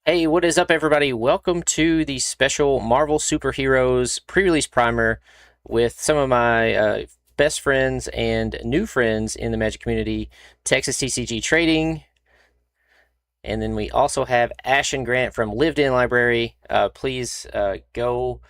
Hey, what is up, everybody? Welcome to the special Marvel Superheroes pre-release primer with some of my best friends and new friends in the Magic community, Texas TCG Trading, and then we also have Ash and Grant from Lived In Library. Please go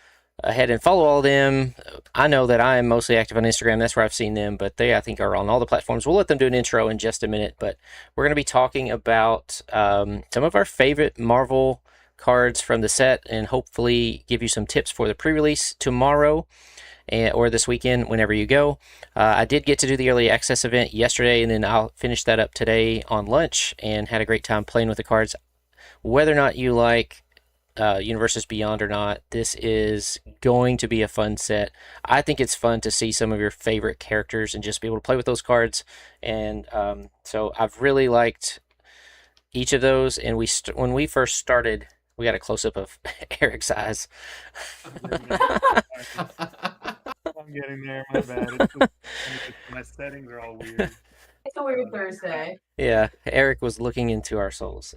ahead and follow all of them. I know that I am mostly active on Instagram. That's where I've seen them, but they, I think, are on all the platforms. We'll let them do an intro in just a minute, but we're going to be talking about some of our favorite Marvel cards from the set and hopefully give you some tips for the pre-release tomorrow or this weekend, whenever you go. I did get to do the early access event yesterday, and then I'll finish that up today on lunch and had a great time playing with the cards. Whether or not you like Universes Beyond or not, this is going to be a fun set. I think it's fun to see some of your favorite characters and just be able to play with those cards. And so I've really liked each of those. And when we first started, we got a close up of Eric's eyes. I'm getting there. My bad. My settings are all weird. It's a weird Thursday. Yeah, Eric was looking into our souls.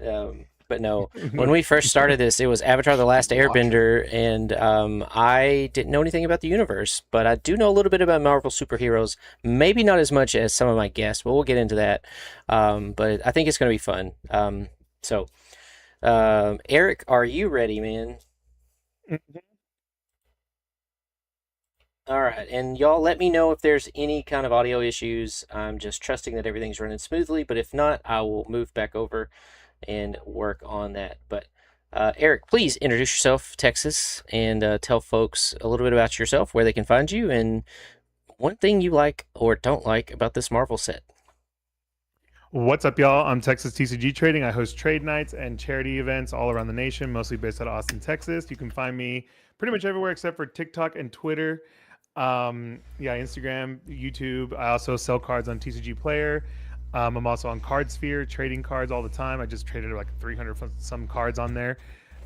But no, when we first started this, it was Avatar: The Last Airbender, and I didn't know anything about the universe, but I do know a little bit about Marvel superheroes. Maybe not as much as some of my guests, but we'll get into that. But I think it's going to be fun. Eric, are you ready, man? All right, and y'all let me know if there's any kind of audio issues. I'm just trusting that everything's running smoothly, but if not, I will move back over and work on that. But Eric, please introduce yourself, Texas, and tell folks a little bit about yourself, where they can find you, and one thing you like or don't like about this Marvel set. What's up, y'all? I'm Texas TCG Trading. I host trade nights and charity events all around the nation, mostly based out of Austin, Texas. You can find me pretty much everywhere except for TikTok and Twitter. Yeah, Instagram, YouTube. I also sell cards on TCG Player. I'm also on CardSphere, trading cards all the time. I just traded like 300 some cards on there,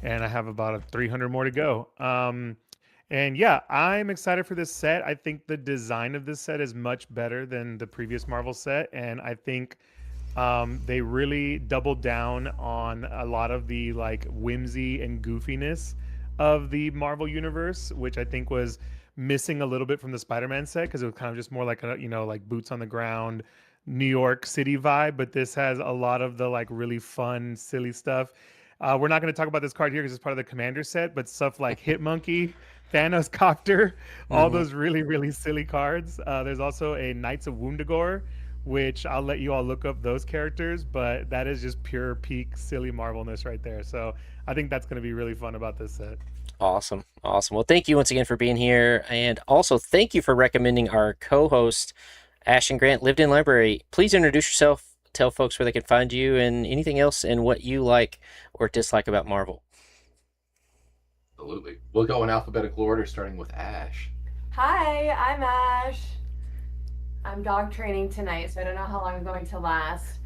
and I have about 300 more to go. And yeah, I'm excited for this set. I think the design of this set is much better than the previous Marvel set, and I think they really doubled down on a lot of the like whimsy and goofiness of the Marvel universe, which I think was missing a little bit from the Spider-Man set because it was kind of just more like a like boots on the ground New York City vibe. But this has a lot of the like really fun, silly stuff. We're not going to talk about this card here because it's part of the Commander set, but stuff like Hit Monkey, Thanos Copter, all Mm-hmm. those really, really silly cards. There's also a Knights of Woundagore, which I'll let you all look up those characters, but that is just pure peak silly Marvelness right there. So I think that's going to be really fun about this set. Awesome. Awesome. Well, thank you once again for being here. And also, thank you for recommending our co host, Ash and Grant, Lived in Library. Please introduce yourself, tell folks where they can find you, and anything else and what you like or dislike about Marvel. Absolutely. We'll go in alphabetical order, starting with Ash. Hi, I'm Ash. I'm dog training tonight, so I don't know how long I'm going to last.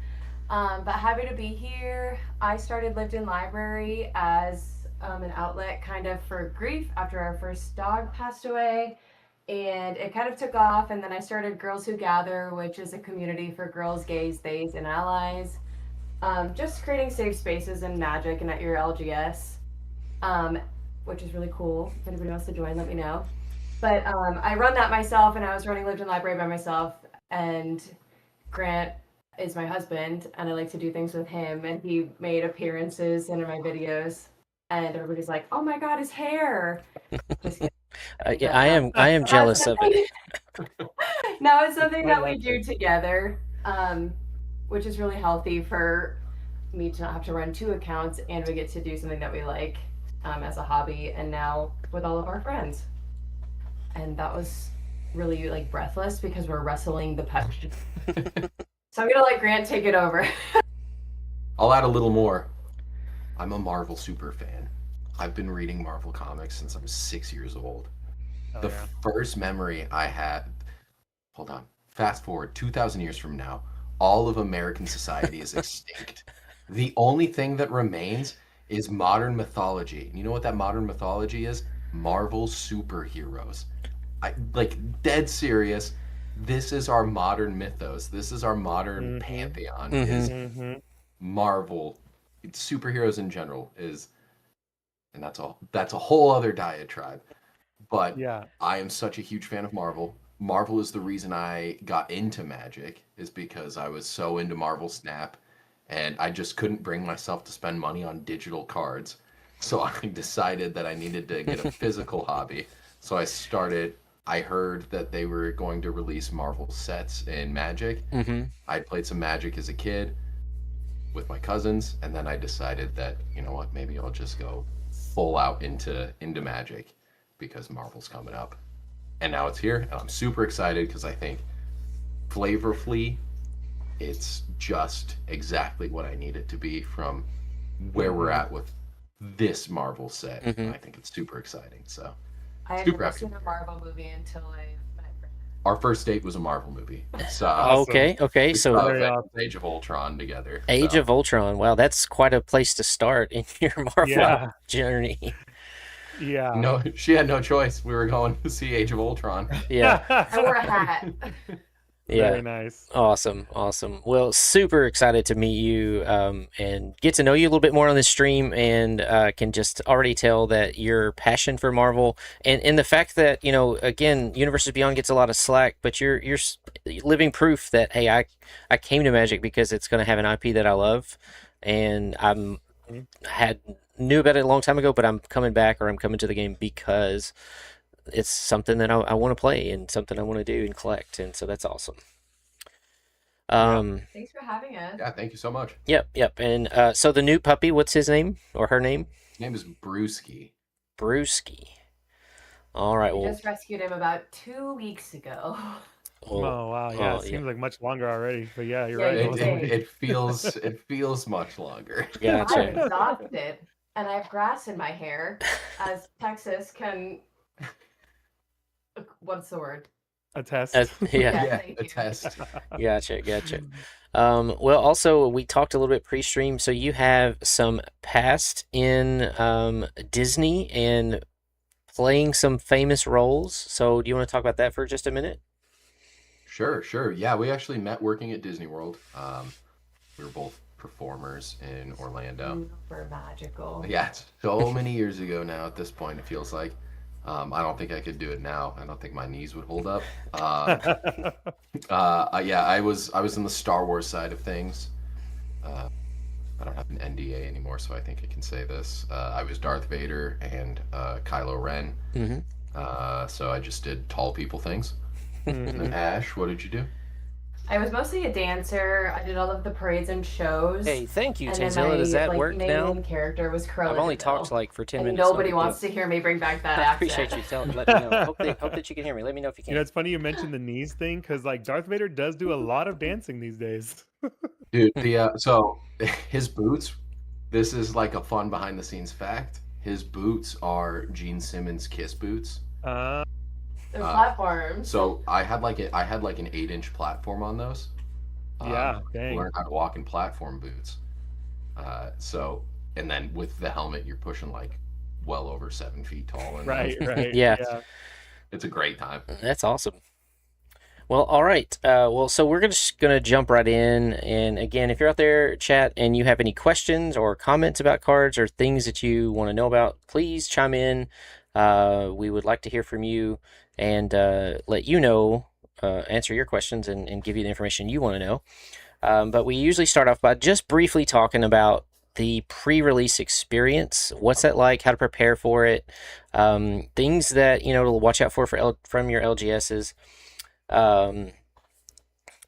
But happy to be here. I started Lived in Library as an outlet kind of for grief after our first dog passed away. And it kind of took off, and then I started Girls Who Gather, which is a community for girls, gays, theys, and allies. Just creating safe spaces in Magic and at your LGS, um, which is really cool. If anybody wants to join, let me know. But I run that myself, and I was running Lived in Library by myself. And Grant is my husband, and I like to do things with him. And he made appearances in my videos, and everybody's like, "Oh my god, his hair!" Just kidding. Yeah, But I am now it's jealous of it. now it's something I that we love do it. together, which is really healthy for me to not have to run two accounts, and we get to do something that we like as a hobby, and now with all of our friends. And that was really like breathless because we're wrestling the pet. So I'm gonna let Grant take it over. I'll add a little more. I'm a Marvel super fan. I've been reading Marvel comics since I'm 6 years old. Oh The yeah. first memory I had, hold on, fast forward 2,000 years from now, all of American society is extinct. The only thing that remains is modern mythology. You know what that modern mythology is? Marvel superheroes. I like dead serious. This is our modern mythos. This is our modern Mm-hmm. pantheon. Mm-hmm. Is Mm-hmm. Marvel. superheroes in general is, and that's a whole other diatribe. But Yeah. I am such a huge fan of Marvel. Marvel is the reason I got into Magic, is because I was so into Marvel Snap, and I just couldn't bring myself to spend money on digital cards. So I decided that I needed to get a physical hobby. So I heard that they were going to release Marvel sets in Magic. Mm-hmm. I played some Magic as a kid with my cousins, and then I decided that, you know what, maybe I'll just go full out into Magic because Marvel's coming up. And now it's here, and I'm super excited because I think flavorfully it's just exactly what I need it to be from where we're at with this Marvel set. Mhm. And I think it's super exciting. So I had Super never happy seen to a hear. Marvel movie until I met Brandon. our first date was a Marvel movie. It's Awesome. Okay. we So saw Very Avengers awesome. Age of Ultron together. Age so. of Ultron. Wow, that's quite a place to start in your Marvel Yeah. journey. Yeah. No, she had no choice. We were going to see Age of Ultron. Yeah. I wore a hat. Yeah. Very nice. Awesome. Well, super excited to meet you and get to know you a little bit more on this stream, and can just already tell that your passion for Marvel and the fact that, you know, again, Universes Beyond gets a lot of slack, but you're living proof that, hey, I came to Magic because it's going to have an IP that I love, and knew about it a long time ago, but I'm coming back, or I'm coming to the game because it's something that I want to play and something I want to do and collect, and so that's awesome. Thanks for having us. Yeah, thank you so much. Yep. And so the new puppy, what's his name or her name? His name is Brewski. Brewski. All right. We Well, just rescued him about 2 weeks ago. Oh wow, yeah. It seems like much longer already. But yeah, you're Yeah, right. you It was only- It feels much longer. I'm Gotcha. exhausted, and I have grass in my hair, as Texas can. What's the word? a test. Yeah. Yeah, thank a you. test. Gotcha. Well, also we talked a little bit pre-stream, so you have some past in Disney and playing some famous roles. So do you want to talk about that for just a minute? Sure. Yeah, we actually met working at Disney World. We were both performers in Orlando. Super magical. Yeah, so many years ago now at this point, it feels like. I don't think I could do it now. I don't think my knees would hold up. Yeah, I was in the Star Wars side of things. I don't have an NDA anymore, so I think I can say this. I was Darth Vader and Kylo Ren. Mm-hmm. So I just did tall people things. Mhm. And then Ash, what did you do? I was mostly a dancer. I did all of the parades and shows. Hey, thank you, and then Tanzilla. Does that work main now? character was Curly. I've only the Bill. talked like for 10 and minutes. nobody wants to hear me bring back that I accent. appreciate you. Let me know. Hope that you can hear me. Let me know if you You know, can. it's funny you mentioned the knees thing because like Darth Vader does do a lot of dancing these days. Dude, so his boots, this is like a fun behind the scenes fact. His boots are Gene Simmons' Kiss boots. Uh, They're platforms. So I had like an 8-inch platform on those. yeah, dang. Learn how to walk in platform boots. And then with the helmet, you're pushing like well over 7 feet tall. And Right. Yeah. it's a great time. That's awesome. Well, all right. So we're just going to jump right in. And again, if you're out there, chat, and you have any questions or comments about cards or things that you want to know about, please chime in. We would like to hear from you and let you know, answer your questions and give you the information you want to know. But we usually start off by just briefly talking about the pre-release experience. What's that like? How to prepare for it? Things that, you know, to watch out for from your LGSs.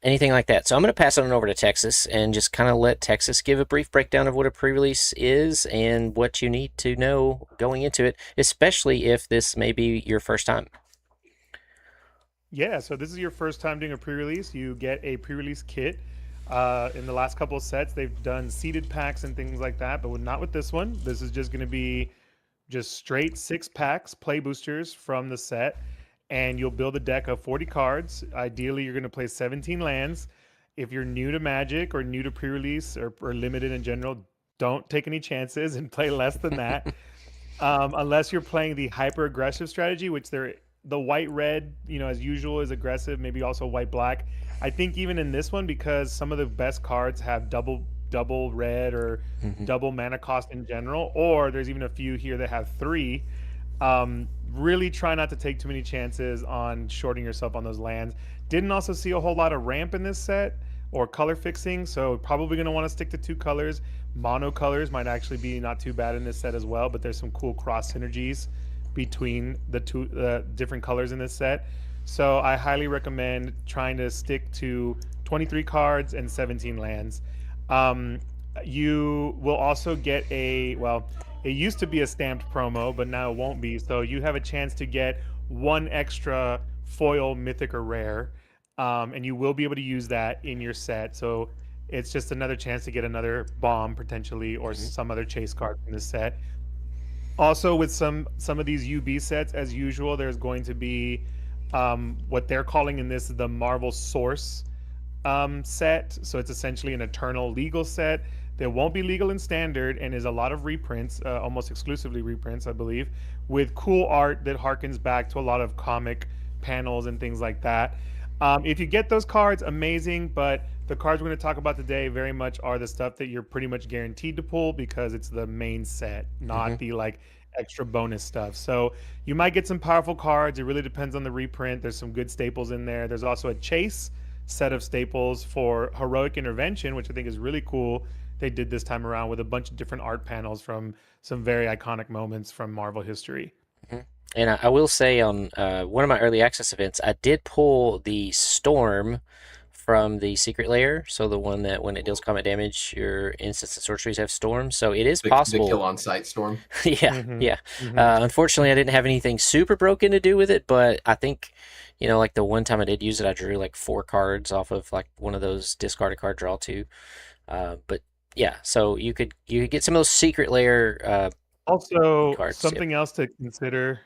Anything like that. So I'm going to pass it on over to Texas and just kind of let Texas give a brief breakdown of what a pre-release is and what you need to know going into it, especially if this may be your first time. Yeah, so this is your first time doing a pre-release. You get a pre-release kit. In the last couple of sets, they've done seeded packs and things like that, but not with this one. This is just going to be just straight 6 packs, play boosters from the set, and you'll build a deck of 40 cards. Ideally, you're going to play 17 lands. If you're new to Magic or new to pre-release or limited in general, don't take any chances and play less than that. Unless you're playing the hyper-aggressive strategy, which the white-red, you know, as usual, is aggressive, maybe also white-black. I think even in this one, because some of the best cards have double double red or double mana cost in general, or there's even a few here that have 3. Really try not to take too many chances on shorting yourself on those lands. Didn't also see a whole lot of ramp in this set or color fixing, so probably going to want to stick to 2 colors. Mono colors might actually be not too bad in this set as well, but there's some cool cross synergies between the 2 different colors in this set. So I highly recommend trying to stick to 23 cards and 17 lands. You will also get it used to be a stamped promo, but now it won't be. So you have a chance to get 1 extra foil, mythic, or rare, and you will be able to use that in your set. So it's just another chance to get another bomb potentially, or some other chase card in this set. Also, with some of these UB sets, as usual, there's going to be what they're calling in this the Marvel Source set. So it's essentially an eternal legal set that won't be legal in standard and is a lot of reprints, almost exclusively reprints, I believe, with cool art that harkens back to a lot of comic panels and things like that. If you get those cards, amazing, but the cards we're going to talk about today very much are the stuff that you're pretty much guaranteed to pull because it's the main set, not the like extra bonus stuff. So you might get some powerful cards. It really depends on the reprint. There's some good staples in there. There's also a chase set of staples for Heroic Intervention, which I think is really cool. They did this time around with a bunch of different art panels from some very iconic moments from Marvel history. And I will say on one of my early access events, I did pull the Storm from the Secret Lair. So the one that when it deals combat damage, your instants and sorceries have Storm. So it is possible. The kill on sight Storm. Yeah. Unfortunately, I didn't have anything super broken to do with it, but I think, like the one time I did use it, I drew like 4 cards off of like one of those discarded card draw 2. But yeah, so you could get some of those Secret Lair also cards, something else to consider.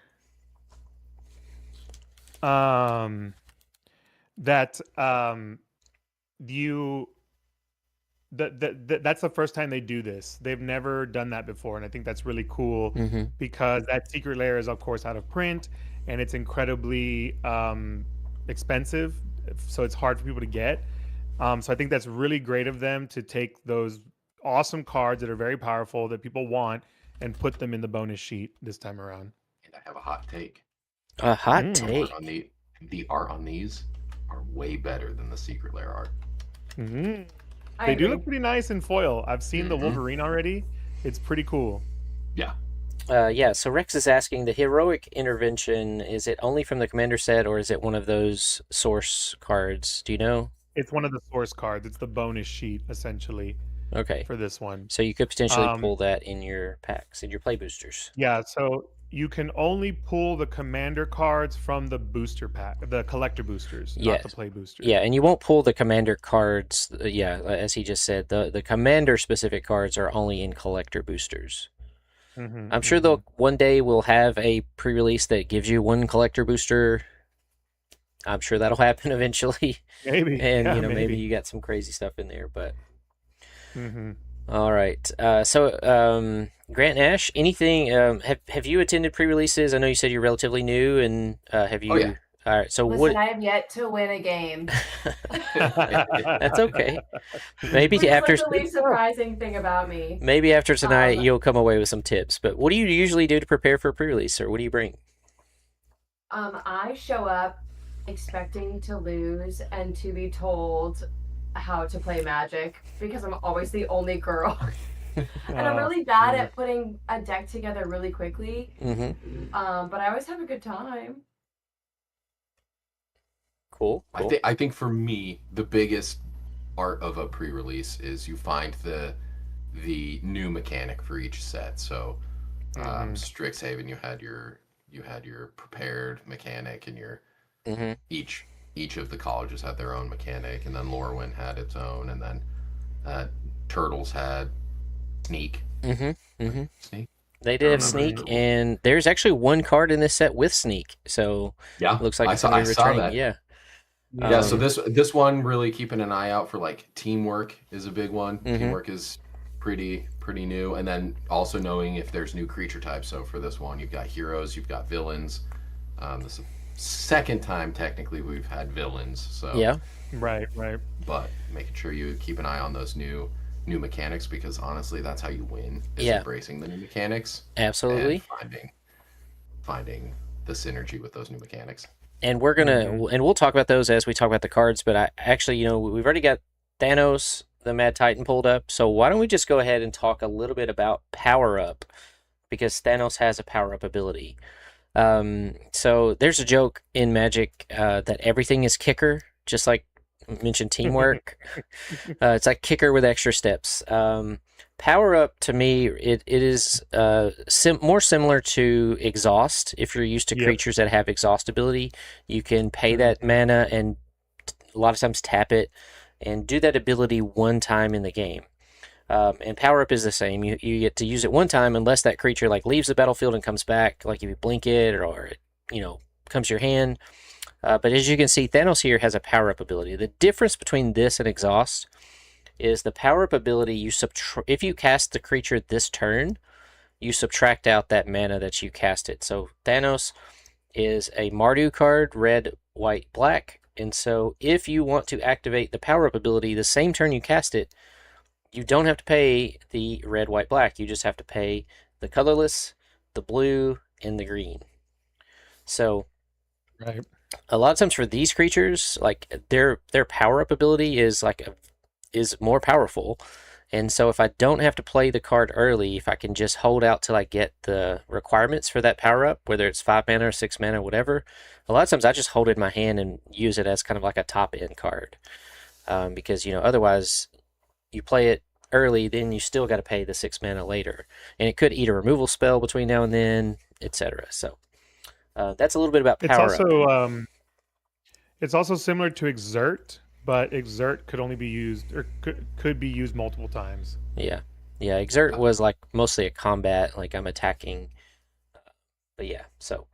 That's the first time they do this. They've never done that before, and I think that's really cool because that Secret Lair is of course out of print and it's incredibly expensive, so it's hard for people to get. So I think that's really great of them to take those awesome cards that are very powerful that people want and put them in the bonus sheet this time around. And I have a hot take. A hot take. The art on these are way better than the Secret Lair art. They do look pretty nice in foil. I've seen the Wolverine already. It's pretty cool. Yeah. So Rex is asking, the Heroic Intervention, is it only from the Commander set or is it one of those source cards? Do you know? It's one of the source cards. It's the bonus sheet, essentially. Okay. For this one. So you could potentially pull that in your packs, in your play boosters. Yeah, so you can only pull the Commander cards from the booster pack, the collector boosters, not the play boosters. Yeah, and you won't pull the Commander cards. As he just said, the Commander specific cards are only in collector boosters. I'm sure one day we'll have a pre-release that gives you 1 collector booster. I'm sure that'll happen eventually. Maybe. And maybe you got some crazy stuff in there, but all right. So Grant and Ash, anything have you attended pre-releases? I know you said you're relatively new, and have you? Oh, yeah. All right. So Listen, I have yet to win a game. That's okay. Maybe Which after is like the least surprising thing about me. Maybe after tonight you'll come away with some tips. But what do you usually do to prepare for a pre-release, or what do you bring? I show up expecting to lose and to be told how to play Magic because I'm always the only girl. And I'm really bad at putting a deck together really quickly. But I always have a good time. Cool. I think for me, the biggest art of a pre-release is you find the new mechanic for each set. So Strixhaven, you had your prepared mechanic, and your each of the colleges had their own mechanic, and then Lorwyn had its own, and then Turtles had Sneak. Sneak. They did have Sneak, and there's actually 1 card in this set with Sneak. So yeah, looks like I saw that. Yeah. Yeah, so this one, really keeping an eye out for like teamwork is a big one. Teamwork is pretty new, and then also knowing if there's new creature types. So for this one, you've got heroes, you've got villains. This is the second time technically we've had villains. So yeah, right. But making sure you keep an eye on those new new mechanics, because honestly, that's how you win, is Yeah, embracing the new mechanics and absolutely. finding the synergy with those new mechanics. And we're gonna, and we'll talk about those as we talk about the cards. But I actually, we've already got Thanos, the Mad Titan, pulled up. So why don't we just go ahead and talk a little bit about power up, because Thanos has a power up ability. So there's a joke in Magic that everything is kicker, just like mentioned teamwork. It's like kicker with extra steps. Power up, to me, it is more similar to exhaust. If you're used to Yep. creatures that have exhaust ability, you can pay that mana and a lot of times tap it and do that ability one time in the game. And power up is the same. You get to use it one time unless that creature like leaves the battlefield and comes back, like if you blink it or it, comes to your hand. But as you can see, Thanos here has a power up ability. The difference between this and exhaust is the power up ability. If you cast the creature this turn, you subtract out that mana that you cast it. So Thanos is a Mardu card, red, white, black. And so if you want to activate the power up ability the same turn you cast it, you don't have to pay the red, white, black. You just have to pay the colorless, the blue, and the green. So Right. a lot of times for these creatures, like their power up ability is more powerful. And so if I don't have to play the card early, if I can just hold out till I get the requirements for that power up, whether it's 5 mana or 6 mana, whatever, a lot of times I just hold it in my hand and use it as kind of like a top end card. Because otherwise you play it early, then you still got to pay the 6 mana later, and it could eat a removal spell between now and then, etc. So that's a little bit about power up. It's also similar to exert, but exert could only be used or could be used multiple times. Yeah, exert was like mostly a combat, like I'm attacking. But yeah, so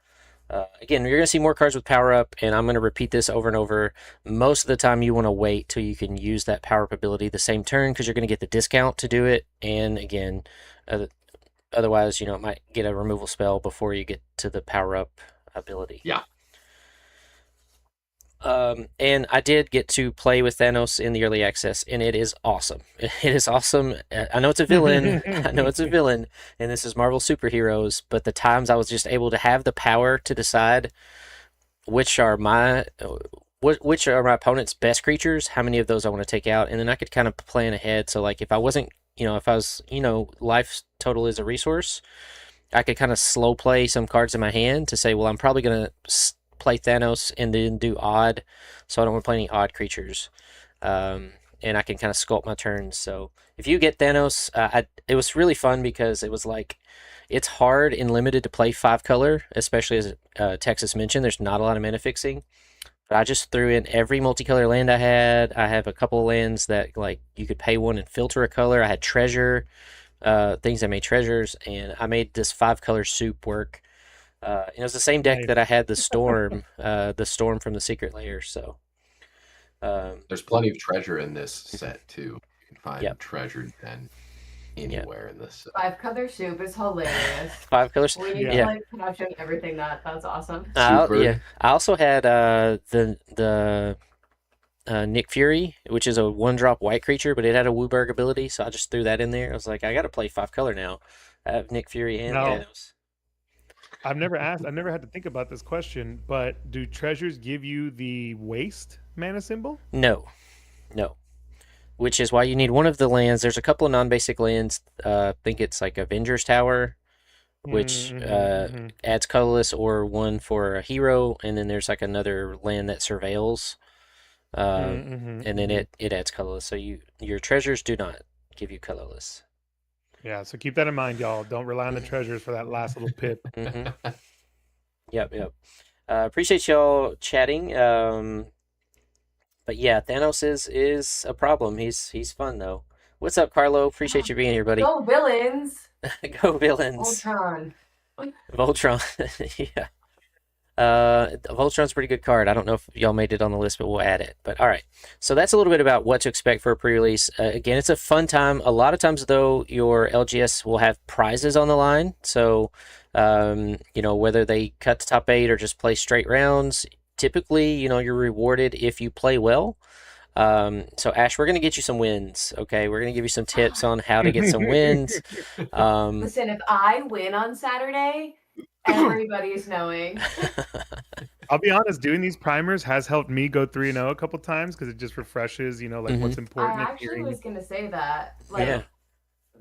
again, you're going to see more cards with power up, and I'm going to repeat this over and over. Most of the time, you want to wait till you can use that power up ability the same turn, because you're going to get the discount to do it. And again, otherwise, it might get a removal spell before you get to the power up ability. Yeah. And I did get to play with Thanos in the early access, and it is awesome. It is awesome. I know it's a villain. I know it's a villain, and this is Marvel Superheroes, but the times I was just able to have the power to decide which are my opponent's best creatures, how many of those I want to take out, and then I could kind of plan ahead. So like if I wasn't, if I was, life total is a resource, I could kind of slow play some cards in my hand to say, well, I'm probably going to play Thanos and then do odd, so I don't want to play any odd creatures, and I can kind of sculpt my turns. So if you get Thanos, it was really fun because it was like it's hard and limited to play 5 color, especially as Texas mentioned. There's not a lot of mana fixing, but I just threw in every multicolor land I had. I have a couple of lands that like you could pay 1 and filter a color. I had treasure, things that made treasures, and I made this 5 color soup work. It was the same deck that I had the storm from the Secret Lair. So there's plenty of treasure in this set too. You can find treasure then anywhere in this set. 5 color soup is hilarious. 5 colors. We need to like caption everything that's awesome. I also had the Nick Fury, which is a 1-drop white creature, but it had a Wooburg ability, so I just threw that in there. I was like, I got to play 5 color now. I have Nick Fury and Thanos. I've never had to think about this question, but do treasures give you the waste mana symbol? No. Which is why you need one of the lands. There's a couple of non-basic lands. I think it's like Avengers Tower, which adds colorless, or one for a hero, and then there's like another land that surveils, and then it adds colorless. So your treasures do not give you colorless. Yeah, so keep that in mind, y'all. Don't rely on the treasures for that last little pip. Yep. Appreciate y'all chatting. But yeah, Thanos is a problem. He's fun though. What's up, Carlo? Appreciate you being here, buddy. Go villains! Go villains! Voltron. Yeah. Voltron's a pretty good card. I don't know if y'all made it on the list, but we'll add it. But all right, so that's a little bit about what to expect for a pre-release. Again, it's a fun time. A lot of times, though, your LGS will have prizes on the line. So, whether they cut to top 8 or just play straight rounds, typically, you're rewarded if you play well. So Ash, we're gonna get you some wins. Okay, we're gonna give you some tips on how to get some wins. Listen, if I win on Saturday, everybody's knowing. I'll be honest, doing these primers has helped me go 3-0 a couple times because it just refreshes, like what's I important and actually hearing. was gonna say that. Like, Yeah.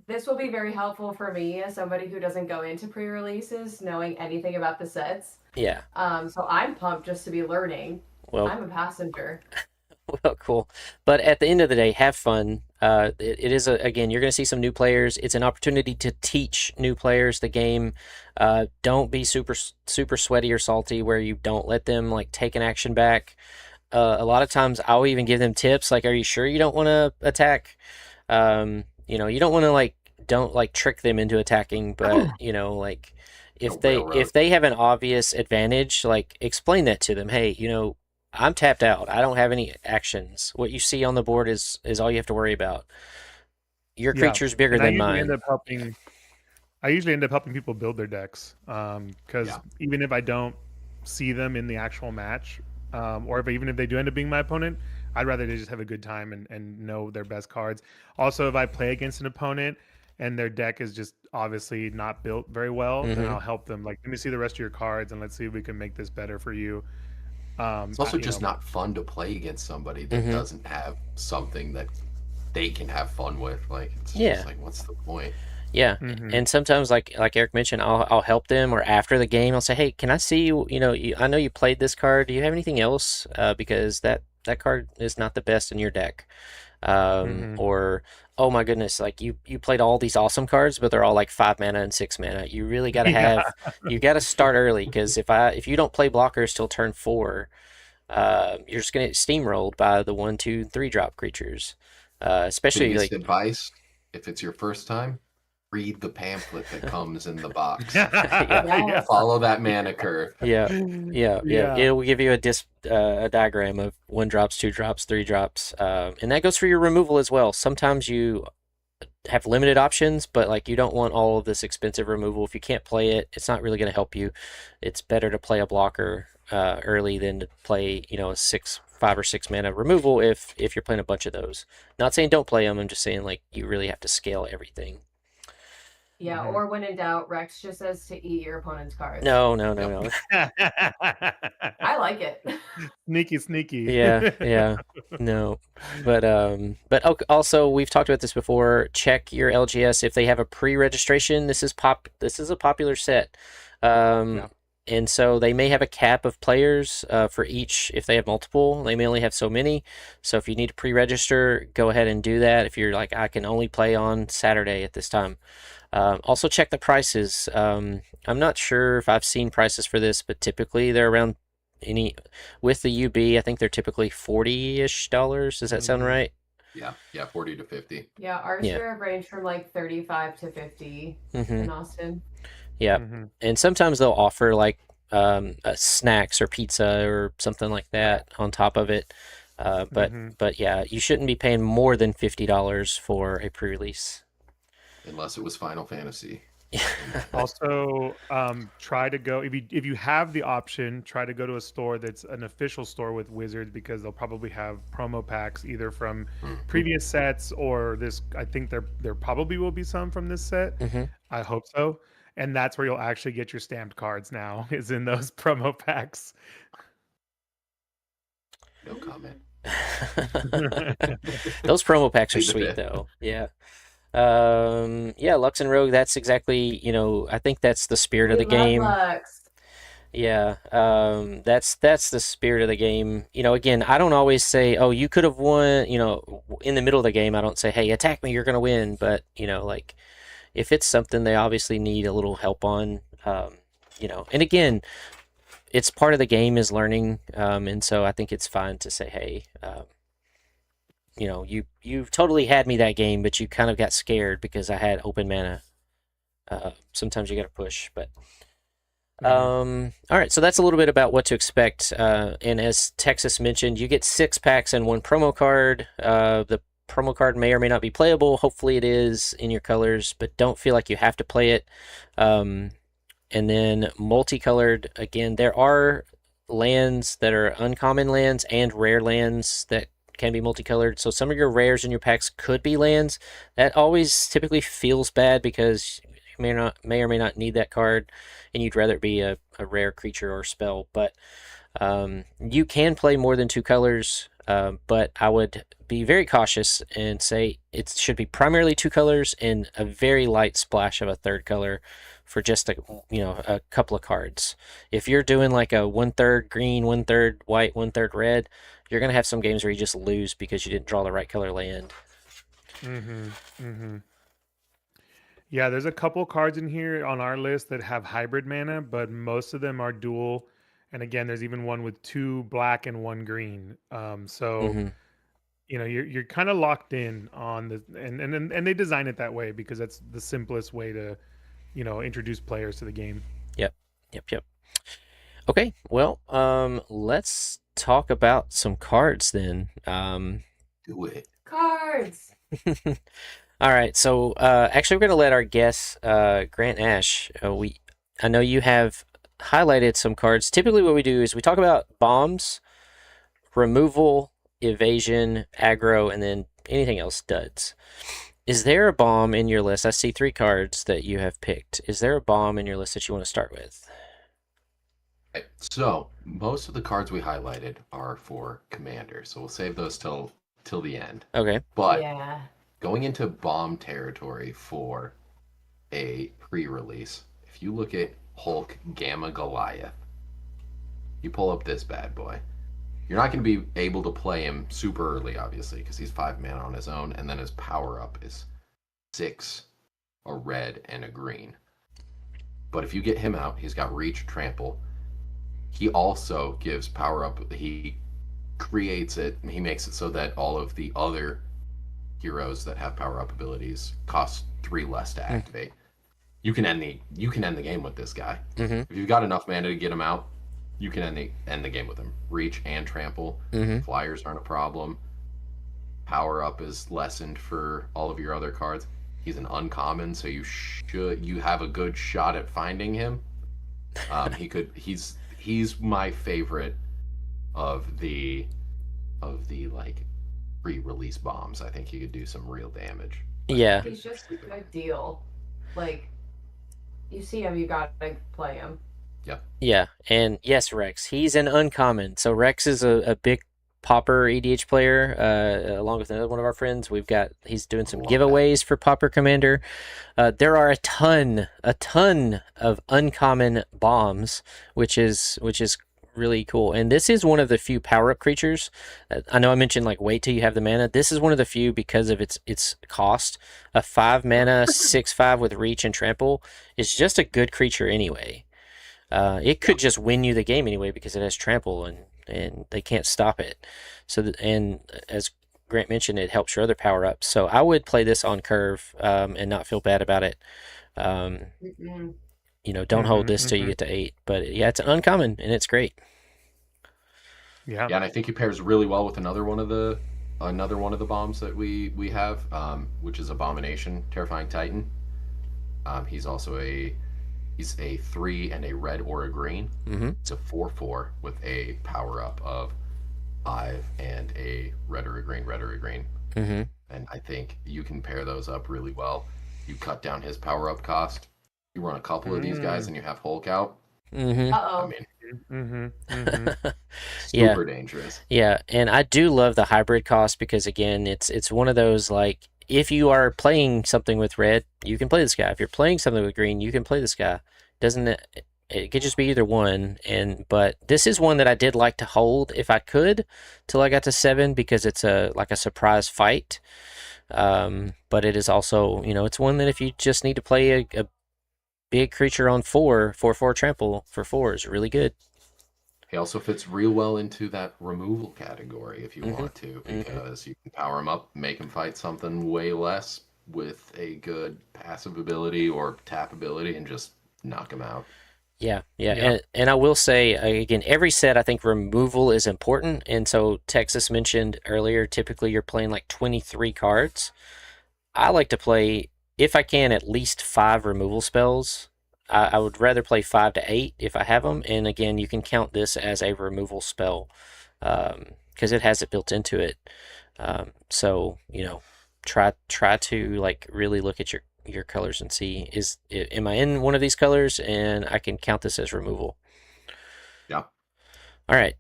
this will be very helpful for me as somebody who doesn't go into pre-releases knowing anything about the sets. Yeah. So I'm pumped just to be learning. Well, I'm a passenger. well, cool. But at the end of the day, have fun. It is again, you're going to see some new players. It's an opportunity to teach new players the game. Don't be super sweaty or salty where you don't let them like take an action back. A lot of times, I'll even give them tips like, "Are you sure you don't want to attack?" You don't want to don't trick them into attacking, but like if they have an obvious advantage, like explain that to them. Hey, I'm tapped out. I don't have any actions. What you see on the board is all you have to worry about. Your creature's bigger And than mine. I usually end up helping people build their decks because even if I don't see them in the actual match, or even if they do end up being my opponent, I'd rather they just have a good time and know their best cards. Also, if I play against an opponent and their deck is just obviously not built very well, then I'll help them. Like, let me see the rest of your cards and let's see if we can make this better for you. It's also just not fun to play against somebody that doesn't have something that they can have fun with. Like, it's just like, what's the point? Yeah, and sometimes, like Eric mentioned, I'll help them, or after the game, I'll say, "Hey, can I see you? I know you played this card. Do you have anything else? Because that card is not the best in your deck." Or, "Oh my goodness, like you played all these awesome cards, but they're all like 5 mana and 6 mana. You really got to you got to start early because if you don't play blockers till turn 4, you're just gonna get steamrolled by the 1, 2, 3 drop creatures. Especially Biggest advice, if it's your first time, read the pamphlet that comes in the box. Follow that mana curve. Yeah. It will give you a diagram of 1 drops, 2 drops, 3 drops, and that goes for your removal as well. Sometimes you have limited options, but you don't want all of this expensive removal. If you can't play it, it's not really going to help you. It's better to play a blocker early than to play a 5 or 6 mana removal if you're playing a bunch of those. Not saying don't play them. I'm just saying you really have to scale everything. Yeah, or when in doubt, Rex just says to eat your opponent's cards. No. I like it. Sneaky. Yeah. No, but also we've talked about this before. Check your LGS if they have a pre-registration. This is a popular set, and so they may have a cap of players for each. If they have multiple, they may only have so many. So if you need to pre-register, go ahead and do that. If you're like, I can only play on Saturday at this time. Also check the prices. I'm not sure if I've seen prices for this, but typically they're around with the UB. I think they're typically $40-ish. Does that sound right? Yeah, 40 to 50. Yeah, ours are range from like 35 to 50 in Austin. Yeah, and sometimes they'll offer snacks or pizza or something like that on top of it. But yeah, you shouldn't be paying more than $50 for a pre-release. Unless it was Final Fantasy. Also, try to go if you have the option. Try to go to a store that's an official store with Wizards because they'll probably have promo packs either from previous sets or this. I think there probably will be some from this set. I hope so, and that's where you'll actually get your stamped cards. Now is in those promo packs. No comment. Those promo packs are sweet though. Yeah. Lux and Rogue, that's exactly, I think that's the spirit of the game. Lux. Yeah, that's the spirit of the game. Again, I don't always say, "Oh, you could have won." In the middle of the game, I don't say, "Hey, attack me, you're gonna win." But if it's something they obviously need a little help on, and again, it's part of the game is learning, and so I think it's fine to say, "Hey." You totally had me that game, but you kind of got scared because I had open mana. Sometimes you got to push, but all right. So that's a little bit about what to expect. And as Texas mentioned, you get 6 packs and 1 promo card. The promo card may or may not be playable. Hopefully, it is in your colors, but don't feel like you have to play it. And then multicolored. Again, there are lands that are uncommon lands and rare lands that can be multicolored. So some of your rares in your packs could be lands. That always typically feels bad because you may or may not need that card, and you'd rather it be a rare creature or spell. But you can play more than 2 colors, but I would be very cautious and say it should be primarily 2 colors and a very light splash of a third color for just a couple of cards. If you're doing like a 1/3 green, 1/3 white, 1/3 red, you're gonna have some games where you just lose because you didn't draw the right color land. Yeah, there's a couple cards in here on our list that have hybrid mana, but most of them are dual. And again, there's even one with 2 black and 1 green. Mm-hmm. You're kind of locked in on the and they design it that way because that's the simplest way to, introduce players to the game. Yep. Okay, well, let's talk about some cards then. Do it. Cards. All right, so actually, we're going to let our guest, Grant Ash. I know you have highlighted some cards. Typically, what we do is we talk about bombs, removal, evasion, aggro, and then anything else duds. Is there a bomb in your list? I see 3 cards that you have picked. Is there a bomb in your list that you want to start with? So most of the cards we highlighted are for commander, so we'll save those till the end. Okay. But Yeah. going into bomb territory for a pre-release, if you look at Hulk Gamma Goliath, you pull up this bad boy. You're not going to be able to play him super early, obviously, because he's 5 mana on his own, and then his power up is 6, a red, and a green. But if you get him out, he's got reach, trample. He also gives power up. He creates it. He makes it so that all of the other heroes that have power up abilities cost 3 less to activate. You can end the game with this guy. Mm-hmm. If you've got enough mana to get him out, you can end the game with him. Reach and trample. Mm-hmm. Flyers aren't a problem. Power up is lessened for all of your other cards. He's an uncommon, so you have a good shot at finding him. He's my favorite of the like pre-release bombs. I think he could do some real damage. Yeah. He's just a good deal. Like, you see him, you gotta play him. Yeah, and yes, Rex. He's an uncommon. So Rex is a big Pauper EDH player, along with another one of our friends. He's doing some giveaways for Pauper Commander. There are a ton of uncommon bombs, which is really cool. And this is one of the few power-up creatures. I know I mentioned like wait till you have the mana. This is one of the few because of its cost. A 5 mana 6/5 with reach and trample is just a good creature anyway. It could just win you the game anyway because it has trample and they can't stop it. And as Grant mentioned, it helps your other power ups. So I would play this on curve and not feel bad about it. Don't hold this till you get to 8. But yeah, it's uncommon and it's great. Yeah, and I think he pairs really well with another one of the bombs that we have, which is Abomination, Terrifying Titan. He's a 3 and a red or a green. Mm-hmm. It's a 4/4 with a power up of 5 and a red or a green, red or a green. Mm-hmm. And I think you can pair those up really well. You cut down his power up cost. You run a couple of these guys and you have Hulk out. Mm-hmm. Uh-oh. I mean, Yeah. super dangerous. Yeah, and I do love the hybrid cost because again, it's one of those like if you are playing something with red, you can play this guy. If you're playing something with green, you can play this guy. It could just be either one. But this is one that I did like to hold if I could till I got to 7 because it's like a surprise fight. But it is also, it's one that if you just need to play a big creature on 4/4 trample for 4 is really good. He also fits real well into that removal category if you want to, because you can power him up, make him fight something way less with a good passive ability or tap ability, and just knock him out. Yeah. And I will say, again, every set, I think removal is important. And so Texas mentioned earlier, typically you're playing like 23 cards. I like to play, if I can, at least 5 removal spells. I would rather play 5 to 8 if I have them. And again, you can count this as a removal spell. because it has it built into it. So try to like really look at your colors and see am I in one of these colors, and I can count this as removal. Yeah. All right,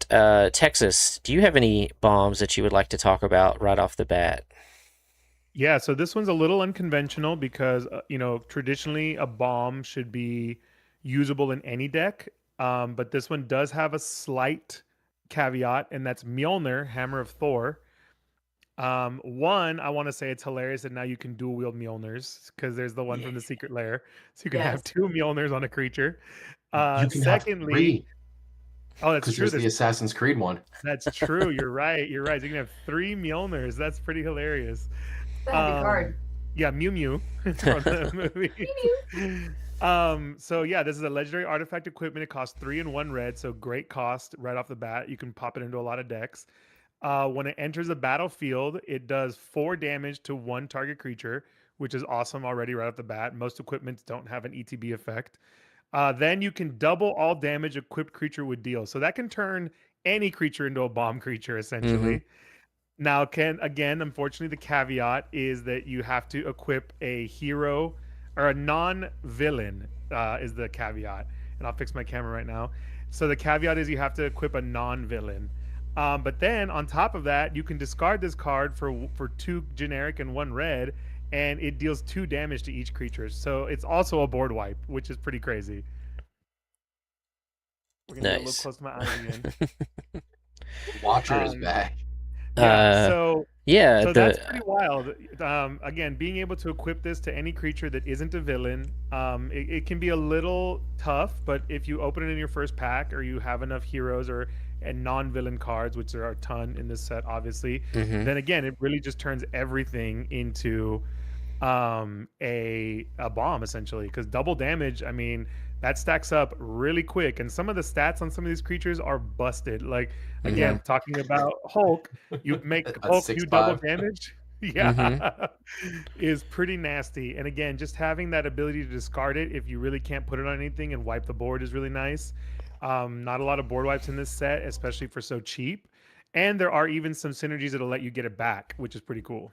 Texas, do you have any bombs that you would like to talk about right off the bat? Yeah, so this one's a little unconventional because traditionally a bomb should be usable in any deck, but this one does have a slight caveat, and that's Mjolnir, Hammer of Thor. One, I want to say it's hilarious that now you can dual wield Mjolnirs because there's the one from the Secret Lair, so you can have Yes. 2 Mjolnirs on a creature. You can have Secondly, 3 oh, that's because true. there's the Assassin's Creed one. That's true. You're right. You're right. So you can have 3 Mjolnirs. That's pretty hilarious. It's a heavy card. Yeah, Mew Mew from the movie. So yeah, this is a legendary artifact equipment. It costs 3 and 1 red, so great cost right off the bat. You can pop it into a lot of decks. When it enters the battlefield, it does 4 damage to 1 target creature, which is awesome already right off the bat. Most equipments don't have an ETB effect. Then you can double all damage equipped creature would deal. So that can turn any creature into a bomb creature, essentially. Now, unfortunately, the caveat is that you have to equip a hero or a non-villain is the caveat. And I'll fix my camera right now. So the caveat is you have to equip a non-villain. But then on top of that, you can discard this card for 2 generic and 1 red, and it deals 2 damage to each creature. So it's also a board wipe, which is pretty crazy. We're gonna get a little close to my eyes again. Watcher is back. Yeah, so that's pretty the wild. Again, being able to equip this to any creature that isn't a villain, it can be a little tough, but if you open it in your first pack or you have enough heroes and non-villain cards, which there are a ton in this set, obviously, then again, it really just turns everything into a bomb, essentially, because double damage, I mean, that stacks up really quick, and some of the stats on some of these creatures are busted. Like, again, talking about Hulk, you make Hulk do double damage, is pretty nasty. And again, just having that ability to discard it if you really can't put it on anything and wipe the board is really nice. Not a lot of board wipes in this set, especially for so cheap. And there are even some synergies that'll let you get it back, which is pretty cool.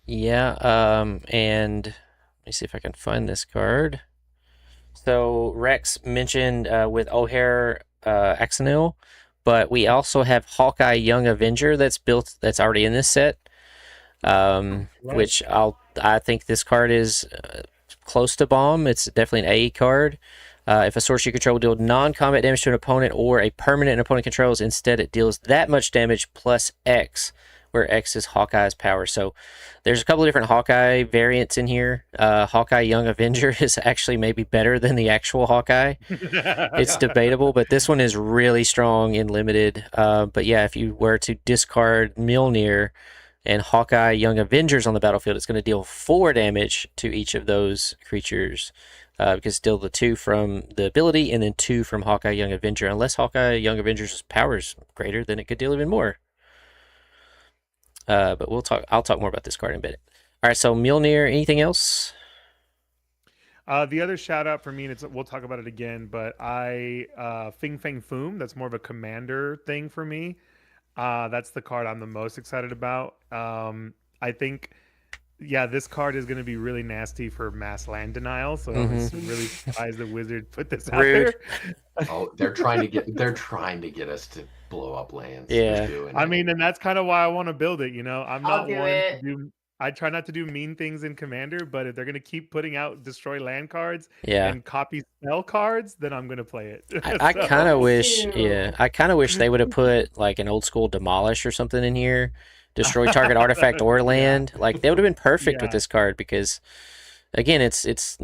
Yeah, and let me see if I can find this card. So Rex mentioned with O'Hare Axonil, but we also have Hawkeye Young Avenger that's already in this set. Which I think this card is close to bomb. It's definitely an AE card. If a source you control will deal non-combat damage to an opponent or a permanent an opponent controls, instead it deals that much damage plus X, where X is Hawkeye's power. So there's a couple of different Hawkeye variants in here. Hawkeye Young Avenger is actually maybe better than the actual Hawkeye. It's debatable, but this one is really strong in limited. But yeah, if you were to discard Mjolnir and Hawkeye Young Avengers on the battlefield, it's going to deal 4 damage to each of those creatures. Because still the 2 from the ability and then 2 from Hawkeye Young Avenger. Unless Hawkeye Young Avenger's power is greater, then it could deal even more. But I'll talk more about this card in a bit. All right, so Mjolnir, anything else? The other shout out for me, and we'll talk about it again, but Fing Fang Foom, that's more of a commander thing for me. That's the card I'm the most excited about. I think, this card is going to be really nasty for mass land denial. So I was really surprised the Wizard put this out there. Oh, they're trying to get us to blow up lands. Yeah, I mean, and that's kind of why I want to build it. I'm not do one it. to do. I try not to do mean things in Commander, but if they're going to keep putting out destroy land cards and copy spell cards, then I'm going to play it. I kind of wish, they would have put like an old school demolish or something in here, destroy target artifact or land. Like that would have been perfect with this card because, again, it's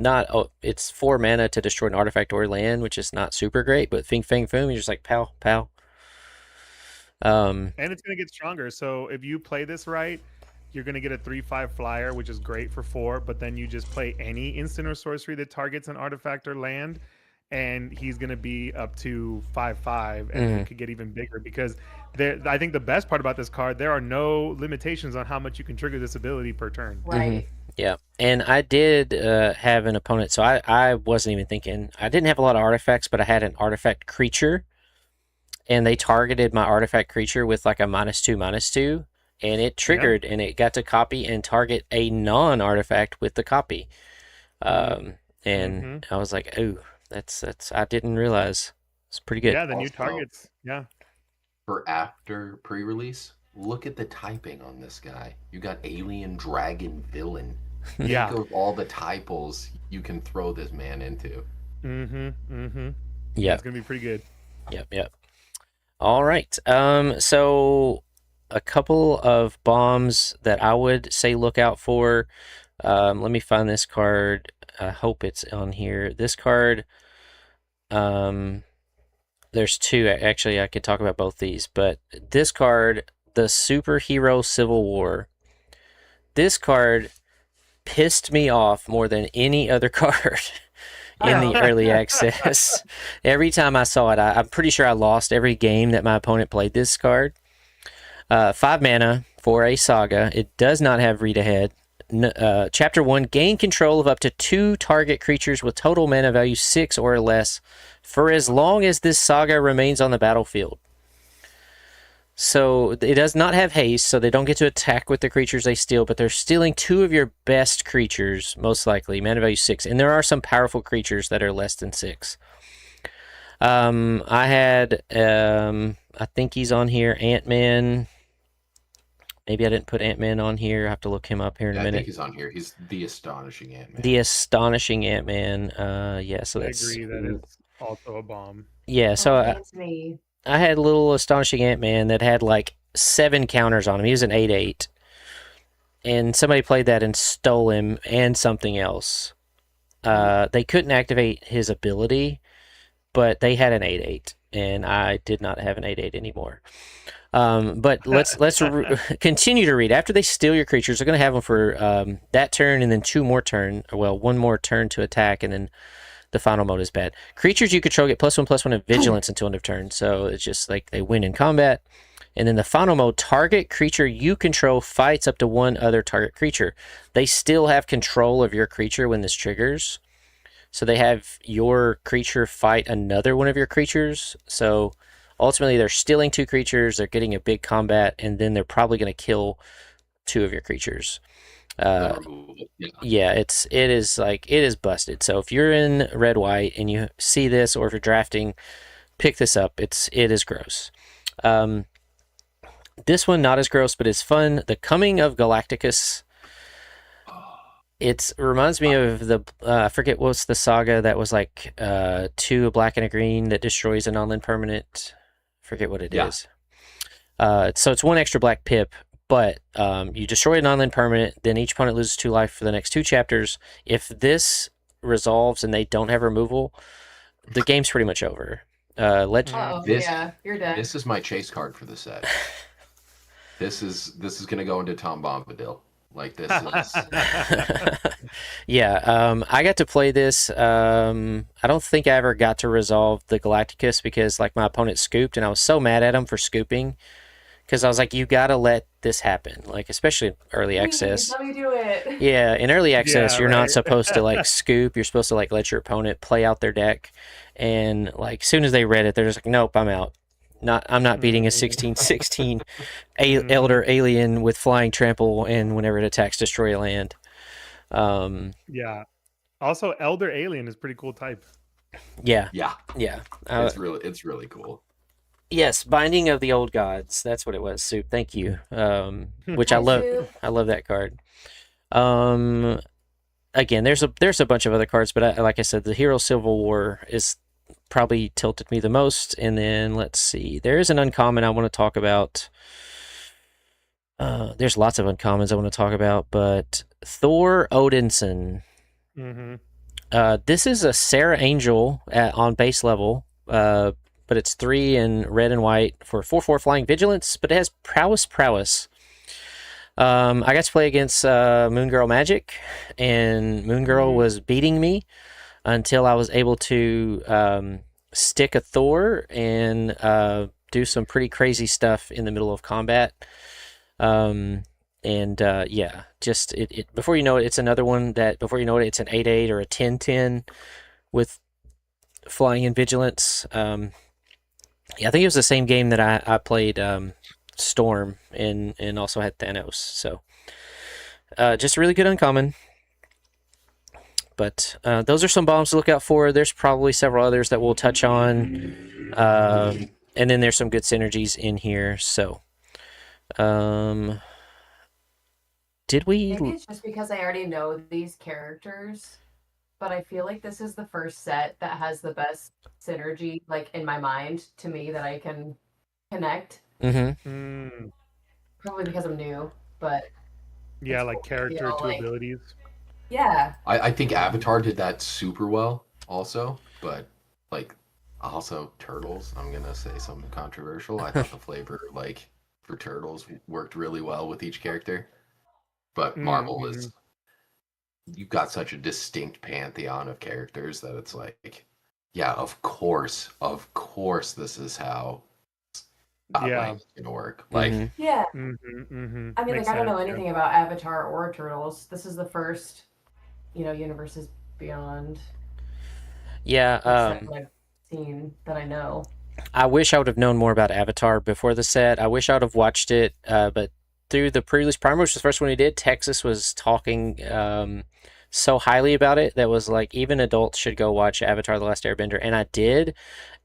4 mana to destroy an artifact or land, which is not super great. But Fing Fang Foom, you're just like pow pow. And it's going to get stronger. So if you play this right, you're going to get a 3/5 flyer, which is great for 4, but then you just play any instant or sorcery that targets an artifact or land, and he's going to be up to 5/5, and it could get even bigger because I think the best part about this card, there are no limitations on how much you can trigger this ability per turn. Right. Yeah, and I did have an opponent, so I wasn't even thinking. I didn't have a lot of artifacts, but I had an artifact creature, and they targeted my artifact creature with like a -2/-2, and it triggered, and it got to copy and target a non-artifact with the copy. And I was like, oh, that's I didn't realize. It's pretty good. Yeah, the new Also, targets. Yeah. For after pre-release, look at the typing on this guy. You got alien, dragon, villain. Yeah. Think of all the typos you can throw this man into. Yeah, It's gonna be pretty good. Yep. All right. So a couple of bombs that I would say look out for. Let me find this card. I hope it's on here. This card, there's two. Actually, I could talk about both these, but this card, the Superhero Civil War, this card pissed me off more than any other card in the early access. Every time I saw it, I'm pretty sure I lost every game that my opponent played this card. 5 mana for a saga. It does not have read ahead. Chapter 1, gain control of up to 2 target creatures with total mana value 6 or less for as long as this saga remains on the battlefield. So it does not have haste, so they don't get to attack with the creatures they steal, but they're stealing 2 of your best creatures, most likely, mana value 6. And there are some powerful creatures that are less than 6. I had, I think he's on here, Ant-Man. Maybe I didn't put Ant-Man on here. I have to look him up here in a minute. I think he's on here. He's the Astonishing Ant-Man. The Astonishing Ant-Man. So I that's... agree that it's also a bomb. Yeah, so That's me. I had a little Astonishing Ant-Man that had like 7 counters on him. He was an 8/8. And somebody played that and stole him and something else. They couldn't activate his ability, but they had an 8/8. And I did not have an 8/8 anymore. But let's continue to read. After they steal your creatures, they're going to have them for that turn and then 2 more turn. Well, 1 more turn to attack, and then the final mode is bad. Creatures you control get +1/+1 of vigilance until end of turn. So it's just like they win in combat. And then the final mode, target creature you control fights up to 1 other target creature. They still have control of your creature when this triggers. So they have your creature fight another one of your creatures. So ultimately, they're stealing 2 creatures, they're getting a big combat, and then they're probably going to kill 2 of your creatures. Yeah, it is busted. So if you're in red white and you see this, or if you're drafting, pick this up. It is gross. This one not as gross, but it's fun. The Coming of Galacticus. It reminds me of the I forget what's the saga that was like 2 a black and a green that destroys a non-land permanent. Forget what it is. So it's 1 extra black pip, but you destroy a non-land permanent, then each opponent loses 2 life for the next 2 chapters. If this resolves and they don't have removal, the game's pretty much over. Yeah, you're dead. This is my chase card for the set. This is going to go into Tom Bombadil. Like this is... Yeah, I got to play this. I don't think I ever got to resolve the Galacticus because like my opponent scooped, and I was so mad at him for scooping because I was like, you got to let this happen, like especially in early access. Let me do it. Yeah, in early access, Yeah, you're right. not supposed to like scoop. You're supposed to like let your opponent play out their deck, and like as soon as they read it, they're just like, nope, I'm out. I'm not beating a 16/16 Elder Alien with flying trample, and whenever it attacks, destroy a land. Yeah. Also, Elder Alien is pretty cool type. Yeah. Yeah. It's really cool. Yes, Binding of the Old Gods. That's what it was. Soup. Thank you. Which I love. Soup. I love that card. Again, there's a bunch of other cards, but like I said, the Hero Civil War is probably tilted me the most. And then let's see, there is an uncommon I want to talk about. There's lots of uncommons I want to talk about, but Thor Odinson. This is a Sarah Angel on base level, but it's 3 in red and white for 4/4 flying vigilance, but it has prowess. I got to play against Moon Girl Magic, and Moon Girl was beating me until I was able to stick a Thor and do some pretty crazy stuff in the middle of combat. Just before you know it, it's another one that before you know it, it's an 8/8 or a 10/10 with flying and vigilance. Yeah, I think it was the same game that I played Storm and also had Thanos. So just a really good uncommon. But those are some bombs to look out for. There's probably several others that we'll touch on. And then there's some good synergies in here. So, did we? Maybe it's just because I already know these characters, but I feel like this is the first set that has the best synergy, like in my mind, to me that I can connect. Mm-hmm. Probably because I'm new, but Yeah, it's like cool to character feel to like, abilities. yeah, I think Avatar did that super well also, but like also Turtles, I'm gonna say something controversial. I thought the flavor like for Turtles worked really well with each character. But Marvel Mm-hmm. is you've got such a distinct pantheon of characters that it's like, yeah, of course this is how Yeah. Outland is gonna work. Like Mm-hmm. yeah. Mm-hmm. Mm-hmm. I mean, Makes like I don't sense. know Yeah. anything about Avatar or Turtles. This is the first, Universes Beyond Yeah. like set that I've seen that I know. I wish I would have known more about Avatar before the set. I wish I would have watched it, but through the pre-release primer, which was the first one he did, Texas was talking so highly about it that was like even adults should go watch Avatar: The Last Airbender, and I did,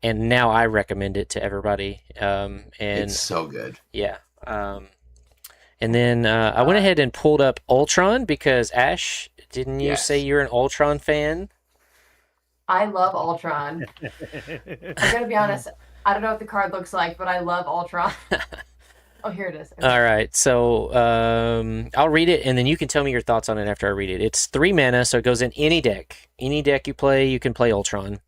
and now I recommend it to everybody. And it's so good. yeah, and then I went ahead and pulled up Ultron because Ash, didn't you say Yes. you're an Ultron fan? I love Ultron. I gotta be honest, I don't know what the card looks like, but I love Ultron. Oh, here it is. Okay. All right, so I'll read it, and then you can tell me your thoughts on it after I read it. It's 3 mana, so it goes in any deck. Any deck you play, you can play Ultron.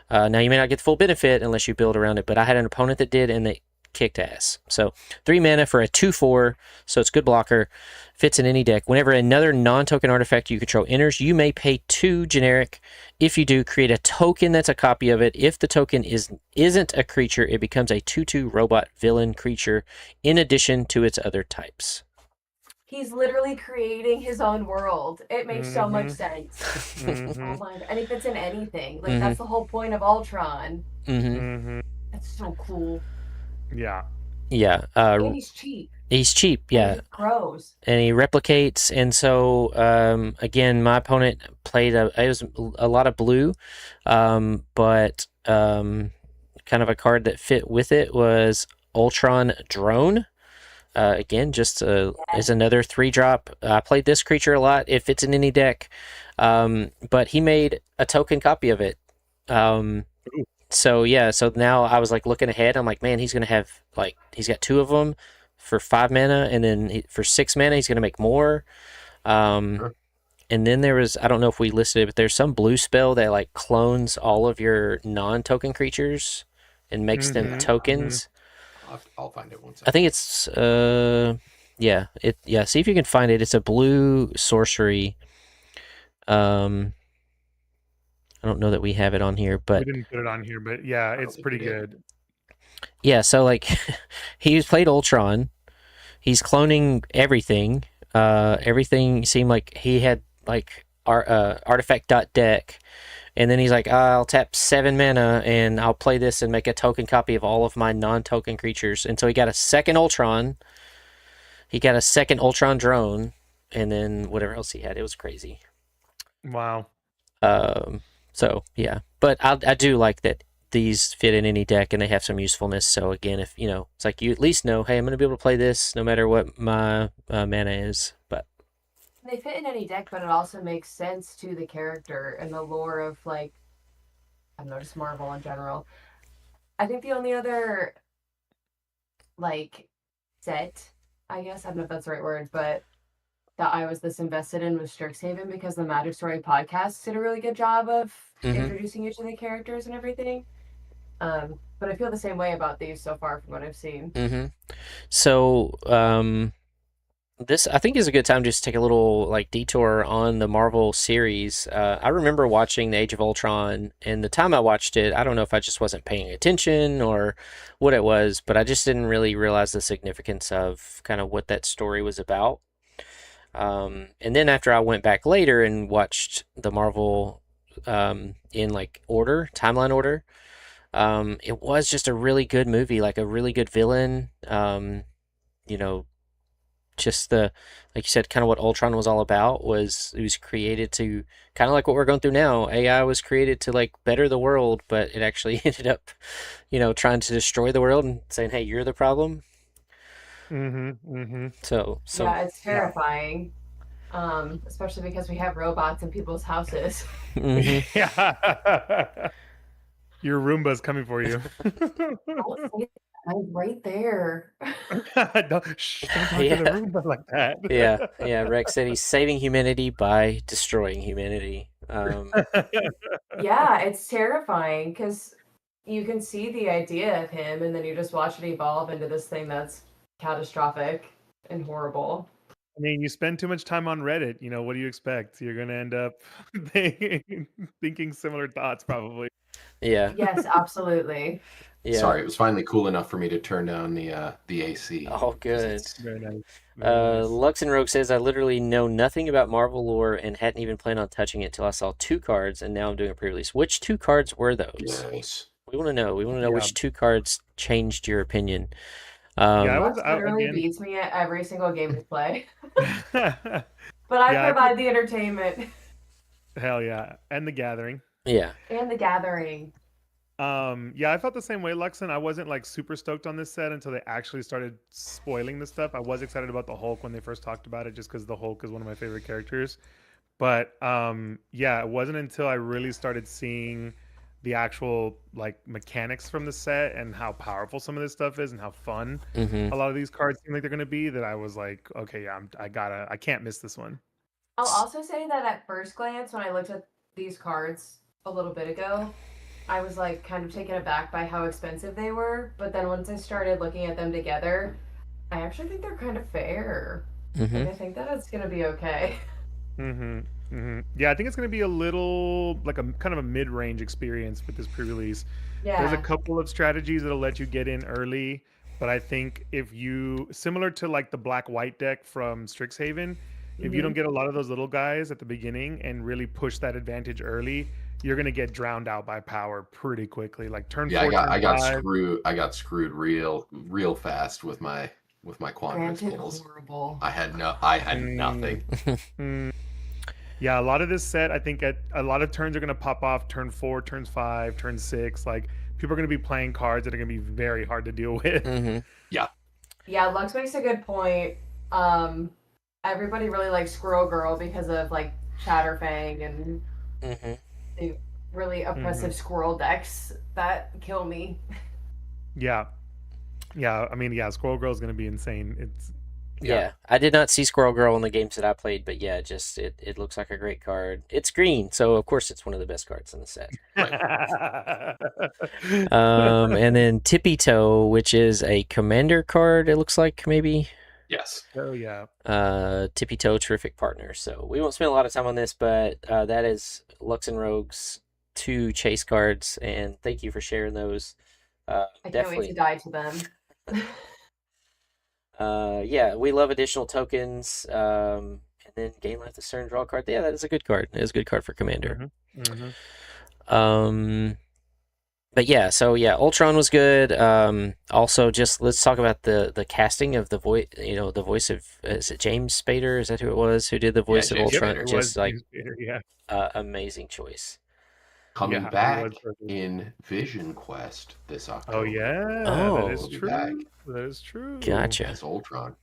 Now, you may not get the full benefit unless you build around it, but I had an opponent that did, and they kicked ass. So 3 mana for a 2/4, so it's good blocker. Fits in any deck. Whenever another non-token artifact you control enters, you may pay 2 generic. If you do, create a token that's a copy of it. If the token isn't a creature, it becomes a 2/2 robot villain creature in addition to its other types. He's literally creating his own world. It makes so much sense. Mm-hmm. Oh my god. And he fits in anything. Like Mhm. that's the whole point of Ultron. Mm-hmm. Mm-hmm. That's so cool. Yeah. Yeah. And he's cheap. He's cheap. And Yeah. he grows. And he replicates, and so again, my opponent played it was a lot of blue, but kind of a card that fit with it was Ultron Drone. Again, just is another 3-drop. I played this creature a lot. It fits in any deck, but he made a token copy of it. So yeah, so now I was like looking ahead. I'm like, man, he's gonna have like he's got 2 of them for 5 mana, and then for 6 mana he's gonna make more. Sure. And then there was, I don't know if we listed it, but there's some blue spell that like clones all of your non-token creatures and makes them Mhm, tokens. I'll find it one I second. think it's yeah, see if you can find it. It's a blue sorcery. I don't know that we have it on here, We but didn't put it on here, but yeah, I don't it's think pretty we did. good. yeah, so like he's played Ultron. He's cloning everything. Everything seemed like he had like artifact dot deck, and then he's like, I'll tap 7 mana and I'll play this and make a token copy of all of my non-token creatures. And so he got a second Ultron. He got a second Ultron drone, and then whatever else he had. It was crazy. Wow. So yeah, but I do like that these fit in any deck and they have some usefulness. So again, if it's like you at least know, hey, I'm gonna be able to play this no matter what my mana is. But They fit in any deck, but it also makes sense to the character and the lore of like I don't know, just Marvel in general. I think the only other like set, I guess, I don't know if that's the right word, but that I was this invested in was Strixhaven because the Magic Story podcast did a really good job of introducing you to the characters and everything. But I feel the same way about these so far from what I've seen. So this I think is a good time just to take a little like detour on the Marvel series. I remember watching the Age of Ultron, and the time I watched it, I don't know if I just wasn't paying attention or what it was, but I just didn't really realize the significance of kind of what that story was about. And then after I went back later and watched the Marvel in like order, timeline order, It was just a really good movie, like a really good villain. You know, just the like you said, kind of what Ultron was all about was it was created to kind of like what we're going through now. AI was created to like better the world, but it actually ended up, trying to destroy the world and saying, "Hey, you're the problem." Mm-hmm. So Yeah, it's Yeah. terrifying. Especially because we have robots in people's houses. mhm. Yeah. Your Roomba's coming for you. Don't say that. I'm right there. Don't talk to the Yeah, Roomba like yeah, that. yeah. Rex said he's saving humanity by destroying humanity. Yeah, it's terrifying because you can see the idea of him, and then you just watch it evolve into this thing that's catastrophic and horrible. I mean, you spend too much time on Reddit. What do you expect? You're gonna end up thinking similar thoughts, probably. Yeah, Yes, absolutely. yeah. Sorry, it was finally cool enough for me to turn down the AC. All 'cause good. Very nice. Very nice. Lux and Rogue says I literally know nothing about Marvel lore and hadn't even planned on touching it till I saw two cards, and now I'm doing a pre-release. Which two cards were those? Nice. We want to know. We want to know Yeah. which two cards changed your opinion. Yeah, I was Lux literally again. beats me at every single game we play, Yeah, but I I provide the entertainment hell yeah, and the Gathering. Yeah. and the gathering. Yeah, I felt the same way, Luxon. I wasn't like super stoked on this set until they actually started spoiling the stuff. I was excited about the Hulk when they first talked about it, just because the Hulk is one of my favorite characters. But yeah, it wasn't until I really started seeing the actual like mechanics from the set and how powerful some of this stuff is and how fun Mm-hmm. a lot of these cards seem like they're gonna be that I was like, okay, yeah, I can't miss this one. I'll also say that at first glance, when I looked at these cards a little bit ago, I was like kind of taken aback by how expensive they were. But then once I started looking at them together, I actually think they're kind of fair. Mm-hmm. Like I think that it's gonna be okay. Yeah, I think it's going to be a little like a kind of a mid-range experience with this pre-release. There's a Yeah. couple of strategies that'll let you get in early, but I think if you similar to like the black-white deck from Strixhaven, if you don't Hmm. get a lot of those little guys at the beginning and really push that advantage early, you're going to get drowned out by power pretty quickly. Like turn Yeah, 4, turn I got 5. screwed. I got screwed real fast with my Quandrix Granted, pulls. horrible. I had nothing. Mm, Yeah, a lot of this set, I think at a lot of turns are going to pop off turn 4, turns 5, turn 6. Like people are going to be playing cards that are going to be very hard to deal with. Mm-hmm. Yeah, Lux makes a good point. Um, Everybody really likes Squirrel Girl because of like Chatterfang and Mm-hmm. the really oppressive squirrel decks that kill me. Yeah. Yeah, I mean, yeah, Squirrel Girl is going to be insane. It's Yeah. I did not see Squirrel Girl in the games that I played, but yeah, just it looks like a great card. It's green, so of course it's one of the best cards in the set. And then Tippy Toe, which is a commander card, it looks like maybe. Yes. Oh yeah. Tippy Toe, terrific partner. So we won't spend a lot of time on this, but that is Lux and Rogue's two chase cards, and thank you for sharing those. I can't wait to die to them. Yeah, we love additional tokens. And then gain life, the Stern draw card. Yeah, that is a good card. It is a good card for commander. But yeah, so yeah, Ultron was good. Also, just let's talk about the casting of the voice. The voice of is it James Spader? Is that who it was who did the voice of James Ultron? Spader. Just like yeah. amazing choice. Coming Yeah, he back was perfect. in Vision Quest this October. Oh yeah, Oh. that is He'll be true. back. That is true. Gotcha. As Ultron.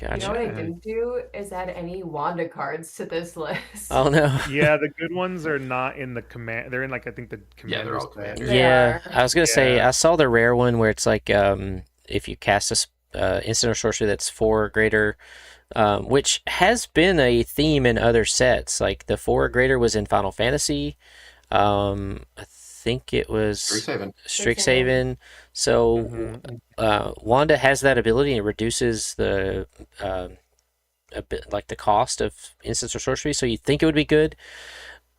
You know Gotcha. what I didn't do is add any Wanda cards to this list. Oh no. Yeah, the good ones are not in the command. They're in like I think the Yeah, they're commander all set. commanders. They Yeah, are. I was gonna say Yeah. I saw the rare one where it's like if you cast a instant or sorcery that's 4 or greater, which has been a theme in other sets. Like the 4 or greater was in Final Fantasy. I think it was Strixhaven. Strixhaven. So Mhm. Wanda has that ability and it reduces the a bit like the cost of instants or sorcery. So you'd think it would be good,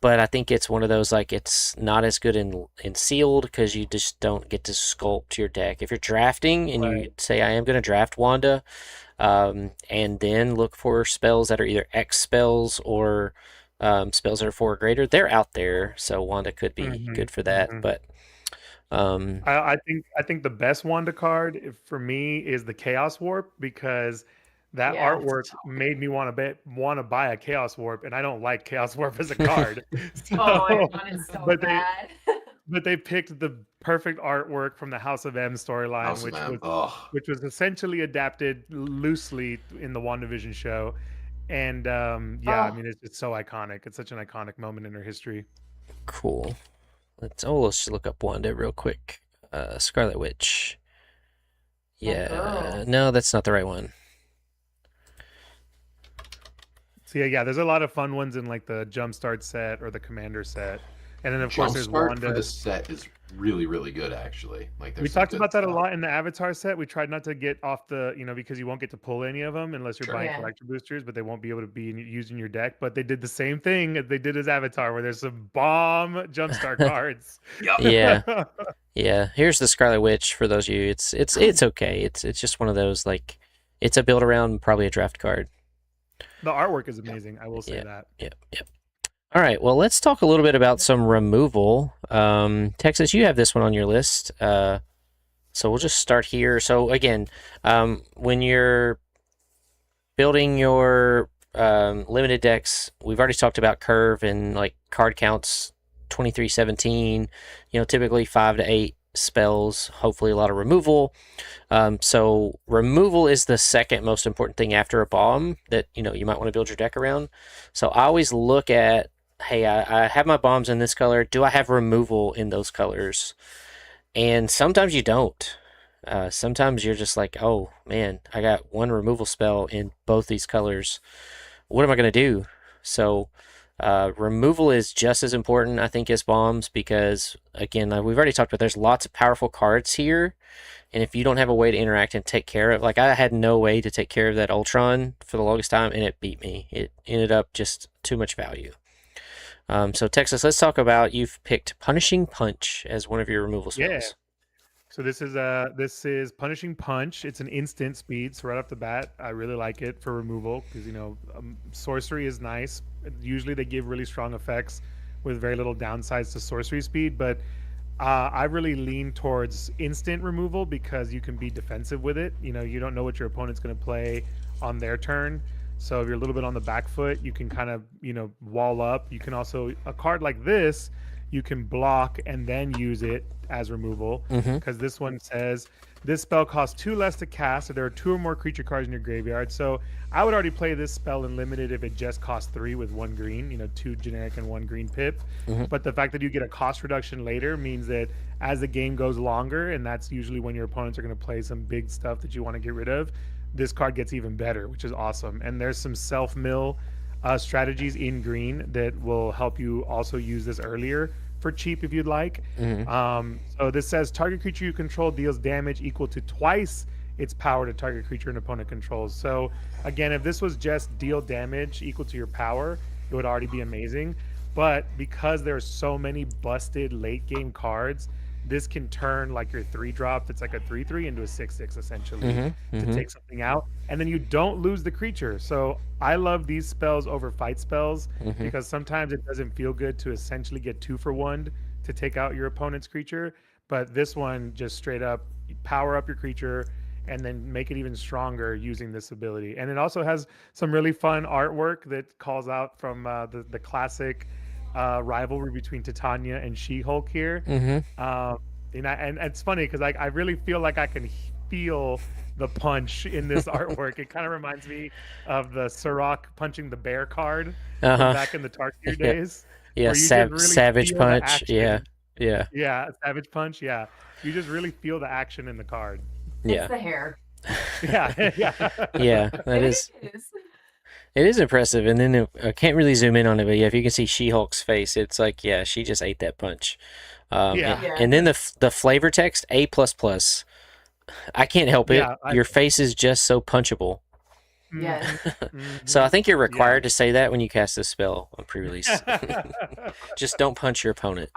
but I think it's one of those like it's not as good in sealed because you just don't get to sculpt your deck. If you're drafting and you Right. say I am going to draft Wanda, and then look for spells that are either X spells or spells that are 4 or greater, they're out there. So Wanda could be Mhm, good for that. mhm. But I think the best Wanda card for me is the Chaos Warp, because that Yeah. artwork made me want to buy a Chaos Warp, and I don't like Chaos Warp as a card. Oh, I So, want it so but bad. they picked the perfect artworart from the House of M storyline, House of M. Oh, which was essentially adapted loosely in the WandaVision show. And yeah, I Oh. mean, it's just so iconic. It's such an iconic moment in her history. Cool. Let's just look up Wanda real quick. Scarlet Witch. Yeah. girl. No, that's not the right one. So yeah, there's a lot of fun ones in like the Jumpstart set or the Commander set, and then of course there's Jumpstart Wanda. for this set is really, really good, actually. Like, We there's some talked good about that a stuff. lot in the Avatar set. We tried not to get off the, because you won't get to pull any of them unless you're Sure. buying Yeah. collector boosters, but they won't be able to be used in your deck. But they did the same thing as they did as Avatar, where there's some bomb Jumpstart cards. Yeah. Yeah. Here's the Scarlet Witch for those of you. It's okay. It's just one of those, like, it's a build around probably a draft card. The artwork is amazing. I will say that. Yep. All right. Well, let's talk a little bit about some removal. Texas, you have this one on your list. So we'll just start here. So again, when you're building your limited decks, we've already talked about curve and like card counts 23-17, typically 5 to 8 spells, hopefully a lot of removal. So removal is the second most important thing after a bomb that you might want to build your deck around. So I always look at, hey, I have my bombs in this color. Do I have removal in those colors? And sometimes you don't. Sometimes you're just like, oh man, I got one removal spell in both these colors. What am I going to do? So removal is just as important, I think, as bombs, because again, like we've already talked about, there's lots of powerful cards here. And if you don't have a way to interact and take care of, like I had no way to take care of that Ultron for the longest time, and it beat me. It ended up just too much value. So Texas, let's talk about, you've picked Punishing Punch as one of your removal spells. Yeah. So this is Punishing Punch. It's an instant speed, so right off the bat, I really like it for removal because sorcery is nice. Usually they give really strong effects with very little downsides to sorcery speed, but I really lean towards instant removal because you can be defensive with it. You don't know what your opponent's going to play on their turn. So if you're a little bit on the back foot, you can kind of, wall up. You can also, a card like this, you can block and then use it as removal, because this one says this spell costs 2 less to cast if there are 2 or more creature cards in your graveyard. So I would already play this spell in limited if it just costs 3 with 1 green, 2 generic and 1 green pip. But the fact that you get a cost reduction later means that as the game goes longer, and that's usually when your opponents are going to play some big stuff that you want to get rid of, this card gets even better, which is awesome. And there's some self-mill strategies in green that will help you also use this earlier for cheap if you'd like. So this says target creature you control deals damage equal to twice its power to target creature an opponent controls. So again, if this was just deal damage equal to your power, it would already be amazing. But because there's so many busted late game cards, this can turn like your 3-drop that's like a 3/3 into a 6/6 essentially to take something out, and then you don't lose the creature. So I love these spells over fight spells because sometimes it doesn't feel good to essentially get 2 for 1 to take out your opponent's creature, but this one just straight up power up your creature and then make it even stronger using this ability. And it also has some really fun artwork that calls out from the classic rivalry between Titania and She-Hulk here. And it's funny because I really feel like I can feel the punch in this artwork. It kind of reminds me of the Sirach punching the bear card from back in the Tarkir days. Yeah, Savage Punch. Yeah. Yeah, Savage Punch. Yeah, you just really feel the action in the card. It's the hair. Yeah. Yeah, that is. It is impressive, and then I can't really zoom in on it, but yeah, if you can see She-Hulk's face, it's like, yeah, she just ate that punch. And then the flavor text, A++. I can't help it. Your face is just so punchable. Yes. So I think you're required to say that when you cast this spell on pre-release. Just don't punch your opponent.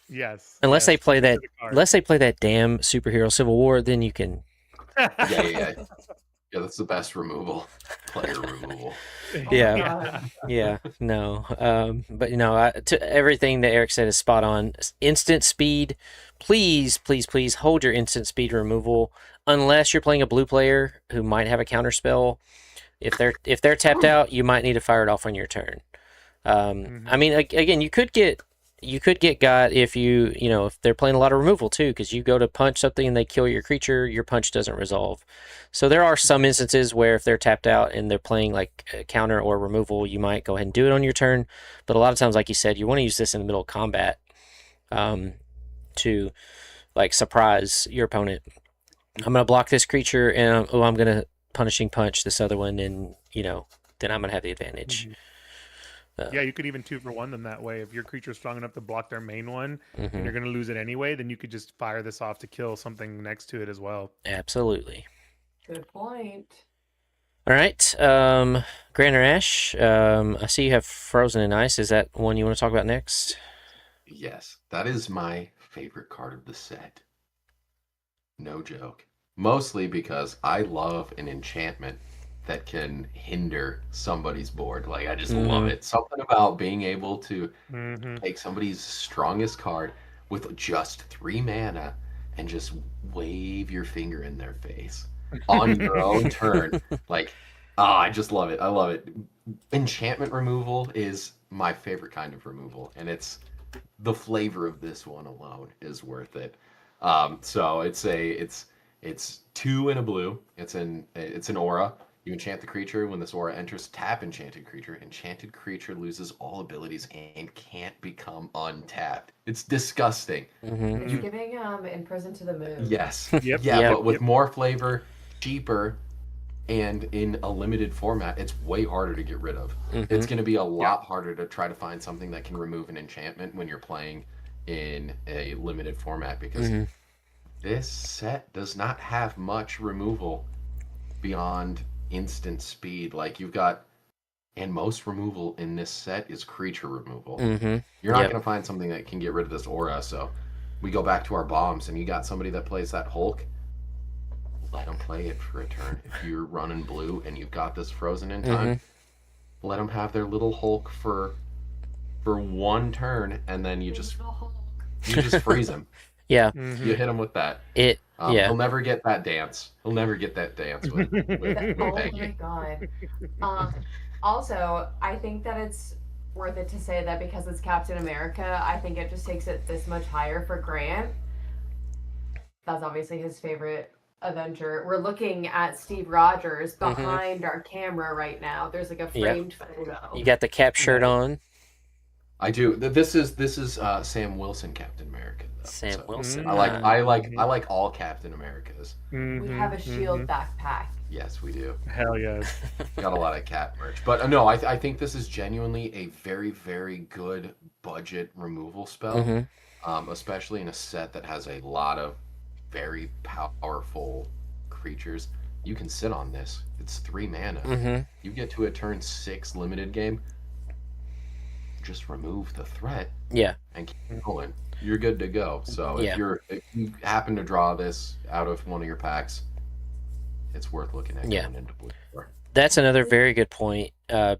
Yes. Unless they play that damn superhero Civil War, then you can. Yeah, that's the best removal. Player removal. Yeah. No. But to everything that Eric said is spot on. Instant speed, please, please, please hold your instant speed removal unless you're playing a blue player who might have a counter spell. If they're tapped out, you might need to fire it off on your turn. I mean, again, you could get got if if they're playing a lot of removal too, because you go to punch something and they kill your creature, your punch doesn't resolve. So there are some instances where if they're tapped out and they're playing like counter or removal, you might go ahead and do it on your turn. But a lot of times, like you said, you want to use this in the middle of combat to like surprise your opponent. I'm gonna block this creature, and I'm gonna punishing punch this other one, and then I'm gonna have the advantage. Yeah, you could even 2-for-1 them that way. If your creature's strong enough to block their main one, and you're going to lose it anyway, then you could just fire this off to kill something next to it as well. Absolutely. Good point. All right, Grant or Ash, I see you have Frozen in Ice. Is that one you want to talk about next? Yes, that is my favorite card of the set. No joke. Mostly because I love an enchantment that can hinder somebody's board. Like, I just love it. Something about being able to take somebody's strongest card with just 3 mana and just wave your finger in their face on your own turn. Like, I just love it. I love it. Enchantment removal is my favorite kind of removal, and it's the flavor of this one alone is worth it. So it's 2 and a blue. It's an aura. You enchant the creature. When this aura enters, tap enchanted creature. Enchanted creature loses all abilities and can't become untapped. It's disgusting. It's giving In Prison to the Moon. Yes. Yep. But with more flavor, cheaper, and in a limited format, it's way harder to get rid of. It's going to be a lot harder to try to find something that can remove an enchantment when you're playing in a limited format, because this set does not have much removal beyond instant speed. Like, you've got, and most removal in this set is creature removal. You're not going to find something that can get rid of this aura. So we go back to our bombs, and you got somebody that plays that Hulk. Let them play it for a turn. If you're running blue and you've got this frozen in time, let them have their little Hulk for 1 turn, and then you just freeze him. Yeah. You hit him with that. He'll never get that dance. He'll never get that dance with Oh Peggy. my god. Also, I think that it's worth it to say that because it's Captain America, I think it just takes it this much higher for Grant. That's obviously his favorite Avenger. We're looking at Steve Rogers behind our camera right now. There's like a framed photo. You got the cap shirt on. I do. This is Sam Wilson Captain America. Though, Sam Wilson. I like all Captain Americas. We have a shield backpack. Yes, we do. Hell yes. Got a lot of cat merch. But no, I think this is genuinely a very, very good budget removal spell, especially in a set that has a lot of very powerful creatures. You can sit on this. It's 3 mana. You get to a turn 6 limited game, just remove the threat and keep going. You're good to go. So if you happen to draw this out of one of your packs, it's worth looking at going into blue. That's another very good point.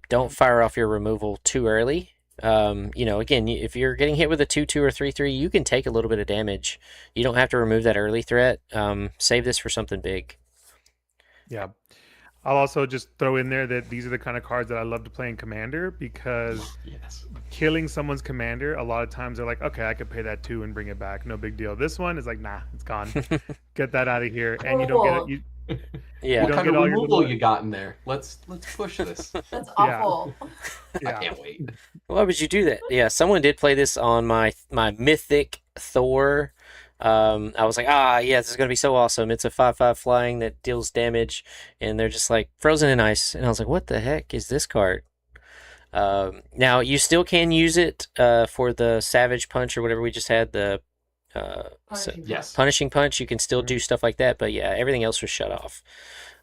Don't fire off your removal too early. Again, if you're getting hit with a 2/2 or 3/3, you can take a little bit of damage. You don't have to remove that early threat. Save this for something big. Yeah. I'll also just throw in there that these are the kind of cards that I love to play in Commander, because killing someone's commander, a lot of times they're like, okay, I could pay that 2 and bring it back. No big deal. This one is like, nah, it's gone. Get that out of here. And you don't get it. Yeah. What kind of removal you got in there? Let's push this. That's awful. I can't wait. Why would you do that? Yeah, someone did play this on my mythic Thor. I was like, this is gonna be so awesome. It's a 5/5 flying that deals damage, and they're just like frozen in ice. And I was like, what the heck is this card? Now you still can use it for the Savage Punch or whatever we just had, the Punishing Punch. You can still do stuff like that, but yeah, everything else was shut off.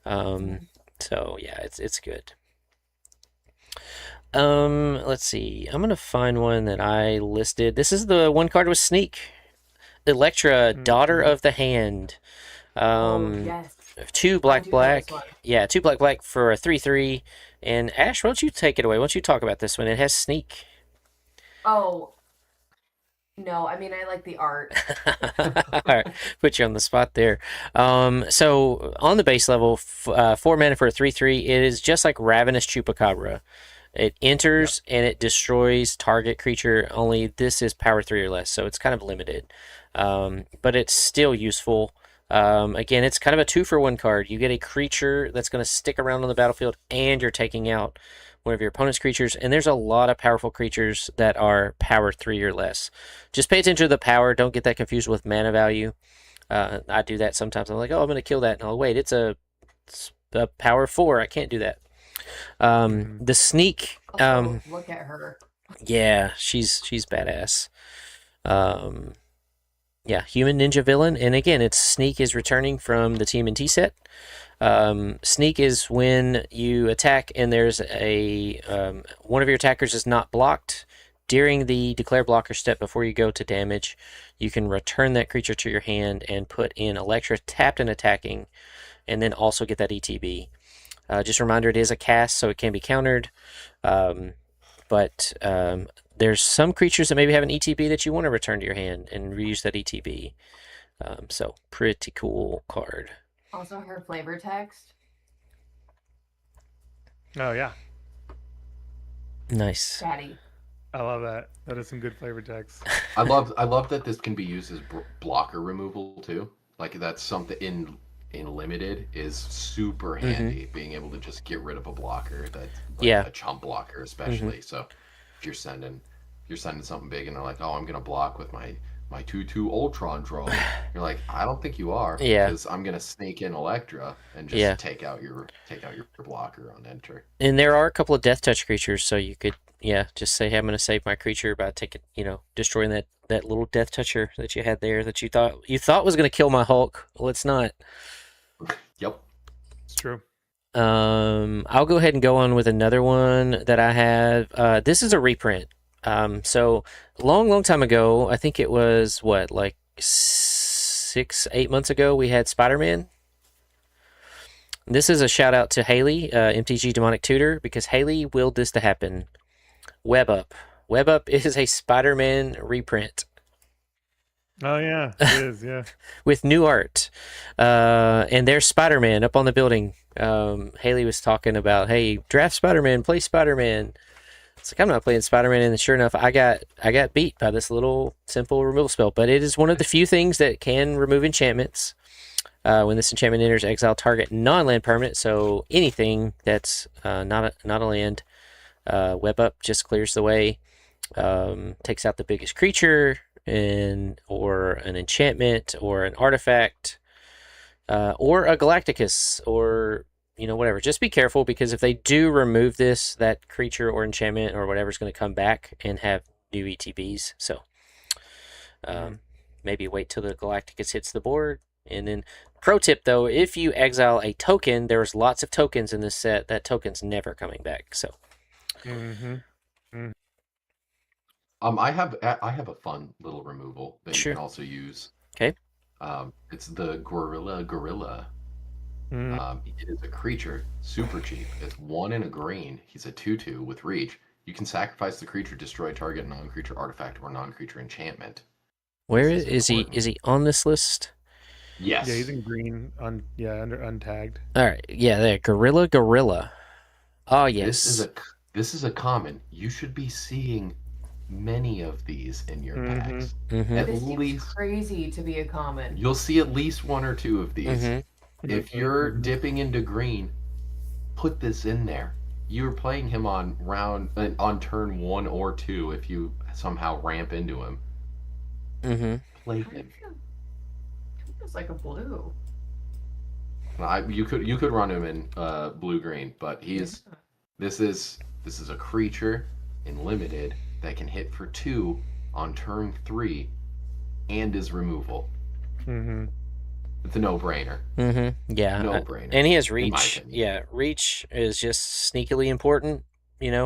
So yeah, it's good. Let's see. I'm gonna find one that I listed. This is the one card with Sneak. Electra, Daughter of the Hand. Yes. 2 black. Yeah, 2 black for a 3/3. And Ash, why don't you take it away? Why don't you talk about this one? It has Sneak. Oh, No, I mean I like the art. All right, put you on the spot there. So on the base level, 4 mana for a 3/3. It is just like Ravenous Chupacabra. It enters and it destroys target creature. Only this is power 3 or less, so it's kind of limited, but it's still useful. Again, it's kind of a 2-for-1 card. You get a creature that's going to stick around on the battlefield, and you're taking out one of your opponent's creatures. And there's a lot of powerful creatures that are power 3 or less. Just pay attention to the power. Don't get that confused with mana value. I do that sometimes. I'm like, oh, I'm going to kill that. And wait, it's a power 4. I can't do that. The sneak. Also, look at her. Yeah, she's badass. Yeah, human ninja villain, and again, its sneak is returning from the TMNT set. Sneak is when you attack and there's a one of your attackers is not blocked during the declare blocker step before you go to damage. You can return that creature to your hand and put in Electra tapped and attacking, and then also get that ETB. Just a reminder, it is a cast, so it can be countered. But there's some creatures that maybe have an ETB that you want to return to your hand and reuse that ETB. So pretty cool card. Also, her flavor text. Oh yeah, Nice. Daddy. I love that. That is some good flavor text. I love that this can be used as blocker removal too. Like that's something in limited is super handy. Being able to just get rid of a blocker that a chump blocker especially. So if you're sending something big and they're like, oh, I'm gonna block with my 2/2 Ultron drone. You're like, I don't think you are. Yeah. Because I'm gonna sneak in Electra and just take out your blocker on enter. And there are a couple of death touch creatures, so you could just say, hey, I'm going to save my creature by taking destroying that little death toucher that you had there that you thought was going to kill my Hulk. Well, it's not. Yep. It's true. I'll go ahead and go on with another one that I have. This is a reprint. So long time ago, I think it was like 6-8 months ago, we had Spider-Man. This is a shout out to Haley, MTG Demonic Tutor, because Haley willed this to happen. Web Up. Web Up is a Spider-Man reprint. Oh yeah, it is. Yeah. With new art. And there's Spider-Man up on the building. Haley was talking about, hey, draft Spider-Man, play Spider-Man. It's like, I'm not playing Spider-Man, and sure enough, I got beat by this little simple removal spell. But it is one of the few things that can remove enchantments. When this enchantment enters, exile target non-land permanent. So anything that's not a land, Web Up just clears the way, takes out the biggest creature, or an enchantment, or an artifact, or a Galacticus, or whatever. Just be careful, because if they do remove this, that creature or enchantment or whatever is going to come back and have new ETBs. So maybe wait till the Galacticus hits the board. And then, pro tip though, if you exile a token, there's lots of tokens in this set. That token's never coming back. So. I have a fun little removal that you can also use. Okay. It's the Gorilla. It is a creature, super cheap. It's 1 and a green. He's a 2/2 with reach. You can sacrifice the creature, destroy target non-creature artifact or non-creature enchantment. Where is he? Is he on this list? Yes. Yeah, he's in green under untagged. All right. Yeah, there. Gorilla. Oh yes. This is a common. You should be seeing many of these in your packs. At This least seems crazy to be a common. you'll see at least 1 or 2 of these. If you're dipping into green, put this in there. You're playing him on turn 1 or 2 if you somehow ramp into him. Play him. It's like a blue. You could run him in blue green, but this is a creature in limited that can hit for 2 on turn 3 and is removal. It's a no-brainer. Yeah. No-brainer. And he has reach. Yeah, reach is just sneakily important, Yep.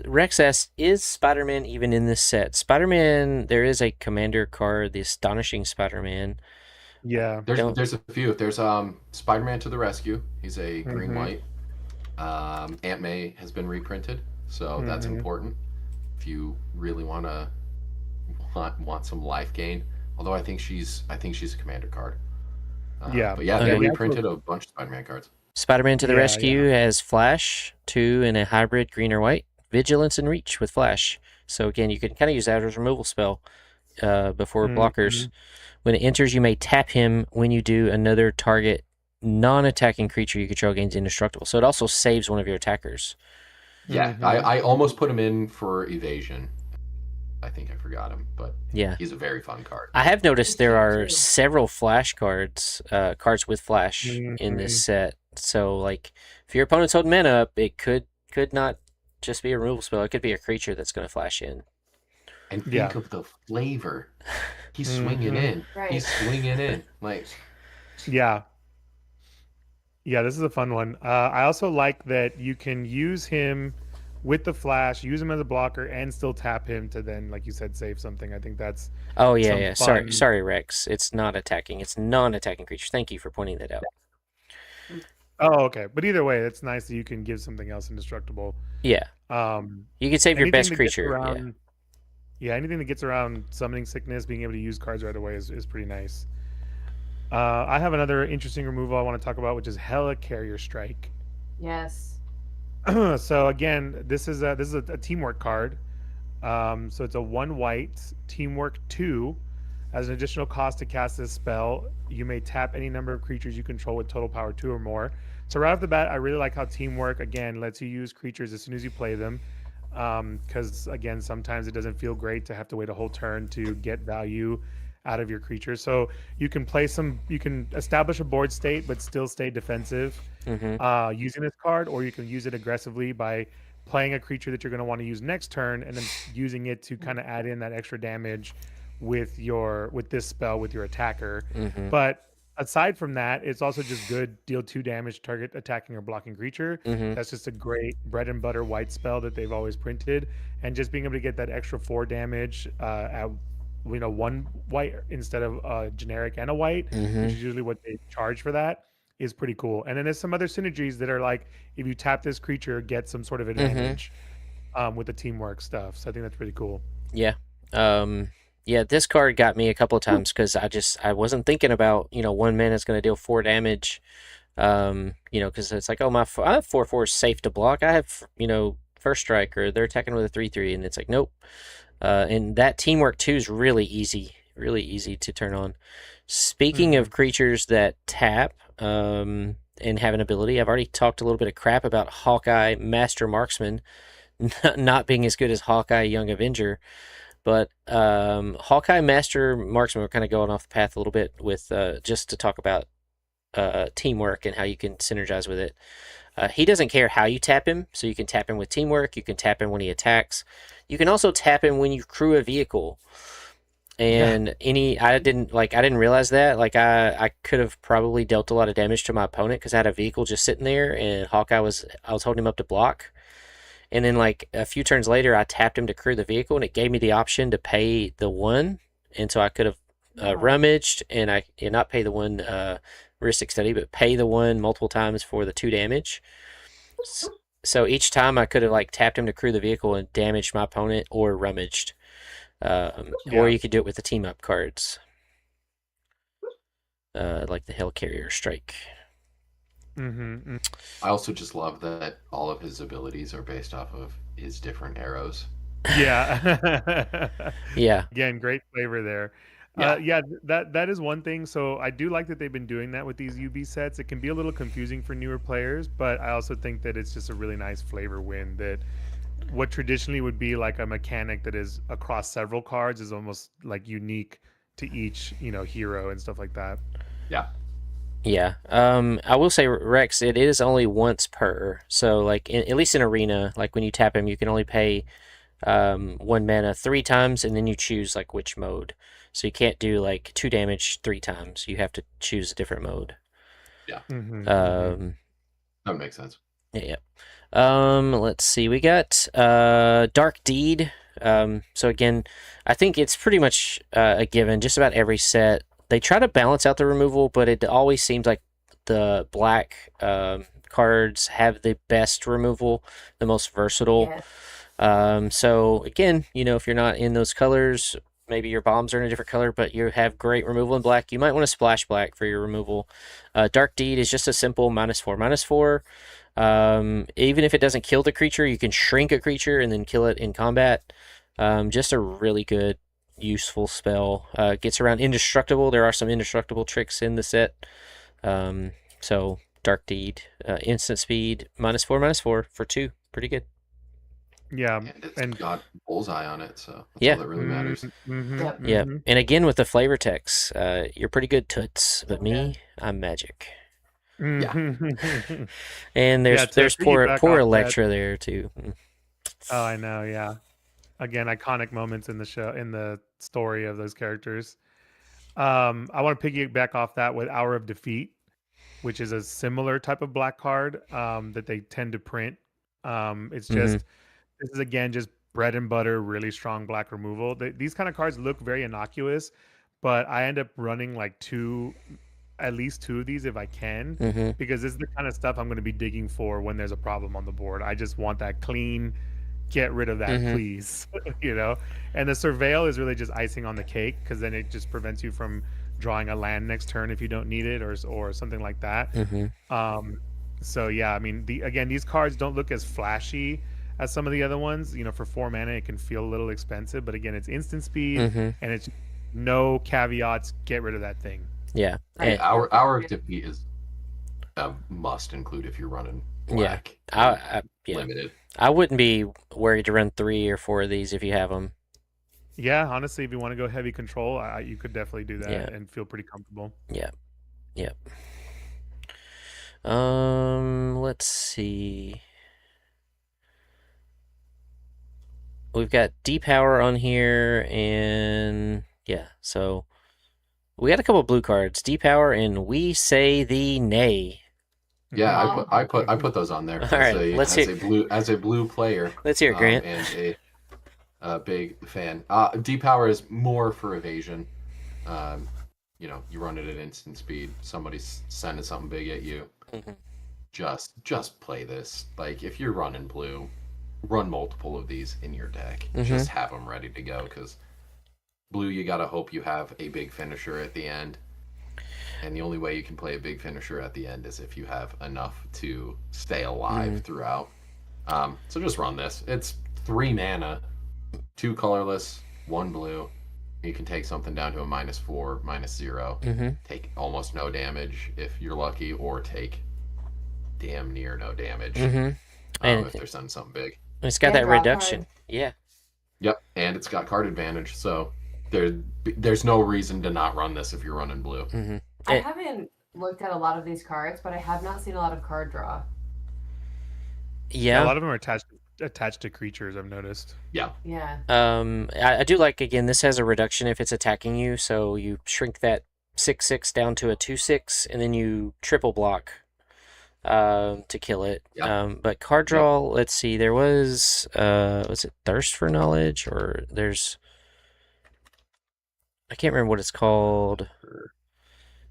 Rex asks, is Spider-Man even in this set? Spider-Man, there is a commander card, the Astonishing Spider-Man. Yeah. There's a few. There's Spider-Man to the Rescue. He's a green-white. Aunt May has been reprinted. so that's important if you really want some life gain. Although I think she's a commander card. Yeah. But yeah, Okay. they We reprinted also- a bunch of Spider-Man cards. Spider-Man to the Yeah, rescue has Flash, 2 in a hybrid green or white, Vigilance and Reach with Flash. So again, you can kind of use that as a removal spell before blockers. When it enters, you may tap him. When you do, another target non-attacking creature you control gains indestructible. So it also saves one of your attackers. Yeah, I almost put him in for evasion. I think I forgot him, but Yeah. he's a very fun card. I have noticed there are too. several Flash cards, cards with Flash in this set. So, like, if your opponent's holding mana up, it could not just be a removal spell. It could be a creature that's going to flash in. And think of the flavor. He's swinging in. Right. He's swinging in. Like, Yeah. Yeah, this is a fun one. I also like that you can use him with the flash, use him as a blocker, and still tap him to then, like you said, save something. I think that's Oh yeah, some yeah. fun- Sorry, Rex. It's not attacking. It's non-attacking creature. Thank you for pointing that out. Oh, okay. But either way, it's nice that you can give something else indestructible. Yeah, you can save your Anything best that gets creature. Yeah. around- Yeah, anything that gets around summoning sickness, being able to use cards right away is pretty nice. I have another interesting removal I want to talk about, which is Helicarrier Strike. Yes. So again, this is a teamwork card. So it's a 1 white teamwork 2. As an additional cost to cast this spell, you may tap any number of creatures you control with total power 2 or more. So right off the bat, I really like how teamwork again lets you use creatures as soon as you play them. Because again, sometimes it doesn't feel great to have to wait a whole turn to get value out of your creatures. So you can you can establish a board state but still stay defensive using this card, or you can use it aggressively by playing a creature that you're going to want to use next turn and then using it to kind of add in that extra damage with this spell with your attacker. But aside from that, it's also just good deal 2 damage to target attacking or blocking creature. That's just a great bread and butter white spell that they've always printed, and just being able to get that extra 4 damage at 1 white instead of generic and a white, which is usually what they charge for that, is pretty cool. And then there's some other synergies that are like, if you tap this creature, get some sort of advantage with the teamwork stuff. So I think that's pretty cool. Yeah. Yeah, this card got me a couple of times because I wasn't thinking about, 1 mana is going to deal 4 damage. Because it's like, oh, I have 4/4 safe to block. I have, first strike, or they're attacking with a 3/3, and it's like, nope. And that teamwork 2 is really easy to turn on. Speaking of creatures that tap and have an ability, I've already talked a little bit of crap about Hawkeye Master Marksman not being as good as Hawkeye Young Avenger. But Hawkeye Master Marksman, we're kind of going off the path a little bit with just to talk about teamwork and how you can synergize with it. He doesn't care how you tap him, so you can tap him with teamwork, you can tap him when he attacks. You can also tap him when you crew a vehicle. And I didn't realize that. Like I could have probably dealt a lot of damage to my opponent because I had a vehicle just sitting there, and I was holding him up to block. And then, like, a few turns later, I tapped him to crew the vehicle, and it gave me the option to pay the 1. And so I could have rummaged and not pay the 1 heuristic study, but pay the 1 multiple times for the 2 damage. So each time I could have, like, tapped him to crew the vehicle and damaged my opponent, or rummaged. Or you could do it with the team-up cards. Like the Helicarrier Strike. I also just love that all of his abilities are based off of his different arrows. Yeah. Yeah. Again, great flavor there. That is one thing. So I do like that they've been doing that with these UB sets. It can be a little confusing for newer players, but I also think that it's just a really nice flavor win, that what traditionally would be like a mechanic that is across several cards is almost like unique to each, hero and stuff like that. Yeah. Yeah. I will say, Rex, it is only once per. So, like, at least in Arena, like, when you tap him, you can only pay 1 mana 3 times, and then you choose, like, which mode. So you can't do, like, 2 damage 3 times. You have to choose a different mode. Yeah. That makes sense. Yeah. Let's see. We got Dark Deed. So, again, I think it's pretty much a given. Just about every set. They try to balance out the removal, but it always seems like the black cards have the best removal, the most versatile. Yeah. So again, if you're not in those colors, maybe your bombs are in a different color, but you have great removal in black, you might want to splash black for your removal. Dark Deed is just a simple -4/-4. Even if it doesn't kill the creature, you can shrink a creature and then kill it in combat. Just a really good, useful spell. Gets around indestructible. There are some indestructible tricks in the set. So Dark Deed, instant speed, -4/-4 for 2. Pretty good. Yeah, And it's and got bullseye on it, so that's Yeah. all that really matters. Yep. Yeah, and again with the flavor text, you're pretty good, Toots, but me, I'm magic. Mhm. And Yeah, to there's poor piggyback off that- Electra there too. Oh, I know. Yeah. Again, iconic moments in the show, in the story of those characters. I want to piggyback off that with Hour of Defeat, which is a similar type of black card that they tend to print. It's just this is again just bread and butter, really strong black removal. These kind of cards look very innocuous, but I end up running like at least 2 of these if I can, Mm-hmm. because this is the kind of stuff I'm going to be digging for when there's a problem on the board. I just want that clean, get rid of that, please. And the Surveil is really just icing on the cake, because then it just prevents you from drawing a land next turn if you don't need it, or something like that. So yeah, I mean, these cards don't look as flashy as some of the other ones. For 4 mana, it can feel a little expensive, but again, it's instant speed and it's no caveats. Get rid of that thing. Yeah. Hour of Defeat is a must include if you're running black. Yeah. Limited. I wouldn't be worried to run 3 or 4 of these if you have them. Yeah, honestly, if you want to go heavy control, you could definitely do that and feel pretty comfortable. Yeah. Let's see. We've got D-Power on here, and so we got a couple blue cards. D-Power and We Say Thee Nay. Yeah, I put those on there. All right, let's hear. As a blue player. Let's hear it, Grant. And a big fan. D-Power is more for evasion. You run it at instant speed. Somebody's sending something big at you. Just play this. Like, if you're running blue, run multiple of these in your deck. Just have them ready to go, because blue, you gotta hope you have a big finisher at the end. And the only way you can play a big finisher at the end is if you have enough to stay alive throughout. So just run this. It's 3 mana, 2 colorless, 1 blue. You can take something down to a -4, -0. Take almost no damage if you're lucky, or take damn near no damage if they're sending something big. It's got that reduction. Yeah. Yep, and it's got card advantage, so there's no reason to not run this if you're running blue. I haven't looked at a lot of these cards, but I have not seen a lot of card draw. Yeah. A lot of them are attached to creatures, I've noticed. Yeah. I do like, again, this has a reduction if it's attacking you, so you shrink that 6/6 down to a 2/6, and then you triple block to kill it. But card draw, let's see, there was it Thirst for Knowledge, or I can't remember what it's called.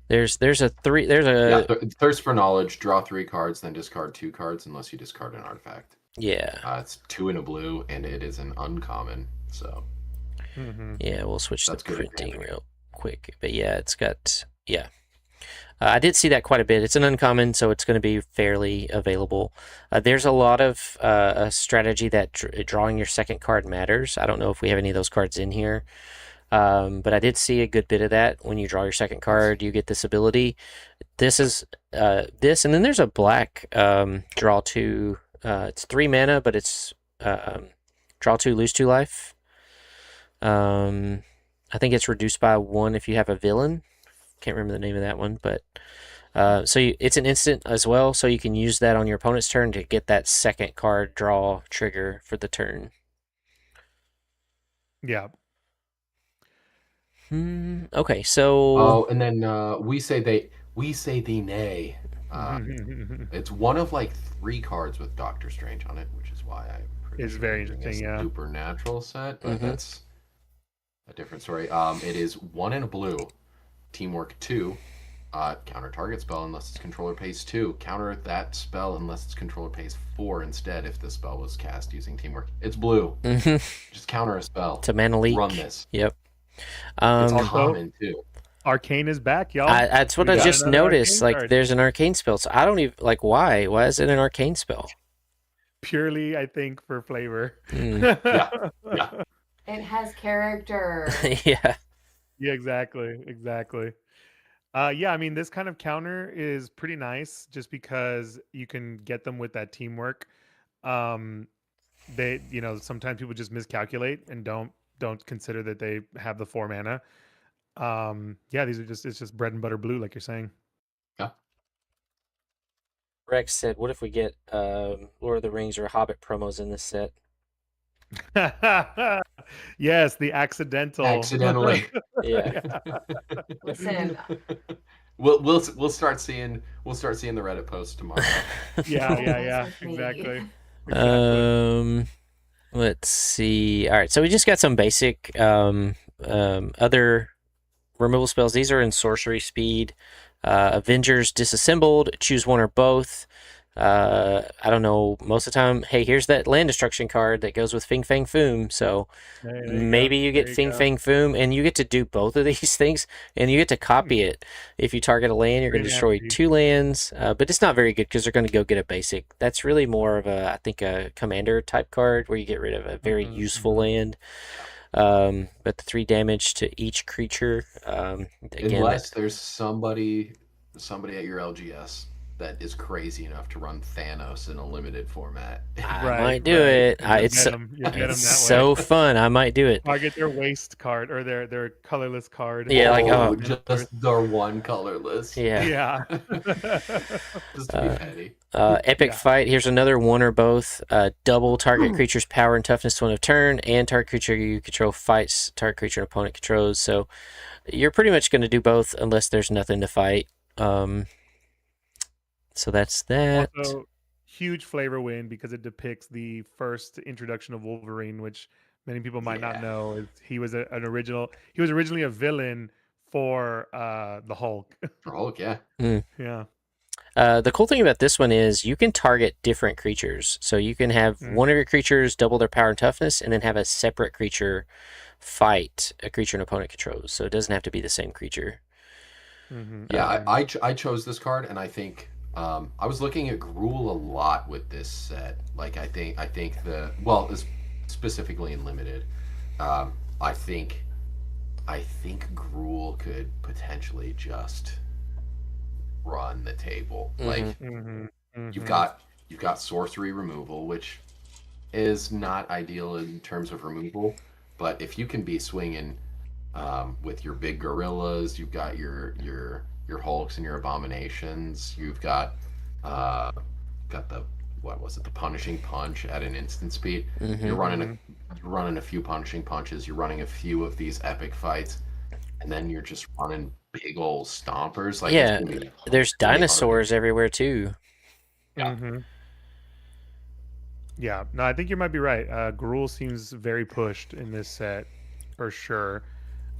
There's a Thirst for Knowledge. Draw 3 cards, then discard 2 cards unless you discard an artifact. Yeah. It's 2 in a blue, and it is an uncommon. So. Yeah, we'll switch to printing real quick. But yeah, it's got I did see that quite a bit. It's an uncommon, so it's going to be fairly available. There's a lot of a strategy that drawing your second card matters. I don't know if we have any of those cards in here. But I did see a good bit of that. When you draw your second card, you get this ability. This is this, and then there's a black draw 2. It's 3 mana, but it's draw 2, lose 2 life. I think it's reduced by 1 if you have a villain. Can't remember the name of that one, but it's an instant as well, so you can use that on your opponent's turn to get that second card draw trigger for the turn. Yeah. Okay, so. Oh, and then we say thee nay. It's one of like 3 cards with Doctor Strange on it, which is why it's very interesting. Yeah. Supernatural set, but that's a different story. It is 1 in a blue, teamwork 2, Counter target spell unless its controller pays 2. Counter that spell unless its controller pays 4 instead if the spell was cast using teamwork. It's blue. Mm-hmm. Just counter a spell. It's a mana leak. Run this. Yep. It's Also- common too. Arcane is back, y'all. That's what We I got just another noticed. arcane Like, card. there's an arcane spell. So I don't even like why. Why is it an arcane spell? Purely, I think, for flavor. Mm. Yeah. It has character. Yeah. Yeah, exactly. Yeah, I mean, this kind of counter is pretty nice just because you can get them with that teamwork. They, sometimes people just miscalculate and don't consider that they have the 4 mana. Yeah, it's just bread and butter blue, like you're saying. Rex said, "What if we get Lord of the Rings or Hobbit promos in this set?" Yes, the accidental. Accidentally. Yeah. Listen, We'll start seeing the Reddit posts tomorrow. Yeah, with me. exactly. Let's see. All right, so we just got some basic other removal spells. These are in sorcery speed. Avengers Disassembled, choose one or both. I don't know, most of the time, hey, here's that land destruction card that goes with Fing Fang Foom. So There maybe you get Fing Fang Foom, and you get to do both of these things, and you get to copy it. If you target a land, you're going to Pretty destroy nasty. 2 lands, but it's not very good because they're going to go get a basic. That's really more of I think, a commander type card where you get rid of a very useful land. But the 3 damage to each creature. Again, Unless there's somebody at your LGS that is crazy enough to run Thanos in a limited format. I Right, might do right. it. You'll It's get 'em that so way. fun. I might do it. Target their waste card or their colorless card. Yeah, like, oh. Just their one colorless. Yeah. Yeah. Just to be petty. Epic Yeah. Fight. Here's another one or both. Double target creature's power and toughness to 1 of turn, and target creature you control fights target creature an opponent controls. So you're pretty much going to do both unless there's nothing to fight. So that's that. Also, huge flavor win because it depicts the first introduction of Wolverine, which many people might not know. Is he was originally a villain for the Hulk. For Hulk, yeah. Yeah. The cool thing about this one is you can target different creatures. So you can have one of your creatures double their power and toughness, and then have a separate creature fight a creature an opponent controls. So it doesn't have to be the same creature. Mm-hmm. Yeah, I chose this card, and I think I was looking at Gruul a lot with this set. Like I think specifically in limited, I think Gruul could potentially just run the table. Like you've got sorcery removal, which is not ideal in terms of removal, but if you can be swinging with your big gorillas, you've got your Hulks and your abominations, you've got the the punishing punch at an instant speed. You're running a few punishing punches, you're running a few of these epic fights, and then you're just running big old stompers. Like, Yeah, it's gonna be there's really dinosaurs everywhere too. Yeah. Yeah, no, I think you might be right. Gruul seems very pushed in this set for sure.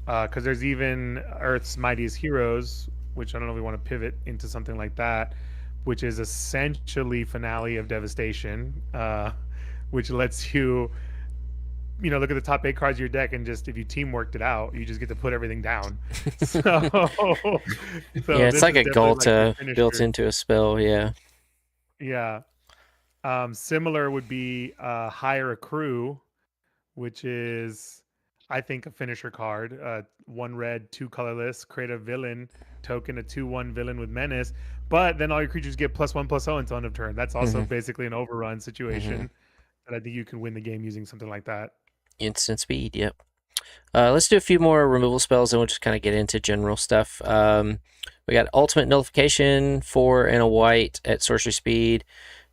Because there's even Earth's Mightiest Heroes, which I don't know if we want to pivot into something like that, which is essentially Finale of Devastation, which lets you, look at the top 8 cards of your deck, and just if you teamworked it out, you just get to put everything down. So Yeah, it's this like is a definitely Gulta the built finisher. into a spell. Yeah. Yeah. Similar would be Hire a Crew, which is, I think, a finisher card. 1 red, 2 colorless, create a villain token, a 2/1 villain with menace. But then all your creatures get +1/+0 until end of turn. That's also basically an overrun situation. And I think you can win the game using something like that. Instant speed. Yep. Let's do a few more removal spells, and we'll just kind of get into general stuff. We got Ultimate Nullification, 4 and a white at sorcery speed.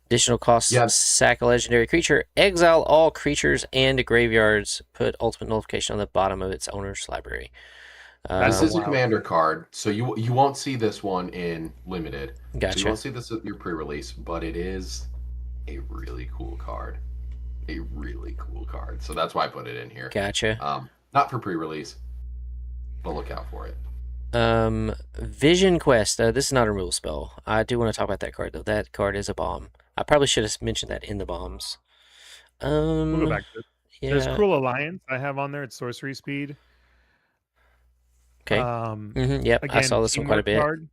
Additional cost, sack a legendary creature, exile all creatures and graveyards, put Ultimate Nullification on the bottom of its owner's library. This is a commander card, so you won't see this one in limited. Gotcha. So you won't see this at your pre-release, but it is a really cool card. So that's why I put it in here. Gotcha. Not for pre-release, but look out for it. Vision Quest. This is not a removal spell. I do want to talk about that card though. That card is a bomb. I probably should have mentioned that in the bombs. We'll go back to it. There's Yeah. Cruel Alliance I have on there. It's sorcery speed. Okay. Yep. I Again, saw this one quite a teamwork bit. card.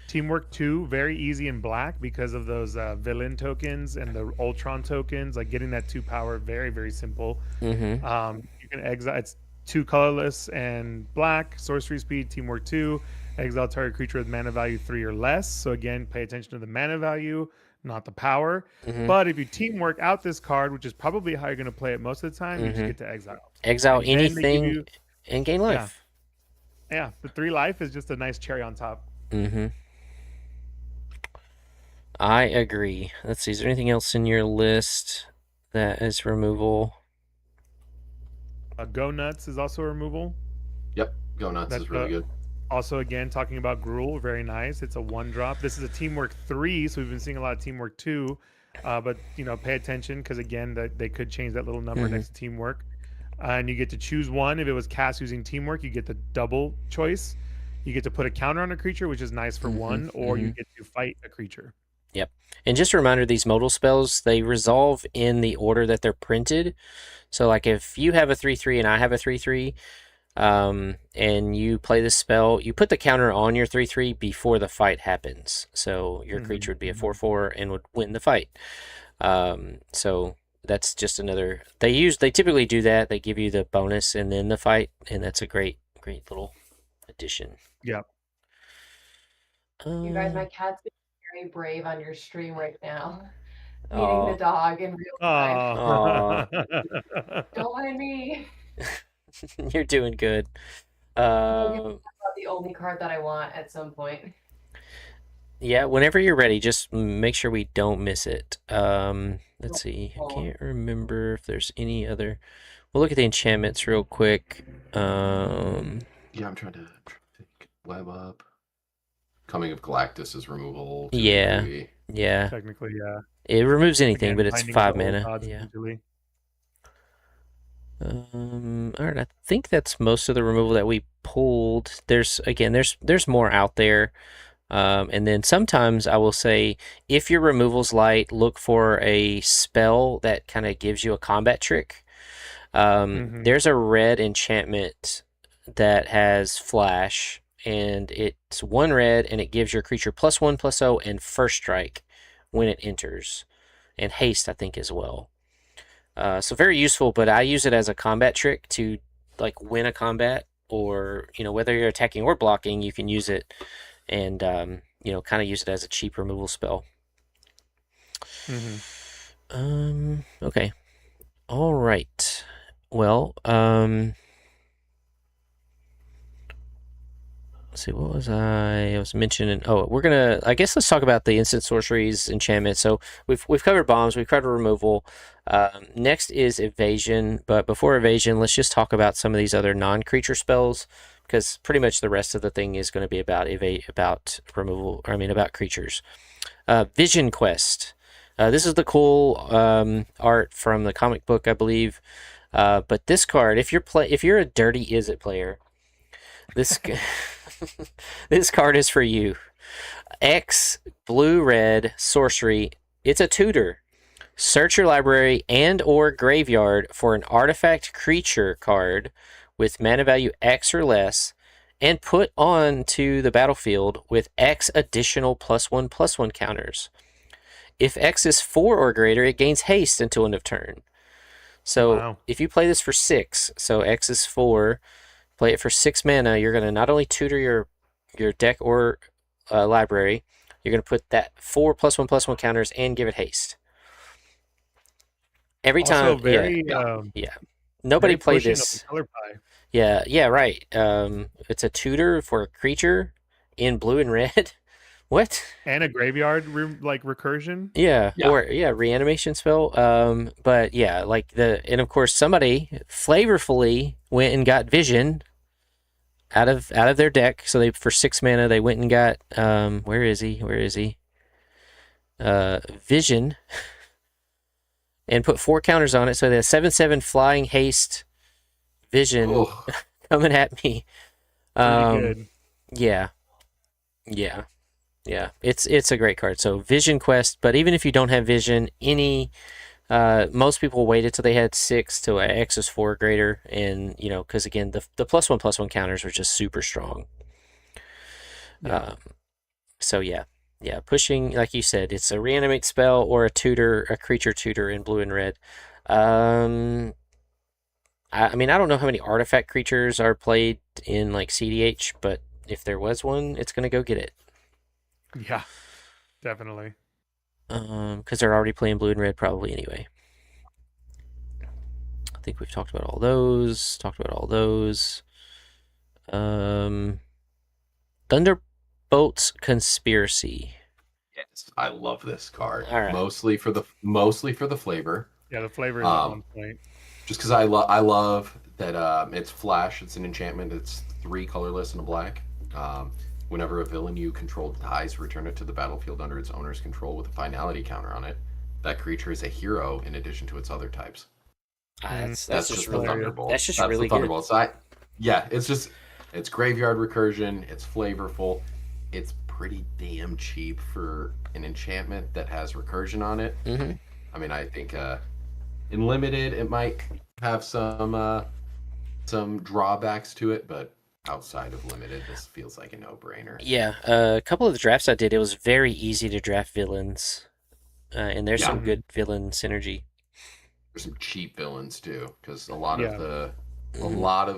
Teamwork 2, very easy in black because of those villain tokens and the Ultron tokens. Like getting that 2 power, very, very simple. You can exile. It's 2 colorless and black. Sorcery speed, teamwork 2. Exile target creature with mana value 3 or less. So again, pay attention to the mana value, not the power. But if you teamwork out this card, which is probably how you're going to play it most of the time, you just get to exile. Exile And then they give anything you- and gain life. Yeah, the 3 life is just a nice cherry on top. I agree. Let's see. Is there anything else in your list that is removal? Go Nuts is also a removal. Yep, Go Nuts That's is really good. Also, again, talking about Gruul, very nice. It's a 1-drop. This is a Teamwork 3, so we've been seeing a lot of Teamwork 2. But, pay attention because, again, they could change that little number next to Teamwork. And you get to choose one. If it was cast using Teamwork, you get the double choice. You get to put a counter on a creature, which is nice for 1, or you get to fight a creature. Yep. And just a reminder, these modal spells, they resolve in the order that they're printed. So, like, if you have a 3/3 and I have a 3/3, and you play this spell, you put the counter on your 3/3 before the fight happens. So your creature would be a 4/4 and would win the fight. So that's just another. They typically do that. They give you the bonus and then the fight, and that's a great little addition. Yeah. You guys, my cat's being very brave on your stream right now. Eating the dog in real time. Don't mind me. You're doing good. About the only card that I want at some point. Yeah, whenever you're ready, just make sure we don't miss it. Let's see. I can't remember if there's any other. We'll look at the enchantments real quick. Yeah, I'm trying to think. Web Up. Coming of Galactus is removal. Yeah. Yeah. Technically, yeah. It removes anything, Again, but it's finding 5 the old mana. gods Yeah. usually. All right. I think that's most of the removal that we pulled. There's more out there. And then sometimes I will say, if your removal's light, look for a spell that kind of gives you a combat trick. There's a red enchantment that has flash, and it's 1 red, and it gives your creature +1/+0 and first strike when it enters, and haste, I think, as well. So very useful, but I use it as a combat trick to like win a combat, or whether you're attacking or blocking, you can use it, and kind of use it as a cheap removal spell. Okay. All right. Well, let's see, what was I was mentioning? Oh, I guess let's talk about the instant sorceries enchantment. So we've covered bombs, we've covered removal. Next is evasion, but before evasion, let's just talk about some of these other non-creature spells, because pretty much the rest of the thing is going to be about removal. About creatures. Vision Quest. This is the cool art from the comic book, I believe. But this card, if you're a Dirty Izzet player, this this card is for you. X blue-red sorcery. It's a tutor. Search your library and or graveyard for an artifact creature card with mana value X or less, and put onto the battlefield with X additional +1/+1 counters. If X is 4 or greater, it gains haste until end of turn. So if you play this for 6, so X is 4, play it for 6 mana, you're going to not only tutor your deck or library, you're going to put that 4 +1/+1 counters and give it haste. Every time. Also very, Nobody very played pushing of this. the color pie. Yeah, right. It's a tutor for a creature in blue and red. What? And a graveyard recursion. Yeah. Or reanimation spell. But yeah, and of course somebody flavorfully went and got Vision out of their deck. So they, for 6 mana, they went and got where is he? Vision, and put 4 counters on it. So they have 7/7 flying haste Vision coming at me. Pretty good. Yeah, yeah, yeah. It's a great card. So Vision Quest, but even if you don't have Vision, most people waited till they had 6 to X is 4 greater, and because again the +1/+1 counters are just super strong. Yeah. So yeah, pushing like you said, it's a reanimate spell or a creature tutor in blue and red. Um, I mean, I don't know how many artifact creatures are played in like CDH, but if there was one, it's gonna go get it. Yeah, definitely. Because they're already playing blue and red probably anyway. I think we've talked about all those. Um, Thunderbolt's Conspiracy. Yes, I love this card. All right. Mostly for the flavor. Yeah, the flavor is Um, on point. just because I love that it's flash. It's an enchantment. It's 3 colorless and a black. Um, whenever a villain you control dies, return it to the battlefield under its owner's control with a finality counter on it. That creature is a hero in addition to its other types. That's That's just just the really hilarious. Thunderbolt. that's just That's really the good. Thunderbolt. Yeah, it's graveyard recursion. It's flavorful. It's pretty damn cheap for an enchantment that has recursion on it. Hmm. I mean, I think in limited it might have some drawbacks to it, but outside of limited, this feels like a no-brainer. Yeah, a couple of the drafts I did, it was very easy to draft villains, and there's Yeah, some good villain synergy. there's some cheap villains too, because a lot of Yeah.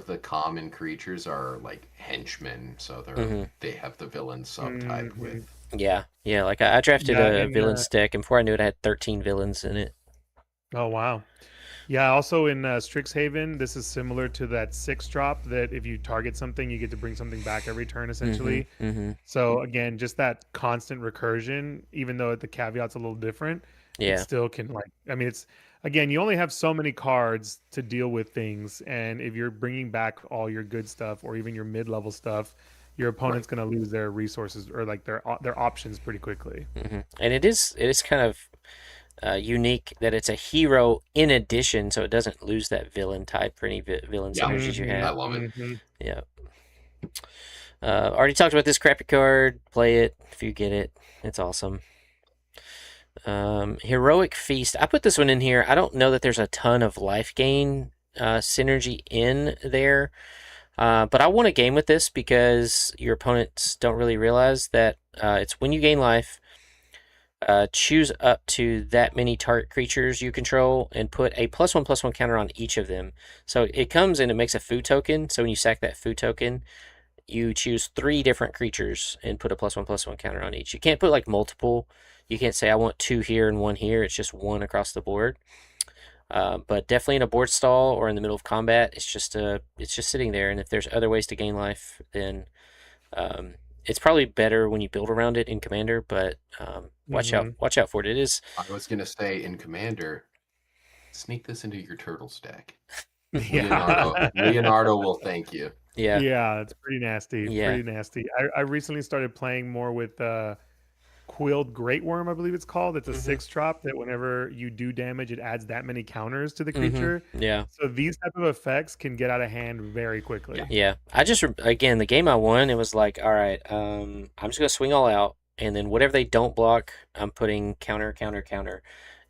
the common creatures are like henchmen, so Hmm. they have the villain subtype Mhm. with. Yeah. Like I drafted Yeah, a in villains deck, and before I knew it, I had 13 villains in it. oh wow. Yeah, also in Strixhaven, this is similar to that 6 drop that if you target something, you get to bring something back every turn, Hmm. essentially. Hmm. So again, just that constant recursion, even though the caveat's a little different, it Yeah. still can like. I mean, it's again, you only have so many cards to deal with things, and if you're bringing back all your good stuff or even your mid-level stuff, your Right. opponent's going to lose their resources or like their options pretty quickly. And it is kind of unique that it's a hero in addition, so it doesn't lose that villain type for any villain Yeah, synergies you I have. love it. Yeah. Already talked about this crappy card. Play it if you get it. It's awesome. Heroic Feast. I put this one in here. I don't know that there's a ton of life gain synergy in there, but I won a game with this because your opponents don't really realize that it's when you gain life, choose up to that many target creatures you control and put a +1/+1 counter on each of them. So it comes and it makes a food token. So when you sack that food token, you choose 3 different creatures and put a +1/+1 counter on each. You can't put like multiple. You can't say I want 2 here and 1 here. It's just 1 across the board. But definitely in a board stall or in the middle of combat, it's just sitting there. And if there's other ways to gain life, then um, it's probably better when you build around it in Commander. But watch out for it. It is. I was gonna say in Commander, sneak this into your turtle stack. Yeah. Leonardo will thank you. Yeah. Yeah, it's pretty nasty. Yeah. Pretty nasty. I recently started playing more with Quilled Great Worm, I believe it's called. It's a Mhm. 6 drop that whenever you do damage, it adds that many counters to the Mhm. creature. Yeah. So these type of effects can get out of hand very quickly. Yeah. I just again the game I won. It was like, all right, I'm just gonna swing all out, and then whatever they don't block, I'm putting counter, counter, counter.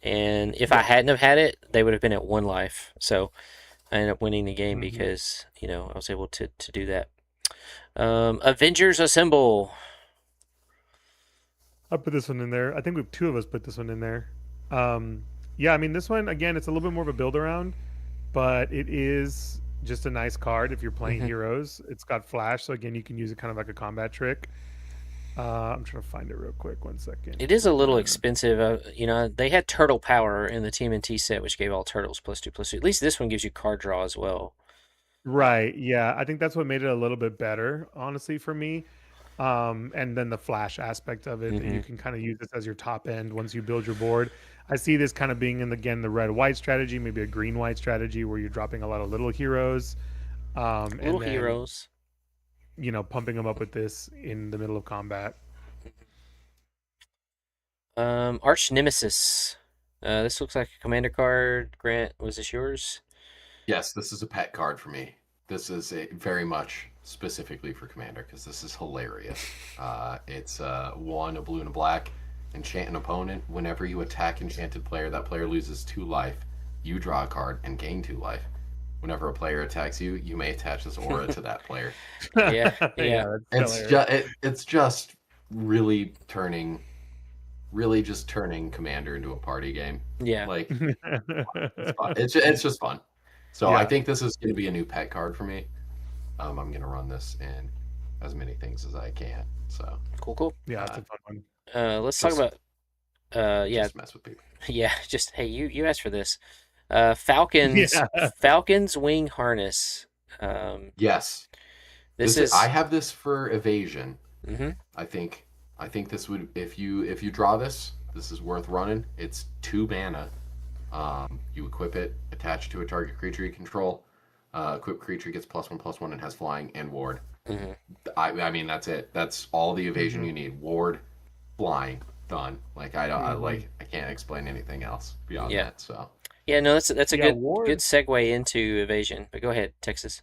And if I hadn't have had it, they would have been at 1 life. So I ended up winning the game because I was able to do that. Avengers Assemble. I put this one in there. I think 2 of us put this one in there. Yeah, I mean this one again, it's a little bit more of a build around, but it is just a nice card if you're playing heroes. It's got flash, so again you can use it kind of like a combat trick. I'm trying to find it real quick. 1 second. It is a little expensive. They had Turtle Power in the TMNT set, which gave all turtles +2/+2. At least this one gives you card draw as well. Right. Yeah, I think that's what made it a little bit better, honestly, for me. And then the flash aspect of it that you can kind of use this as your top end once you build your board. I see this kind of being in again the red white strategy, maybe a green white strategy where you're dropping a lot of little heroes, Little and then heroes. pumping them up with this in the middle of combat. Arch Nemesis. This looks like a commander card. Grant, was this yours? Yes, this is a pet card for me. This is very much specifically for Commander because this is hilarious. It's one, a blue and a black. Enchant an opponent. Whenever you attack enchanted player, that player loses 2 life. You draw a card and gain 2 life. Whenever a player attacks you, you may attach this aura to that player. Yeah, yeah. That's It's just really just turning Commander into a party game. Yeah. Like hilarious. it's just fun. So Yeah. I think this is going to be a new pet card for me. I'm going to run this in as many things as I can. So Cool. Yeah, it's a fun one. Let's talk about yeah, just mess with people. yeah. Just hey, you asked for this. Falcons Yeah. Falcons wing harness. Yes, This is I have this for evasion. hmm I think this would if you draw this is worth running. It's 2 mana. You equip it, attach to a target creature you control. Equipped creature gets +1/+1 and has flying and ward. hmm I mean that's it. That's all the evasion you need. Ward, flying, done. Like I can't explain anything else beyond Yeah. that. So Yeah, no, that's a Yeah, good Ward. segue into evasion. But go ahead, Texas.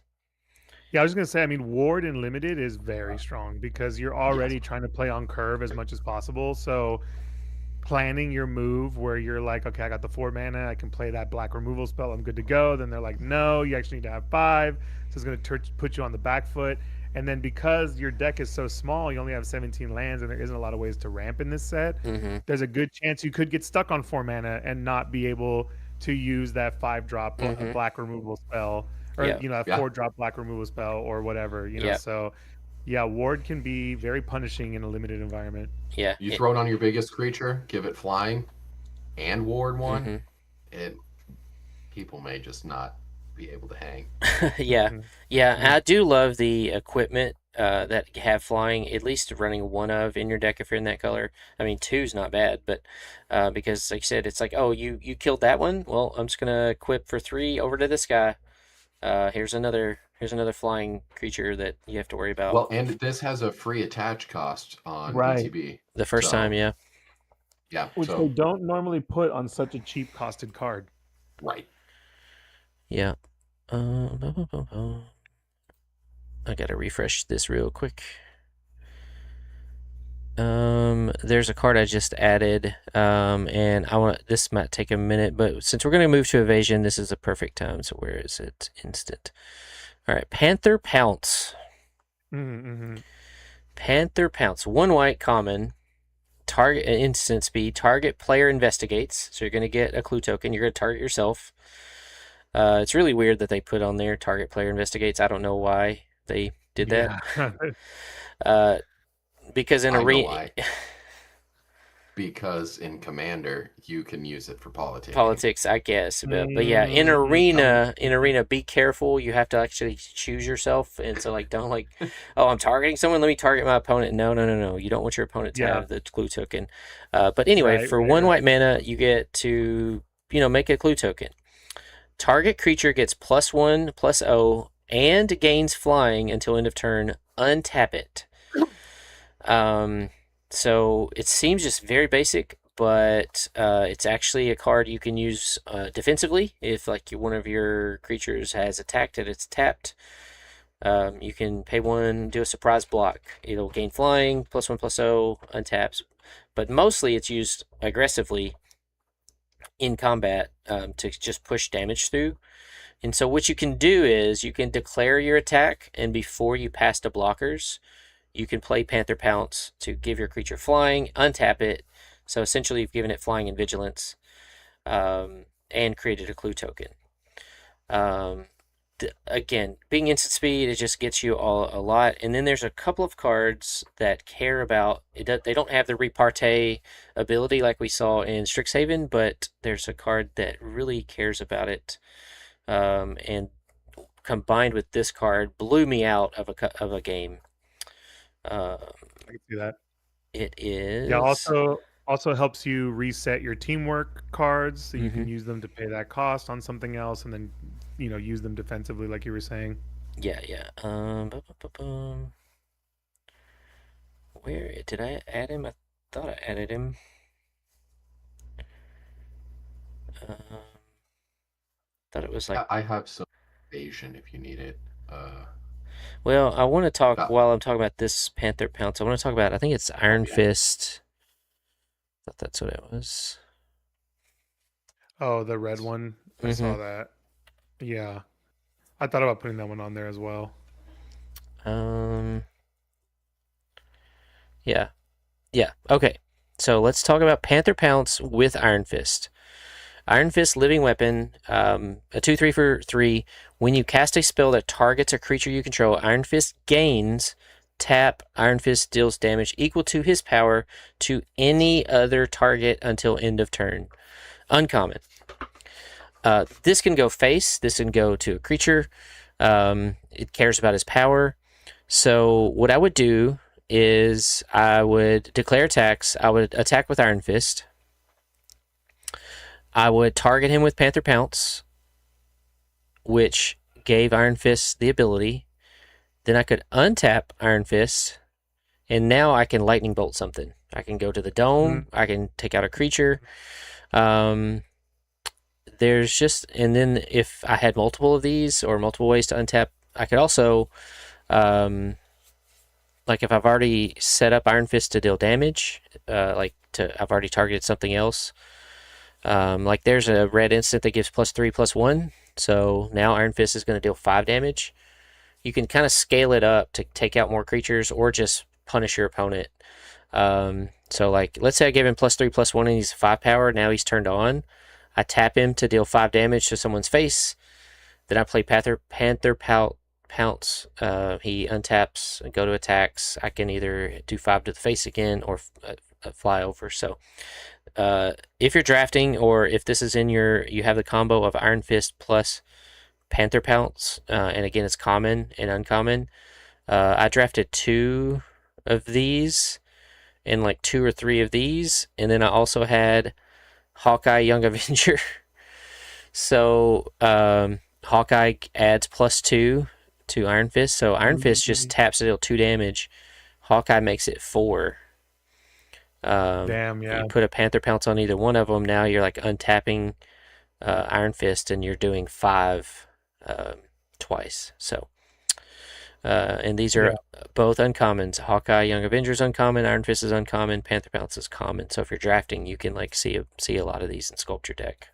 Yeah, I was gonna say, I mean, Ward in limited is very strong because you're already trying to play on curve as much as possible. So planning your move where you're like, okay, I got the 4 mana, I can play that black removal spell, I'm good to go. Then they're like, no, you actually need to have 5. So it's gonna put you on the back foot. And then because your deck is so small, you only have 17 lands, and there isn't a lot of ways to ramp in this set. Mm-hmm. There's a good chance you could get stuck on 4 mana and not be able to use that 5-drop Mhm. black removal spell, or Yeah. a 4-drop black removal spell, or whatever. Yeah. So yeah, Ward can be very punishing in a limited environment. Yeah. you throw it on your biggest creature, give it flying, and ward 1. Mhm. It people may just not be able to hang. Yeah. Mhm. Yeah. And I do love the equipment that have flying, at least running one of in your deck if you're in that color. I mean, 2's not bad, but because like you said, it's like, oh, you killed that one. Well, I'm just gonna equip for 3 over to this guy. Here's another flying creature that you have to worry about. Well, and this has a free attach cost on Right. ETB. The first So, time, yeah. Yeah. Which So they don't normally put on such a cheap costed card. right. Yeah. I gotta refresh this real quick. There's a card I just added, and this might take a minute, but since we're gonna move to evasion, this is a perfect time. So where is it? Instant. All right, Panther Pounce. Mm-hmm. Panther Pounce. 1 white common. Target instant speed. Target player investigates. So you're gonna get a clue token. You're gonna target yourself. It's really weird that they put on there target player investigates. I don't know why they did that. Yeah. Because in I know arena, why. Because in Commander you can use it for politics. politics, I guess. But yeah, in arena, be careful. You have to actually choose yourself, and so like don't like, oh, I'm targeting someone. Let me target my opponent. No. You don't want your opponent to Yeah. have the clue token. But anyway, Right, for right, 1 right. white mana, you get to make a clue token. Target creature gets +1/+0 and gains flying until end of turn. Untap it. So it seems just very basic, but it's actually a card you can use defensively. If like one of your creatures has attacked it, it's tapped. You can pay 1, do a surprise block. It'll gain flying, +1/+0, untaps. But mostly it's used aggressively in combat to just push damage through. And so what you can do is you can declare your attack, and before you pass to blockers, you can play Panther Pounce to give your creature flying, untap it. So essentially you've given it flying and vigilance, and created a clue token. Again, being instant speed, it just gets you a lot. And then there's a couple of cards that care about it. They don't have the repartee ability like we saw in Strixhaven, but there's a card that really cares about it. And combined with this card, blew me out of a game. I can see that. It is. Yeah. Also helps you reset your teamwork cards, so you can use them to pay that cost on something else, and then use them defensively, like you were saying. Yeah. Where did I add him? I thought I added him. Thought it was like I have some evasion if you need it. Well, I want to talk Uh, while I'm talking about this Panther Pounce. I want to talk about. I think it's Iron yeah. Fist. I thought that's what it was. Oh, the red one. I Mm-hmm. saw that. Yeah. I thought about putting that one on there as well. Um. Yeah. Yeah. Okay. So let's talk about Panther Pounce with Iron Fist. Iron Fist living weapon, a 2/3 for 3. When you cast a spell that targets a creature you control, Iron Fist gains tap. Iron Fist deals damage equal to his power to any other target until end of turn. Uncommon. This can go face. This can go to a creature. It cares about his power. So what I would do is I would declare attacks. I would attack with Iron Fist. I would target him with Panther Pounce, which gave Iron Fist the ability. Then I could untap Iron Fist, and now I can Lightning Bolt something. I can go to the dome. I can take out a creature. There's just, and then if I had multiple of these or multiple ways to untap, I could also, like if I've already set up Iron Fist to deal damage, I've already targeted something else. Like there's a red instant that gives +3/+1. So now Iron Fist is going to deal 5 damage. You can kind of scale it up to take out more creatures or just punish your opponent. So like, let's say I give him +3/+1 and he's 5 power. Now he's turned on. I tap him to deal 5 damage to someone's face. Then I play Panther Pounce. He untaps and go to attacks. I can either do 5 to the face again or fly over. So if you're drafting, or if this is in you have the combo of Iron Fist plus Panther Pounce, and again it's common and uncommon. I drafted 2 of these and like 2 or 3 of these, and then I also had Hawkeye Young Avenger. So Hawkeye adds +2 to Iron Fist. So Iron Fist just taps to deal 2 damage. Hawkeye makes it 4. Damn, yeah. You put a Panther Pounce on either one of them. Now you're like untapping Iron Fist, and you're doing 5 twice. So, and these are both uncommons. Hawkeye Young Avengers uncommon. Iron Fist is uncommon. Panther Pounce is common. So if you're drafting, you can like see a lot of these in Sculpture deck.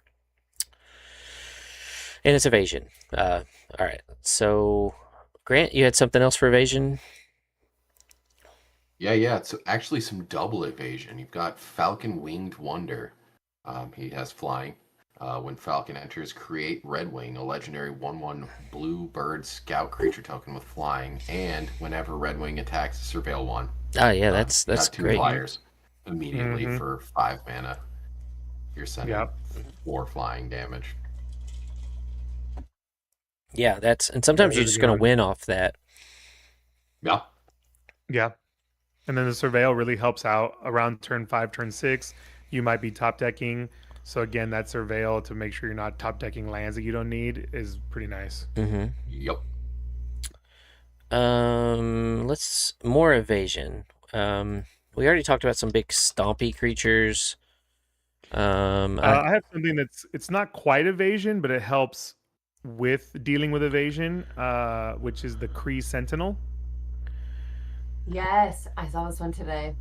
And it's evasion. All right. So Grant, you had something else for evasion? Yeah. It's actually some double evasion. You've got Falcon Winged Wonder. He has flying. When Falcon enters, create Red Wing, a legendary 1/1 blue bird scout creature token with flying, and whenever Red Wing attacks, surveil 1. Oh yeah, that's got 2 great. flyers immediately for 5 mana. You're sending 4 flying damage. Yeah, and sometimes you're just going to win off that. Yeah. Yeah. And then the surveil really helps out around turn 5, turn 6. You might be top decking. So again, that surveil to make sure you're not top decking lands that you don't need is pretty nice. Yep. Let's more evasion. We already talked about some big stompy creatures. I have something it's not quite evasion, but it helps with dealing with evasion, which is the Kree Sentinel. Yes, I saw this one today.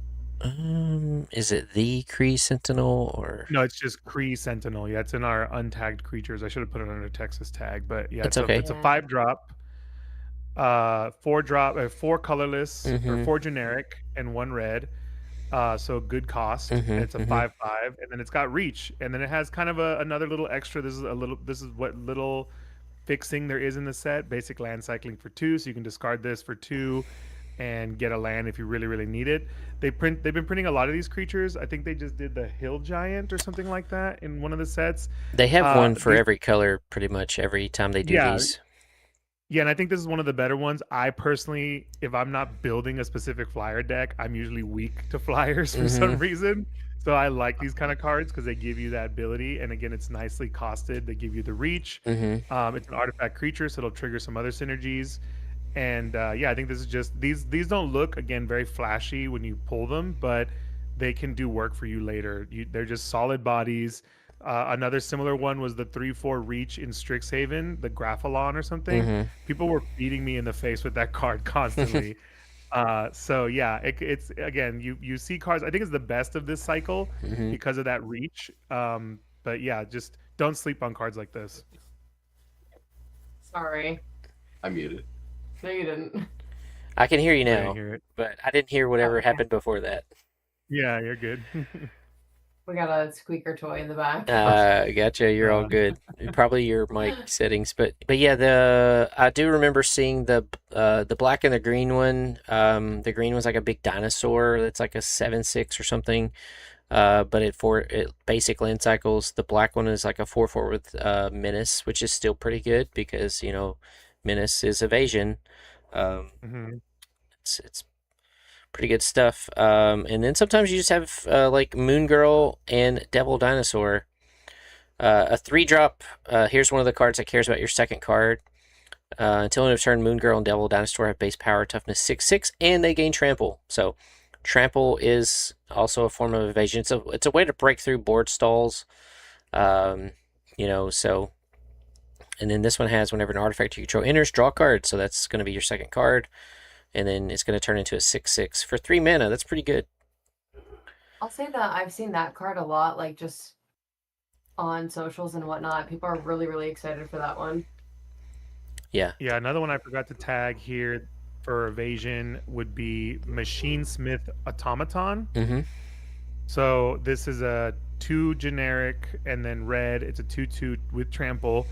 Is it the Kree Sentinel or no? It's just Kree Sentinel. Yeah, it's in our untagged creatures. I should have put it under Texas tag, but yeah, it's okay. It's a 5-drop, 4-drop, 4 colorless or 4 generic and 1 red. So good cost. It's a 5/5, and then it's got reach, and then it has kind of another little extra. This is what little fixing there is in the set. Basic land cycling for 2, so you can discard this for 2 and get a land if you really, really need it. They've been printing a lot of these creatures. I think they just did the Hill Giant or something like that in one of the sets. They have one for every color pretty much every time they do these. Yeah, and I think this is one of the better ones. I personally, if I'm not building a specific flyer deck, I'm usually weak to flyers for some reason. So I like these kind of cards because they give you that ability. And again, it's nicely costed. They give you the reach. It's an artifact creature, so it'll trigger some other synergies. And I think this is just these don't look, again, very flashy when you pull them, but they can do work for you later. They're just solid bodies. Another similar one was the 3/4 reach in Strixhaven, the Graphalon or something. Mm-hmm. People were beating me in the face with that card constantly. So yeah, it's again, you see cards. I think it's the best of this cycle Mm-hmm. because of that reach. But yeah, just don't sleep on cards like this. Sorry. I muted. No, you didn't. I can hear you I didn't now, hear it. but I didn't hear whatever Okay. happened before that. Yeah, you're good. We got a squeaker toy in the back. Gotcha. You're all good. Probably your mic settings, but yeah, I do remember seeing the black and the green one. The green one's like a big dinosaur that's like a 7/6 or something. But it basic land cycles. The black one is like a 4/4 with menace, which is still pretty good because menace is evasion. Mhm. It's pretty good stuff. And then sometimes you just have like Moon Girl and Devil Dinosaur. A 3-drop. Here's one of the cards that cares about your second card. Until end of turn, Moon Girl and Devil Dinosaur have base power, toughness 6/6, and they gain trample. So trample is also a form of evasion. It's a way to break through board stalls. So. And then this one has whenever an artifact you control enters, draw a card. So that's going to be your second card. And then it's going to turn into a 6/6 for 3 mana. That's pretty good. I'll say that I've seen that card a lot, like just on socials and whatnot. People are really, really excited for that one. Yeah. Yeah, another one I forgot to tag here for evasion would be Machine Smith Automaton. Mm-hmm. So this is a 2 generic and then red. It's a 2/2 with trample.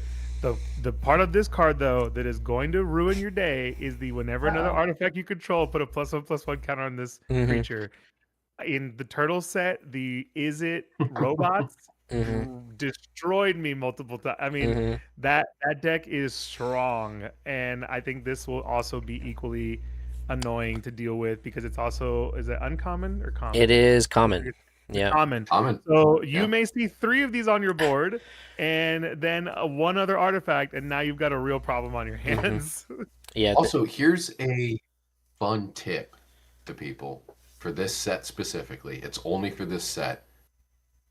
The part of this card though that is going to ruin your day is the whenever another artifact you control, put a +1/+1 counter on this Mhm. creature. In the turtle set, the Is It robots destroyed me multiple times. I mean, Mhm. that deck is strong, and I think this will also be equally annoying to deal with because it's also is it uncommon or common? It is common. Yeah. Common. Common. So you Yeah. may see 3 of these on your board, and then one other artifact, and now you've got a real problem on your hands. Yeah. Also, here's a fun tip to people for this set specifically. It's only for this set.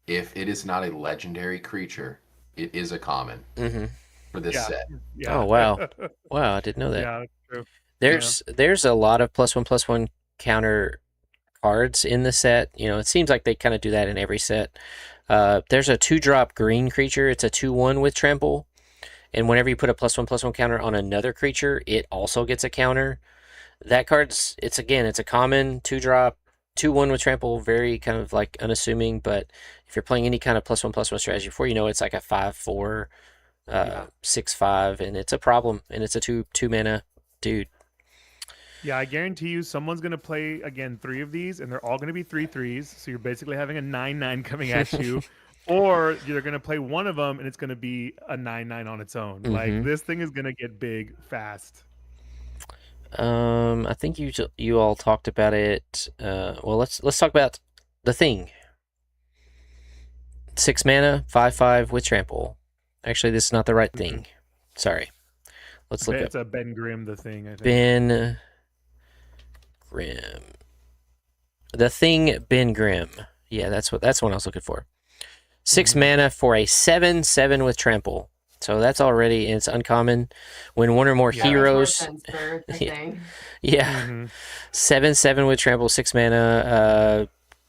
If it is not a legendary creature, it is a common Mhm. for this set. Yeah. Oh, wow. Wow, I didn't know that. Yeah, that's true. There's a lot of +1/+1 counter cards in the set. It seems like they kind of do that in every set. There's a 2-drop green creature. It's a 2/1 with trample, and whenever you put a +1/+1 counter on another creature, it also gets a counter. That card's it's a common 2-drop 2/1 with trample, very kind of like unassuming. But if you're playing any kind of +1/+1 strategy before, it's like a 5/4, 6/5, and it's a problem. And it's a two mana dude. Yeah, I guarantee you someone's going to play, again, 3 of these, and they're all going to be 3/3s, so you're basically having a 9/9 coming at you. Or you're going to play one of them, and it's going to be a 9/9 on its own. Like, this thing is going to get big fast. I think you all talked about it. Well, let's talk about the thing. 6 mana, 5/5 with trample. Actually, this is not the right thing. Sorry. Let's look It's up a Ben Grimm, the thing, I think. Ben Grimm. The thing Ben Grimm. Yeah, that's what I was looking for. 6 mana for a 7/7 with trample. So that's already, and it's uncommon. When one or more heroes. Makes more sense for the thing. Yeah. 7/7 with trample, 6 mana.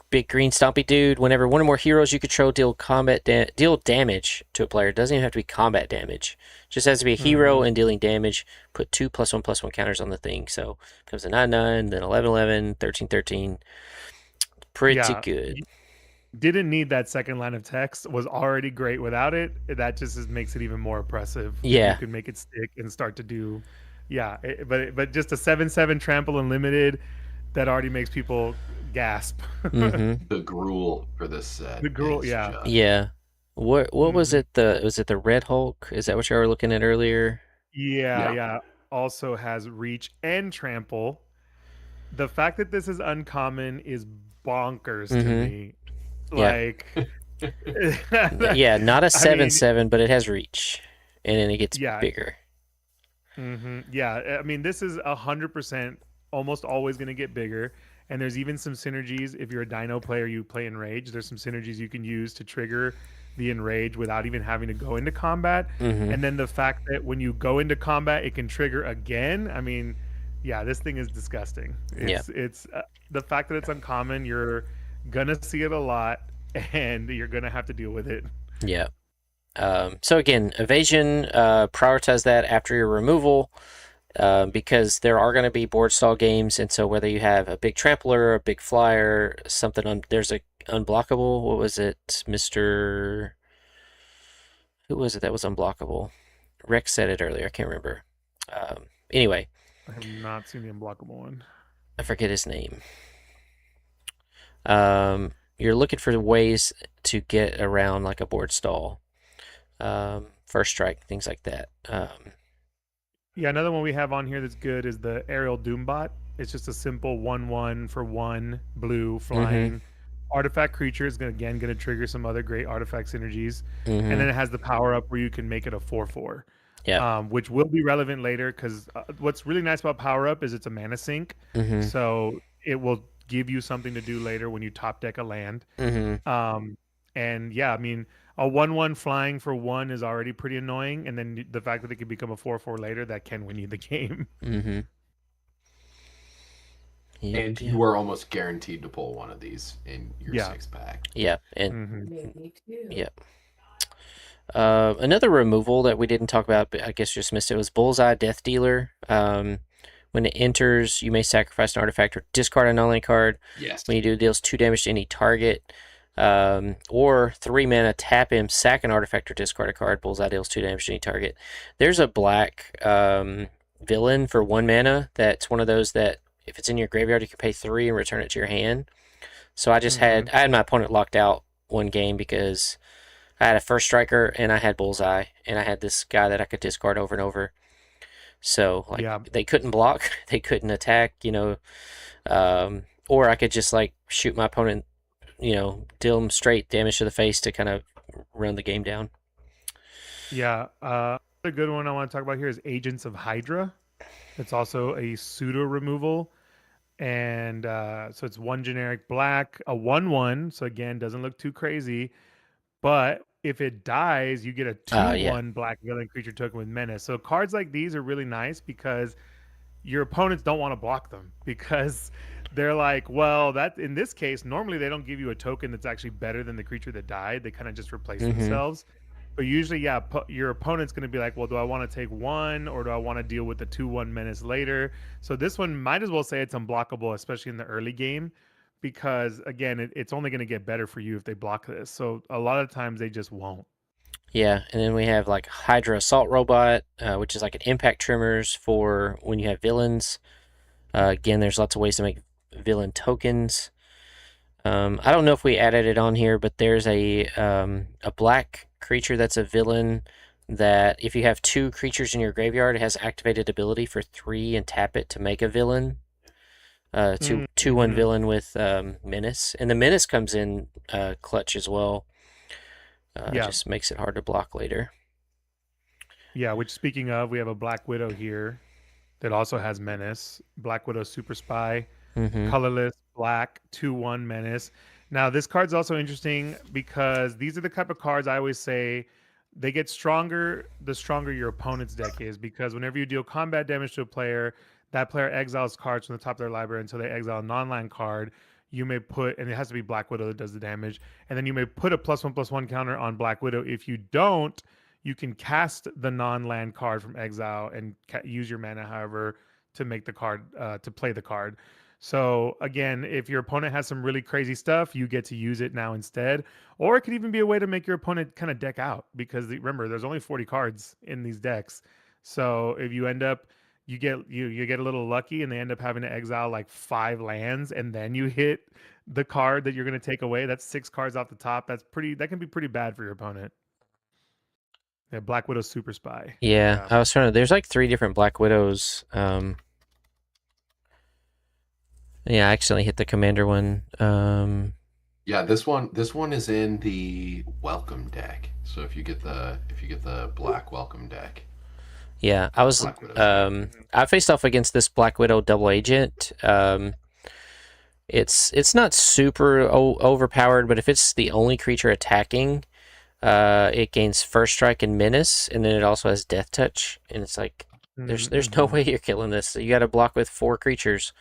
Big green stompy dude. Whenever one or more heroes you control deal damage to a player, it doesn't even have to be combat damage. It just has to be a hero and dealing damage. Put 2 +1/+1 counters on the thing. So it becomes a 9/9, then 11/11, 13/13. Pretty good. Didn't need that second line of text. Was already great without it. That just makes it even more oppressive. Yeah. You can make it stick and start to do. Yeah, but just a 7/7 trample unlimited that already makes people gasp. Mm-hmm. The gruel for this set. The gruel, is yeah. just- Yeah. What was it? Was it the Red Hulk? Is that what you were looking at earlier? Yeah. Also has reach and trample. The fact that this is uncommon is bonkers to me. Yeah. Like, Yeah, not a I mean- 7/7, but it has reach, and then it gets Yeah. bigger. Yeah, I mean, this is 100% almost always going to get bigger. And there's even some synergies. If you're a Dino player, you play Enrage. There's some synergies you can use to trigger the Enrage without even having to go into combat. Mm-hmm. And then the fact that when you go into combat, it can trigger again. I mean, yeah, this thing is disgusting. Yeah. It's the fact that it's uncommon. You're gonna see it a lot, and you're gonna have to deal with it. Yeah. So again, evasion, prioritize that after your removal, because there are going to be board stall games, and so whether you have a big trampler, a big flyer, something there's a unblockable. What was it, Mister? Who was it that was unblockable? Rex said it earlier. I can't remember. Anyway, I have not seen the unblockable one. I forget his name. You're looking for ways to get around like a board stall. First strike, things like that. Yeah, another one we have on here that's good is the Aerial Doombot. It's just a simple 1/1 for 1 blue flying artifact creature. Is again going to trigger some other great artifact synergies. Mm-hmm. And then it has the power up where you can make it a 4/4. Yeah. Which will be relevant later because what's really nice about power up is it's a mana sink. Mm-hmm. So it will give you something to do later when you top deck a land. Mm-hmm. And yeah, I mean, a 1/1 flying for 1 is already pretty annoying, and then the fact that it can become a 4/4 later, that can win you the game. Mm-hmm. Yep, And yeah. you are almost guaranteed to pull one of these in your Yeah. 6-pack. Yeah, and Maybe too. yeah. Another removal that we didn't talk about, but I guess just missed it, was Bullseye Death Dealer. When it enters, you may sacrifice an artifact or discard a non-land card. Yes. When you do, it deals 2 damage to any target. Or 3 mana, tap him, sack an artifact or discard a card. Bullseye deals 2 damage to any target. There's a black villain for 1 mana that's one of those that if it's in your graveyard, you can pay 3 and return it to your hand. So I just had my opponent locked out one game because I had a first striker and I had Bullseye and I had this guy that I could discard over and over. So like they couldn't block, they couldn't attack, or I could just like shoot my opponent, deal them straight damage to the face to kind of run the game down. Yeah. A good one I want to talk about here is Agents of Hydra. It's also a pseudo removal. And so it's 1 generic black, a 1/1. So again, doesn't look too crazy. But if it dies, you get a 2/1 black villain creature token with menace. So cards like these are really nice because your opponents don't want to block them because they're like, well, that in this case, normally they don't give you a token that's actually better than the creature that died. They kind of just replace themselves. But usually, yeah, your opponent's going to be like, well, do I want to take 1 or do I want to deal with the 2/1 menace later? So this one might as well say it's unblockable, especially in the early game, because again, it's only going to get better for you if they block this. So a lot of times they just won't. Yeah, and then we have like Hydra Assault Robot, which is like an impact trimmers for when you have villains. Again, there's lots of ways to make villain tokens. I don't know if we added it on here, but there's a black creature that's a villain that if you have 2 creatures in your graveyard, it has activated ability for 3 and tap it to make a villain. 2/1 villain with menace, and the menace comes in clutch as well. It just makes it hard to block later. Yeah, which speaking of, we have a Black Widow here that also has menace. Black Widow Super Spy, colorless, black, 2/1 menace. Now, this card's also interesting because these are the type of cards I always say they get stronger the stronger your opponent's deck is, because whenever you deal combat damage to a player, that player exiles cards from the top of their library until they exile a non-land card. You may put, and it has to be Black Widow that does the damage, and then you may put a +1/+1 counter on Black Widow. If you don't, you can cast the non-land card from exile and use your mana, however, to make the card, to play the card. So again, if your opponent has some really crazy stuff, you get to use it now instead. Or it could even be a way to make your opponent kind of deck out, because remember, there's only 40 cards in these decks. So if you end up, you get a little lucky and they end up having to exile like 5 lands, and then you hit the card that you're going to take away. That's 6 cards off the top. That can be pretty bad for your opponent. Yeah, Black Widow Super Spy. Yeah, I was trying to. There's like 3 different Black Widows. Yeah, I accidentally hit the commander one. Yeah, this one is in the welcome deck. So if you get the black welcome deck. Yeah, I was I faced off against this Black Widow double agent. It's not super overpowered, but if it's the only creature attacking, it gains first strike and menace, and then it also has death touch, and it's like there's no way you're killing this. You got to block with 4 creatures.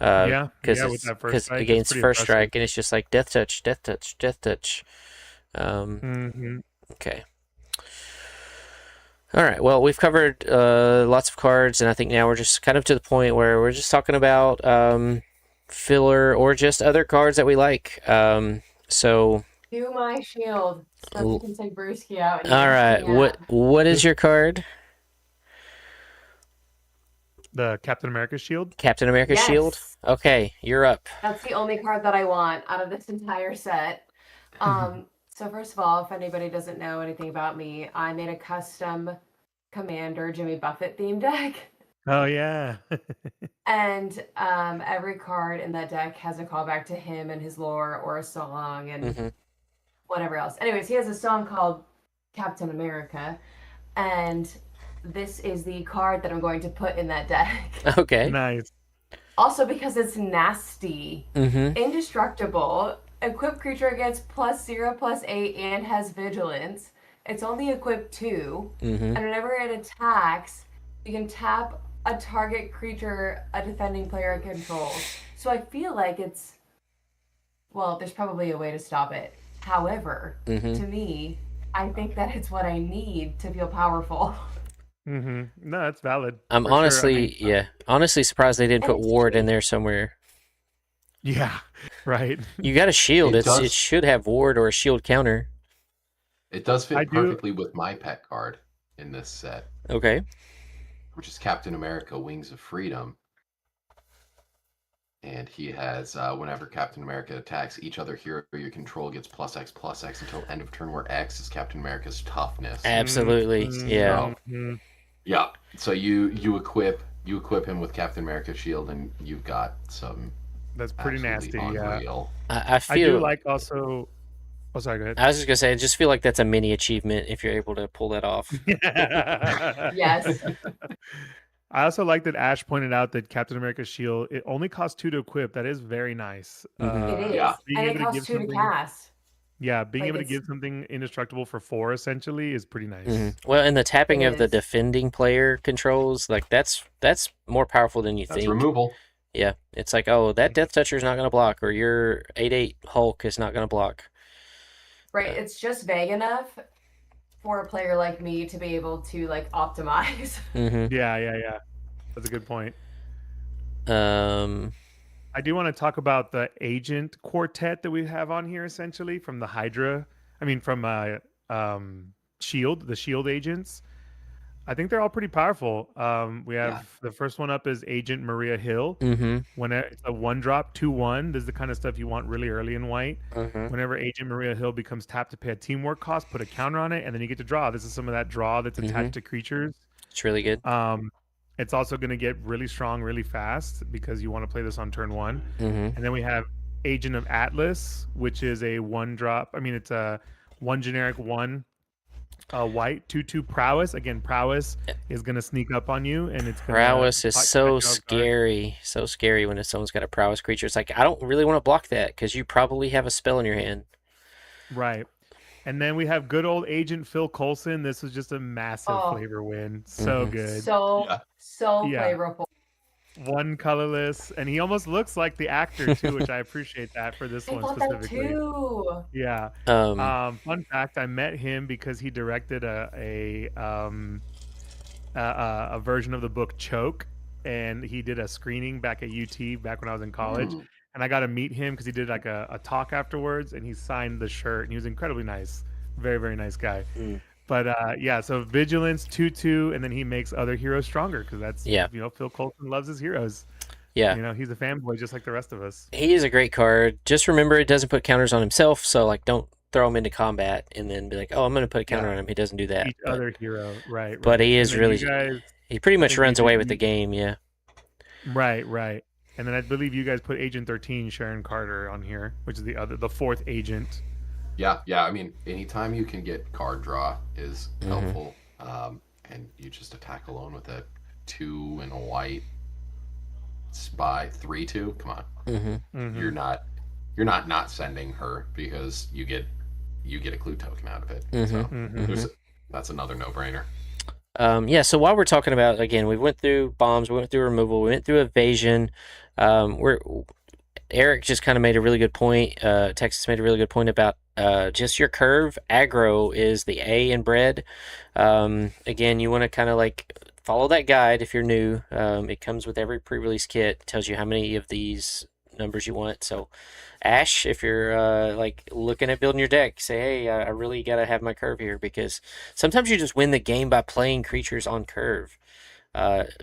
Yeah, with Because that first strike, it it's gains pretty first impressive. strike, and it's just like death touch, death touch, death touch. Mm-hmm. Okay. All right. Well, we've covered lots of cards, and I think now we're just kind of to the point where we're just talking about filler or just other cards that we like. So, Do my shield. So you can take Brewski out. And all right. yeah. What is your card? The Captain America shield. Captain America shield. Yes. Okay, you're up. That's the only card that I want out of this entire set. So first of all, if anybody doesn't know anything about me, I made a custom Commander Jimmy Buffett theme deck. Oh yeah. And every card in that deck has a callback to him and his lore or a song and whatever else. Anyways, he has a song called Captain America, and this is the card that I'm going to put in that deck. Okay. Nice. Also because it's nasty, indestructible. Equipped creature gets +0/+8 and has vigilance. It's only equipped 2, and whenever it attacks, you can tap a target creature a defending player controls. So I feel like it's, well, there's probably a way to stop it. However, to me, I think that it's what I need to feel powerful. No, that's valid. I'm for sure. honestly, honestly surprised they didn't put ward in there somewhere. Yeah, right. You got a shield. It does. It should have ward or a shield counter. It does fit perfectly with my pet card in this set, Okay. which is Captain America: Wings of Freedom. And he has, whenever Captain America attacks, each other hero you control gets +X/+X until end of turn, where X is Captain America's toughness. Absolutely. Yeah. Yeah. So you equip him with Captain America's shield, and you've got some. That's pretty nasty. Unreal. Yeah. I feel. I do like also. Oh, sorry. Go ahead. I was just gonna say, I just feel like that's a mini achievement if you're able to pull that off. Yes. I also like that Ash pointed out that Captain America's shield, it only costs 2 to equip. That is very nice. It is. Yeah. And it costs 2 to cast. Yeah, being Like, able to give something indestructible for 4 essentially is pretty nice. Well, and the tapping It of the is. defending player controls, like that's more powerful than you That's think. removal. Yeah, it's like, oh, that Death Toucher is not going to block, or your 8/8 Hulk is not going to block. Right, it's just vague enough for a player like me to be able to like optimize. Yeah. That's a good point. Um, I do want to talk about the agent quartet that we have on here, essentially from the Hydra. I mean, from Shield, the Shield agents. I think they're all pretty powerful. We have the first one up is Agent Maria Hill. When it's a 1-drop 2/1, this is the kind of stuff you want really early in white. Whenever Agent Maria Hill becomes tapped to pay a teamwork cost, put a counter on it, and then you get to draw. This is some of that draw that's attached to creatures. It's really good. It's also going to get really strong really fast because you want to play this on turn 1. And then we have Agent of Atlas, which is a 1-drop. I mean, it's a 1 generic 1 white 2/2 prowess. Again, prowess is going to sneak up on you, and it's prowess is so scary. So scary when someone's got a prowess creature. It's like, I don't really want to block that because you probably have a spell in your hand. Right. And then we have good old Agent Phil Coulson. This was just a massive flavor win. So good. So flavorful. 1 colorless, and he almost looks like the actor too, which I appreciate that for this one specifically. That too. Yeah. Fun fact: I met him because he directed a version of the book Choke, and he did a screening back at UT back when I was in college. And I got to meet him because he did like a talk afterwards, and he signed the shirt, and he was incredibly nice. Very, very nice guy. But so Vigilance 2/2, and then he makes other heroes stronger because that's Phil Coulson loves his heroes. Yeah, he's a fanboy just like the rest of us. He is a great card. Just remember, it doesn't put counters on himself, so like don't throw him into combat and then be like, oh, I'm going to put a counter on him. He doesn't do that. Other hero, right? But he is really. He pretty much runs away with the game. Yeah. Right. And then I believe you guys put Agent 13, Sharon Carter, on here, which is the 4th agent. Yeah. I mean, anytime you can get card draw is helpful, and you just attack alone with a 2 and a white. by 3-2. Come on, Mm-hmm. you're not sending her because you get a clue token out of it. So that's another no-brainer. Yeah, so while we're talking about, again, we went through bombs, we went through removal, we went through evasion. We're Eric just kind of made a really good point. Texas made a really good point about just your curve. Aggro is the A in bread. Again, you want to kind of like follow that guide if you're new. It comes with every pre-release kit. It tells you how many of these numbers you want. So, Ash, if you're like looking at building your deck, say, hey, I really got to have my curve here, because sometimes you just win the game by playing creatures on curve.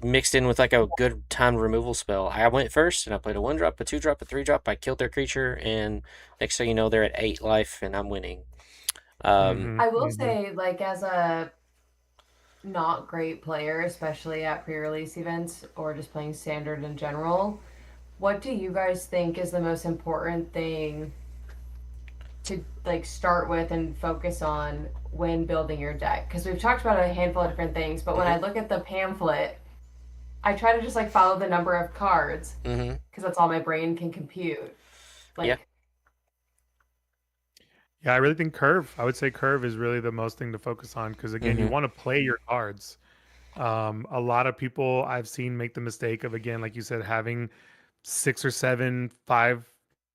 Mixed in with like a good time removal spell. I went first and I played a 1-drop, a 2-drop, a 3-drop. I killed their creature, and next thing you know, they're at 8 life and I'm winning. I will say, like, as a not great player, especially at pre-release events or just playing standard in general, what do you guys think is the most important thing to like start with and focus on when building your deck? Because we've talked about a handful of different things, but when I look at the pamphlet, I try to just like follow the number of cards because that's all my brain can compute. Like, Yeah, I really think curve. I would say curve is really the most thing to focus on, because again, you want to play your cards. A lot of people I've seen make the mistake of, again, like you said, having 6 or 7 5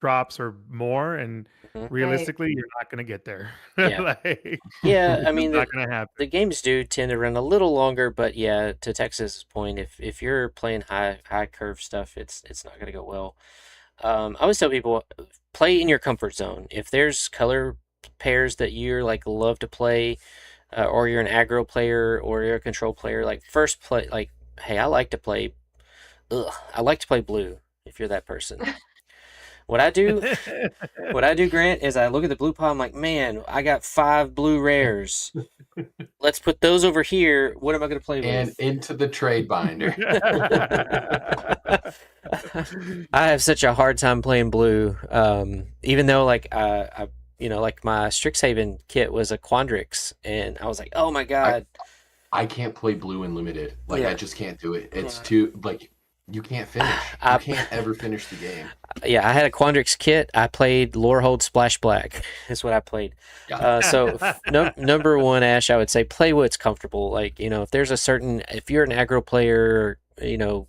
drops or more, and realistically, you're not going to get there. Yeah. It's I mean, not going to happen. the games do tend to run a little longer, but yeah, to Texas's point, if you're playing high curve stuff, it's not going to go well. I always tell people, play in your comfort zone. If there's color pairs that you're like love to play, or you're an aggro player or you're a control player, like first play, like, hey, I like to play blue. If you're that person, what I do, Grant, is I look at the blue pile. I'm like, man, I got 5 blue rares. Let's put those over here. What am I going to play with? And into the trade binder. I have such a hard time playing blue. Even though like like my Strixhaven kit was a Quandrix, and I was like, oh my god, I can't play blue in limited. Like, I just can't do it. It's too, like, you can't finish. You can't ever finish the game. Yeah, I had a Quandrix kit. I played Lorehold Splash Black. Is what I played. So number one, Ash, I would say play what's comfortable. Like, if there's if you're an aggro player,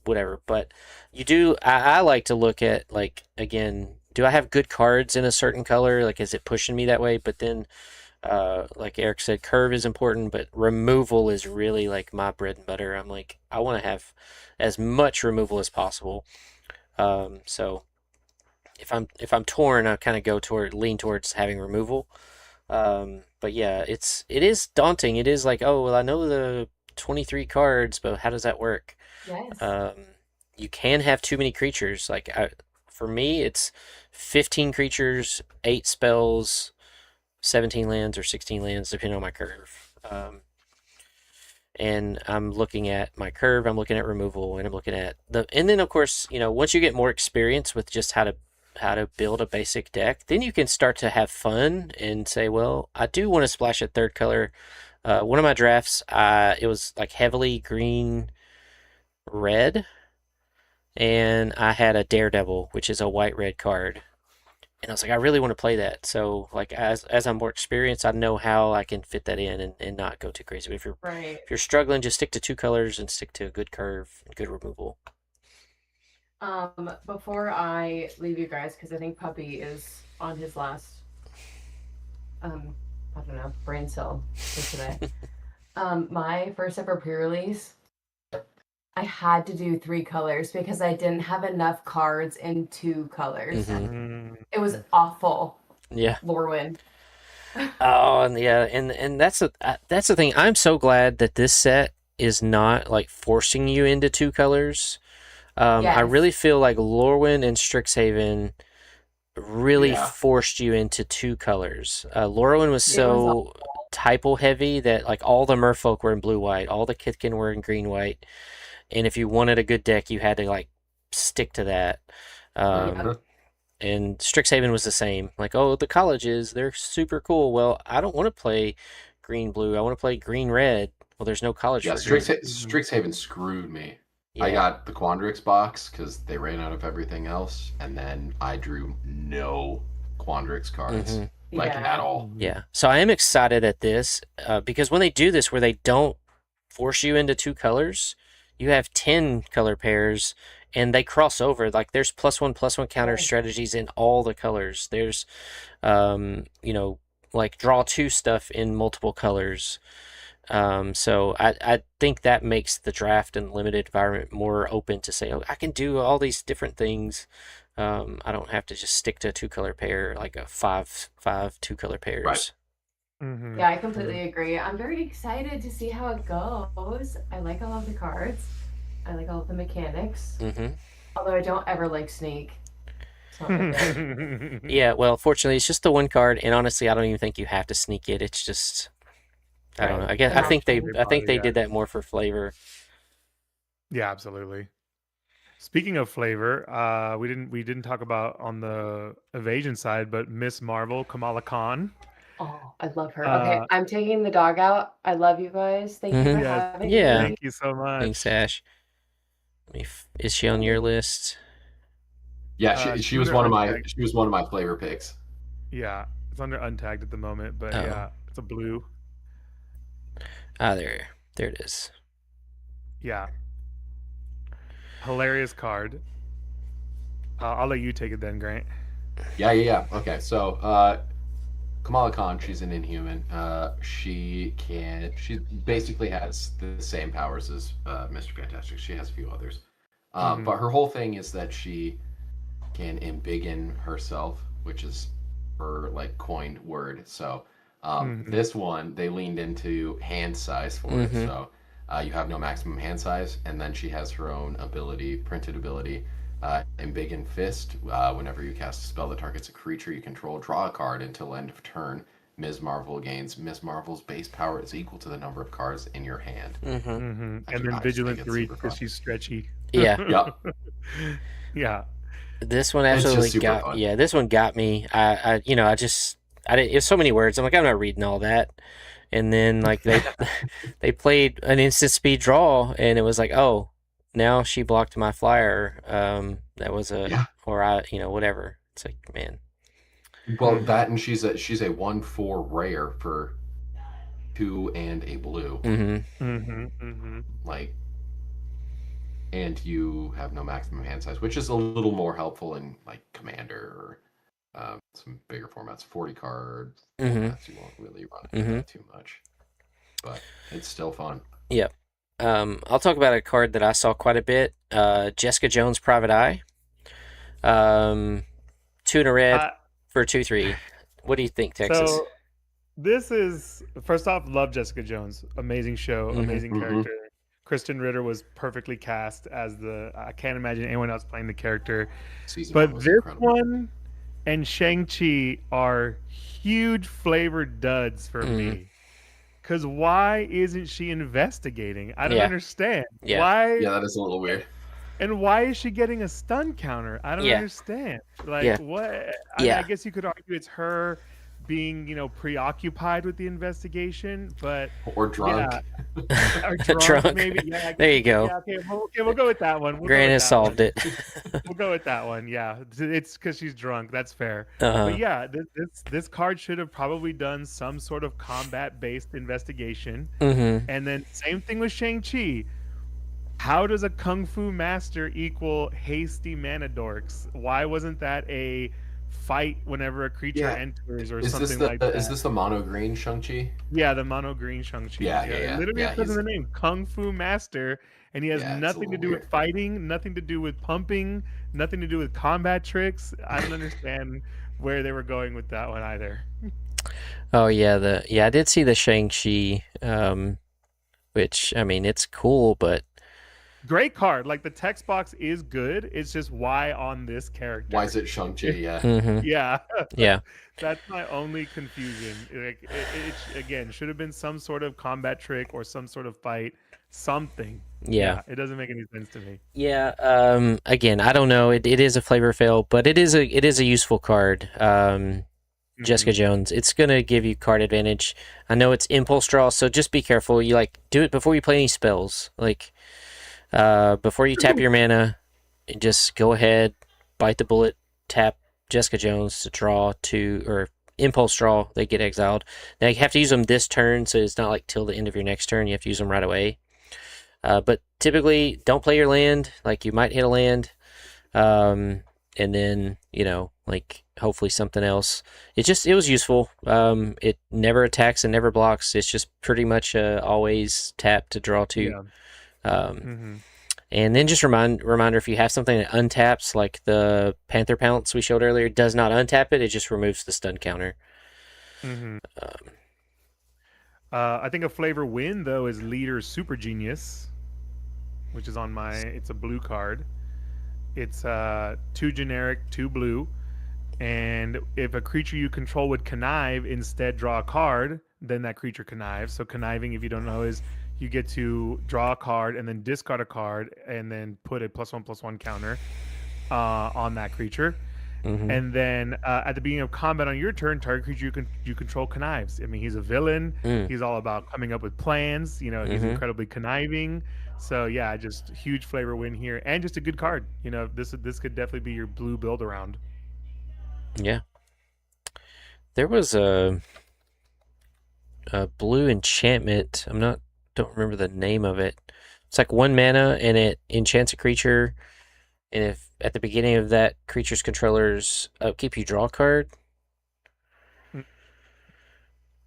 whatever. But you do. I like to look at, like, again, do I have good cards in a certain color? Like, is it pushing me that way? But then, like Eric said, curve is important, but removal is really like my bread and butter. I'm like, I want to have as much removal as possible. So if I'm torn, I kind of lean towards having removal. But yeah, it is daunting. It is like, oh well, I know the 23 cards, but how does that work? yes. You can have too many creatures. Like, for me, it's 15 creatures, 8 spells, 17 lands or 16 lands, depending on my curve. And I'm looking at my curve, I'm looking at removal, and I'm looking at and then of course, once you get more experience with just how to build a basic deck, then you can start to have fun and say, well, I do want to splash a third color. One of my drafts, it was like heavily green red, and I had a Daredevil, which is a white-red card. And I was like, I really want to play that. So, like, as I'm more experienced, I know how I can fit that in and not go too crazy. But if you're struggling, just stick to 2 colors and stick to a good curve and good removal. Before I leave you guys, because I think Puppy is on his last, I don't know, brain cell for today. My first ever pre-release, I had to do 3 colors because I didn't have enough cards in 2 colors. It was awful. Yeah. Lorwyn. Oh, and yeah, and that's the thing. I'm so glad that this set is not like forcing you into 2 colors. I really feel like Lorwyn and Strixhaven really forced you into 2 colors. Lorwyn was so typo heavy that like all the merfolk were in blue-white, all the Kitkin were in green-white. And if you wanted a good deck, you had to like stick to that. And Strixhaven was the same. Like, oh, the colleges, they're super cool. Well, I don't want to play green blue. I want to play green red. Well, there's no college. Yeah, Strixhaven screwed me. Yeah. I got the Quandrix box because they ran out of everything else, and then I drew no Quandrix cards, like at all. Yeah. So I am excited at this because when they do this, where they don't force you into two colors, you have 10 color pairs and they cross over. Like there's +1/+1 counter strategies in all the colors. There's, like draw two stuff in multiple colors. So I think that makes the draft and limited environment more open to say, oh, I can do all these different things. I don't have to just stick to a two color pair, like a five two color pairs. Right. Mhm. Yeah, I completely agree. I'm very excited to see how it goes. I like all of the cards. I like all of the mechanics. Mm-hmm. Although I don't ever like Snake. It's not my thing. Yeah, well, fortunately, it's just the one card, and honestly, I don't even think you have to sneak it. It's just, I don't know. I guess An I think they option. did that more for flavor. Yeah, absolutely. Speaking of flavor, we didn't talk about on the evasion side, but Miss Marvel, Kamala Khan. Oh, I love her. Okay, I'm taking the dog out. I love you guys. Thank you for Yes, having Yeah. me. thank you so much. Thanks, Ash. Is she on your list? Yeah, she was under one of my flavor picks. Yeah, it's under untagged at the moment, but Oh. yeah, it's a blue. Ah, there it is. Yeah, hilarious card. I'll let you take it then, Grant. Yeah. Okay, so Kamala Khan, she's an Inhuman. She basically has the same powers as Mr. Fantastic. She has a few others, but her whole thing is that she can embiggen herself, which is her like coined word. So this one they leaned into hand size for it. So you have no maximum hand size, and then she has her own ability, printed ability. Embiggen Fist. Whenever you cast a spell that targets a creature you control, draw a card until end of turn. Ms. Marvel gains. Ms. Marvel's base power is equal to the number of cards in your hand. And I then just Vigilant think it's 3 super because fun. she's stretchy. Yeah. Yep. Yeah. This one It's just absolutely super got. fun. Yeah, this one got me. I didn't. It's so many words. I'm like, I'm not reading all that. And then like they played an instant speed draw, and it was like, oh, now she blocked my flyer. That was or whatever. It's like, man. Well, that and she's a 1/4 rare for 2 and a blue. Like, and you have no maximum hand size, which is a little more helpful in like Commander or some bigger formats, 40 card formats. You won't really run into that too much, but it's still fun. Yep. I'll talk about a card that I saw quite a bit. Jessica Jones Private Eye. 2 and a red for 2/3. What do you think, Texas? So this is, first off, love Jessica Jones. Amazing show, amazing character. Kristen Ritter was perfectly cast as I can't imagine anyone else playing the character. But this one and Shang-Chi are huge flavor duds for me. Because why isn't she investigating? I don't understand. Yeah. Why? Yeah, that is a little weird. And why is she getting a stun counter? I don't understand. Like, what? I guess you could argue it's her being, preoccupied with the investigation, but or drunk. Or drunk, maybe. Yeah, there you go. Yeah, okay, we'll go with that one. Grant has solved it. We'll go with that one. Yeah, it's because she's drunk. That's fair. But yeah, this card should have probably done some sort of combat-based investigation. And then same thing with Shang-Chi. How does a Kung Fu Master equal hasty mana dorks? Why wasn't that a fight whenever a creature enters or something like that? Is this the mono green Shang-Chi? Yeah, the mono green Shang-Chi. Yeah. Literally, it says in the name, Kung Fu Master, and he has nothing to do with fighting, nothing to do with pumping, nothing to do with combat tricks. I don't understand where they were going with that one either. Oh yeah, I did see the Shang-Chi, which I mean it's cool, but great card. Like the text box is good. It's just why on this character? Why is it Shang-Chi? Yeah. Yeah. That's my only confusion. Like, it again should have been some sort of combat trick or some sort of fight, something. Yeah. It doesn't make any sense to me. Yeah. Again, I don't know. It is a flavor fail, but it is a useful card. Jessica Jones. It's gonna give you card advantage. I know it's impulse draw, so just be careful. You do it before you play any spells. Before you tap your mana, just go ahead, bite the bullet, tap Jessica Jones to draw 2, or impulse draw, they get exiled. Now you have to use them this turn, so it's not like till the end of your next turn, you have to use them right away. But typically, don't play your land, like you might hit a land, and then, like hopefully something else. It was useful. It never attacks and never blocks. It's just pretty much always tap to draw 2. Yeah. And then just reminder, if you have something that untaps, like the Panther Pounce we showed earlier, does not untap it, it just removes the stun counter. I think a flavor win, though, is Leader Super Genius, which is on it's a blue card. It's 2 generic, 2 blue. And if a creature you control would connive, instead draw a card, then that creature connives. So conniving, if you don't know, is you get to draw a card and then discard a card and then put a +1/+1 counter on that creature. And then at the beginning of combat on your turn, target creature you control connives. I mean, he's a villain. He's all about coming up with plans. He's incredibly conniving. So yeah, just huge flavor win here, and just a good card. This could definitely be your blue build around. Yeah. There was a blue enchantment. Don't remember the name of it. It's like 1 mana and it enchants a creature, and if at the beginning of that creature's controller's upkeep you draw a card.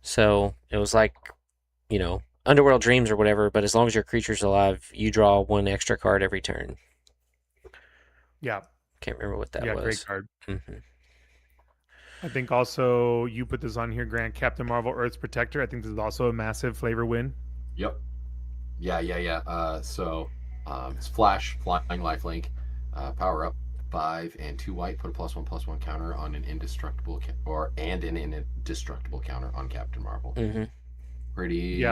So it was like, Underworld Dreams or whatever, but as long as your creature's alive, you draw 1 extra card every turn. Yeah. Can't remember what that was. Yeah, great card. I think also you put this on here, Grant, Captain Marvel Earth's Protector. I think this is also a massive flavor win. Yep. Yeah. So it's flash, flying lifelink, power up 5 and 2 white, put a +1/+1 counter on an indestructible an indestructible counter on Captain Marvel. Pretty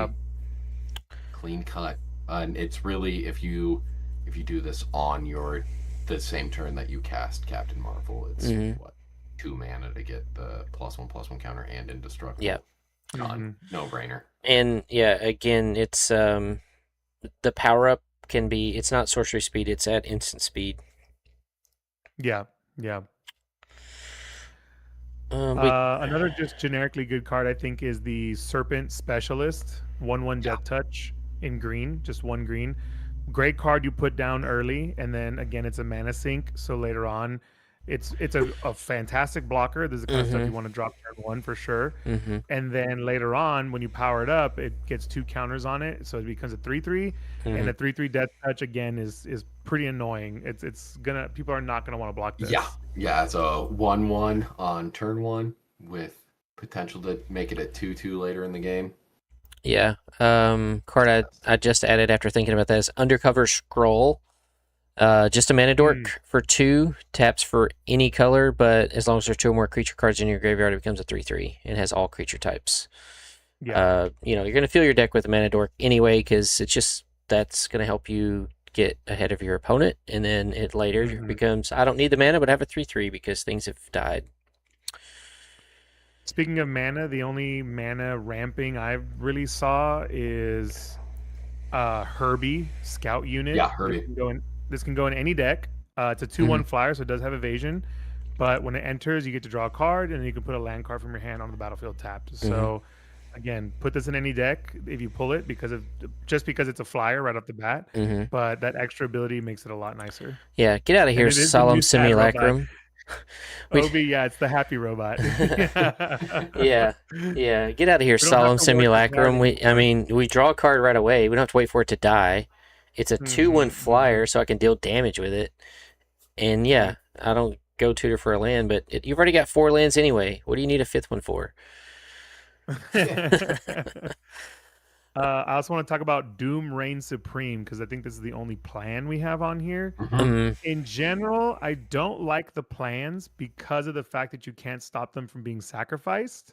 clean cut. And it's really, if you do this on the same turn that you cast Captain Marvel, it's 2 mana to get the +1/+1 counter and indestructible. Yeah. No brainer. And yeah, again, it's the power up can be, it's not sorcery speed, it's at instant speed. Yeah. Another just generically good card, I think, is the Serpent Specialist. 1/1 Death Touch in green, just 1 green. Great card you put down early, and then again it's a mana sink, so later on it's a fantastic blocker. This is the kind of stuff you want to drop turn 1 for sure. And then later on, when you power it up, it gets 2 counters on it, so it becomes a 3/3. And the 3/3 Death Touch again is pretty annoying. People are not gonna want to block this. Yeah. It's a 1/1 on turn 1 with potential to make it a 2/2 later in the game. Yeah. Card I just added after thinking about that is Undercover Scroll. Just a mana dork for 2, taps for any color, but as long as there's 2 or more creature cards in your graveyard, it becomes a 3/3 and has all creature types. Yeah. You're gonna fill your deck with a mana dork anyway, because that's gonna help you get ahead of your opponent, and then it later becomes, I don't need the mana, but I have a 3/3 because things have died. Speaking of mana, the only mana ramping I really saw is Herbie Scout Unit. Yeah, Herbie. This can go in any deck. It's a 2/1 flyer, so it does have evasion. But when it enters, you get to draw a card, and then you can put a land card from your hand on the battlefield tapped. So, again, put this in any deck if you pull it, because it's a flyer right off the bat. But that extra ability makes it a lot nicer. Yeah, get out of here, Solemn Simulacrum. It's the happy robot. yeah, get out of here, Solemn Simulacrum. We draw a card right away. We don't have to wait for it to die. It's a 2/1 flyer, so I can deal damage with it. And yeah, I don't go tutor for a land, but you've already got 4 lands anyway. What do you need a 5th one for? I also want to talk about Doom Reign Supreme, because I think this is the only plan we have on here. In general, I don't like the plans because of the fact that you can't stop them from being sacrificed.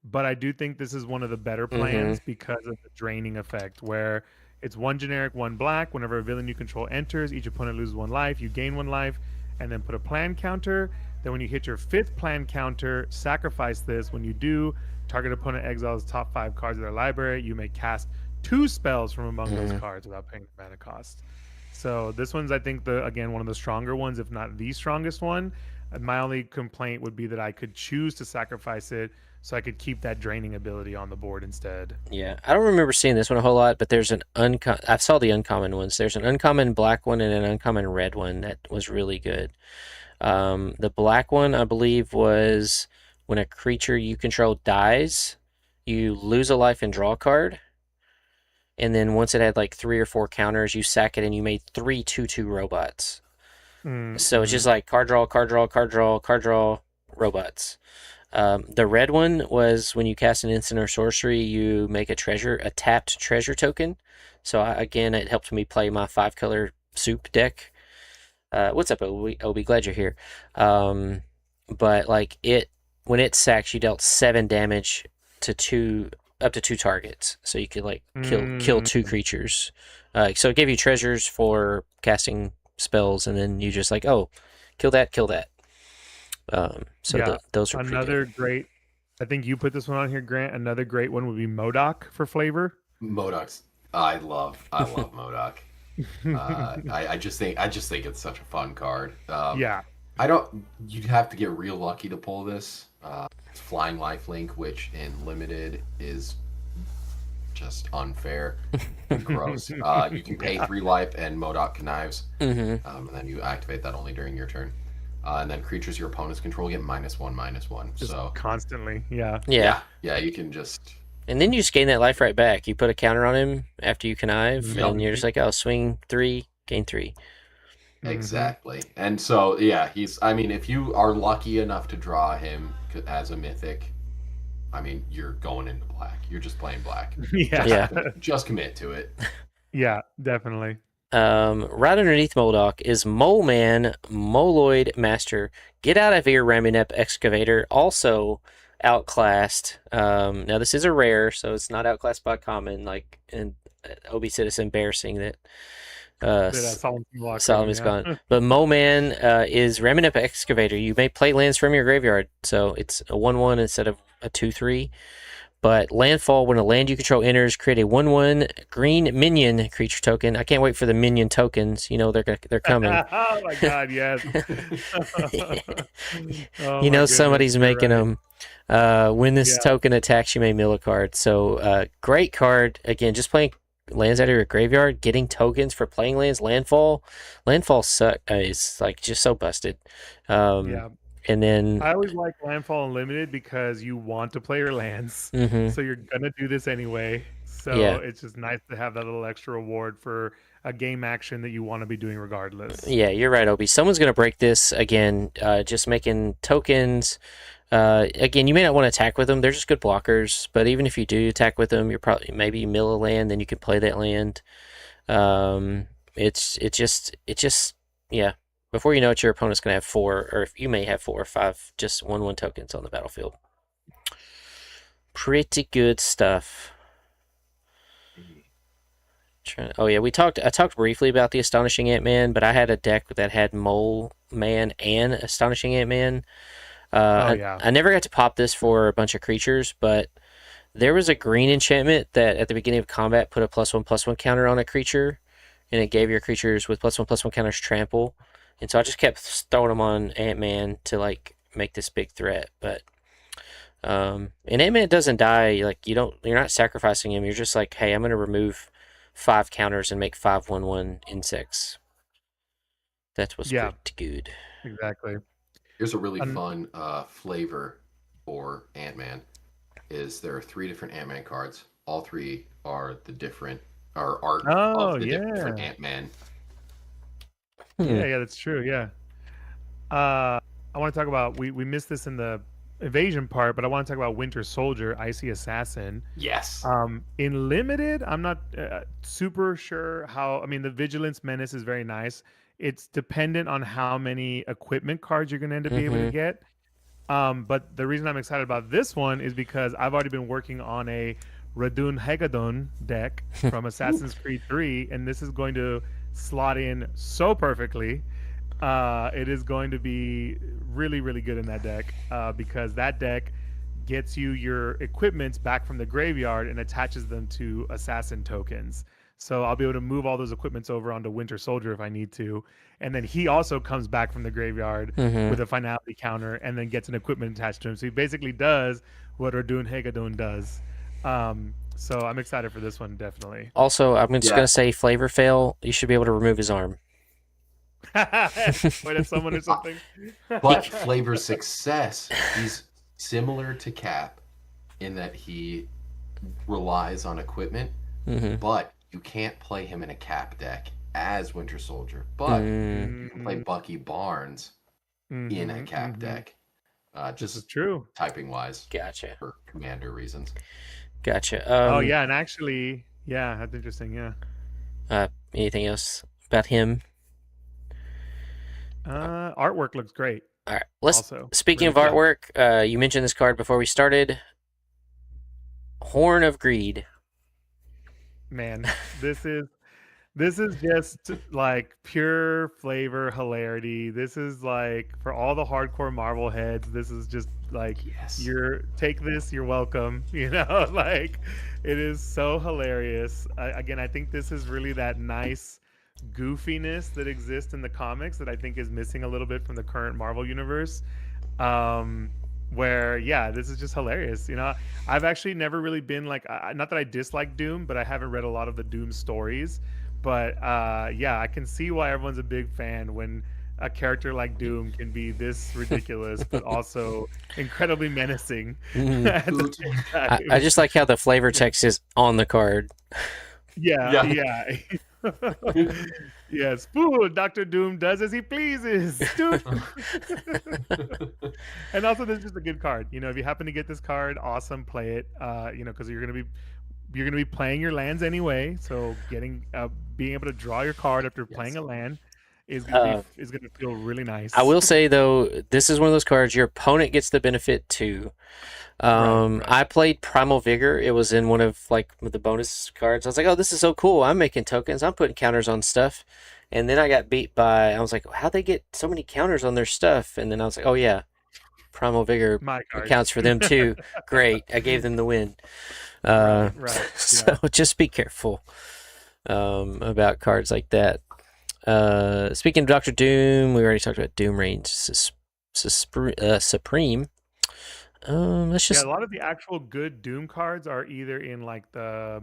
But I do think this is one of the better plans because of the draining effect, where it's 1 generic, 1 black. Whenever a villain you control enters, each opponent loses 1 life. You gain 1 life, and then put a plan counter. Then when you hit your 5th plan counter, sacrifice this. When you do, target opponent exiles top 5 cards of their library. You may cast 2 spells from among those cards without paying the mana cost. So this one's, I think, one of the stronger ones, if not the strongest one. My only complaint would be that I could choose to sacrifice it so I could keep that draining ability on the board instead. Yeah, I don't remember seeing this one a whole lot, but there's an I saw the uncommon ones. There's an uncommon black one and an uncommon red one that was really good. The black one, I believe, was when a creature you control dies, you lose a life and draw a card. And then once it had like 3 or 4 counters, you sack it and you made 3 2/2 robots. So it's just like card draw, card draw, card draw, card draw, robots. The red one was when you cast an instant or sorcery, you make a tapped treasure token. So again, it helped me play my 5-color soup deck. What's up, Obi? Glad you're here. But like when it sacks, you dealt 7 damage to up to 2 targets. So you could like kill 2 creatures. So it gave you treasures for casting spells, and then you just like, oh, kill that. Those are another great. I think you put this one on here, Grant. Another great one would be MODOK for flavor. MODOK's. I love MODOK. I just think it's such a fun card. Yeah. You'd have to get real lucky to pull this. It's flying lifelink, which in limited is just unfair and gross. You can pay 3 life and MODOK connives, and then you activate that only during your turn. And then creatures your opponents control get -1/-1. Just so constantly, yeah. You can just. And then you just gain that life right back. You put a counter on him after you connive, and you're just like, oh, swing 3, gain 3. Exactly. And so, yeah, if you are lucky enough to draw him as a mythic, you're going into black. You're just playing black. Just commit to it. Yeah, definitely. Right underneath MODOK is Mole Man, Moloid Master. Get out of here, Raminep Excavator. Also outclassed. Now this is a rare, so it's not outclassed by common. And Obi said it's embarrassing that Solomon's gone. But Mole Man is Raminep Excavator. You may play lands from your graveyard, so it's a 1/1 instead of a 2/3. But landfall, when a land you control enters, create a 1/1 green minion creature token. I can't wait for the minion tokens. They're coming. Oh my god, yes. Somebody's making them. When this token attacks, you may mill a card. So great card. Again, just playing lands out of your graveyard, getting tokens for playing lands. Landfall suck. Is like just so busted. And then I always like Landfall Unlimited because you want to play your lands, so you're gonna do this anyway. So it's just nice to have that little extra reward for a game action that you want to be doing regardless. Yeah, you're right, Obi. Someone's gonna break this again. Just making tokens. Again, you may not want to attack with them. They're just good blockers. But even if you do attack with them, you're probably maybe mill a land, then you can play that land. It's just Before you know it, your opponent's going to have 4, or you may have 4 or 5 just 1/1 tokens on the battlefield. Pretty good stuff. I talked briefly about the Astonishing Ant-Man, but I had a deck that had Mole Man and Astonishing Ant-Man. I never got to pop this for a bunch of creatures, but there was a green enchantment that at the beginning of combat put a +1/+1 counter on a creature, and it gave your creatures with +1/+1 counters trample. And so I just kept throwing them on Ant-Man to like make this big threat. But and Ant-Man doesn't die. Like you're not sacrificing him. You're just like, hey, I'm gonna remove 5 counters and make 5 1/1 insects. That was pretty good. Exactly. Here's a really fun flavor for Ant-Man. There are 3 different Ant-Man cards. All 3 are the different art of the different Ant-Man. Yeah, that's true. Yeah. I want to talk about we missed this in the evasion part, but I want to talk about Winter Soldier, Icy Assassin. Yes. In limited, I'm not super sure how. The Vigilance Menace is very nice. It's dependent on how many equipment cards you're going to end up being able to get. But the reason I'm excited about this one is because I've already been working on a Radun Hegadon deck from Assassin's Creed 3, and this is going to slot in so perfectly. It is going to be really, really good in that deck because that deck gets you your equipments back from the graveyard and attaches them to assassin tokens. So I'll be able to move all those equipments over onto Winter Soldier if I need to. And then he also comes back from the graveyard with a finality counter and then gets an equipment attached to him. So he basically does what Ardun Hegadun does. So I'm excited for this one, definitely. Also, I'm just going to say Flavor Fail, you should be able to remove his arm. Wait, at someone or something. But Flavor Success, he's similar to Cap in that he relies on equipment, but you can't play him in a Cap deck as Winter Soldier. But you can play Bucky Barnes in a Cap deck. This is true. Typing wise. Gotcha. For commander reasons. Gotcha. Oh, yeah, and actually, yeah, that's interesting, yeah. Anything else about him? Artwork looks great. All right. Let's. Also, speaking of artwork, you mentioned this card before we started. Horn of Greed. Man, this is just like pure flavor hilarity. This is like for all the hardcore Marvel heads. This is just like take this, you're welcome. You know, like it is so hilarious. Again, I think this is really that nice goofiness that exists in the comics that I think is missing a little bit from the current Marvel universe. Where this is just hilarious. You know, I've actually never really been like, not that I dislike Doom, but I haven't read a lot of the Doom stories. But I can see why everyone's a big fan when a character like Doom can be this ridiculous, but also incredibly menacing. At the same time. I just like how the flavor text is on the card. Yeah. Yes, fool. Dr. Doom does as he pleases. And also, this is just a good card. You know, if you happen to get this card, awesome, play it. You know, because you're gonna be playing your lands anyway. So being able to draw your card after playing a land is gonna feel really nice. I will say though, this is one of those cards your opponent gets the benefit too. Right. I played Primal Vigor. It was in one of the bonus cards. I was like, oh, this is so cool. I'm making tokens. I'm putting counters on stuff. And then I got beat by, I was like, how'd they get so many counters on their stuff? And then I was like, oh yeah, Primal Vigor accounts for them too. Great. I gave them the win. So just be careful about cards like that. Speaking of Dr. Doom, we already talked about Doom Reign Supreme. Let's just a lot of the actual good Doom cards are either in like the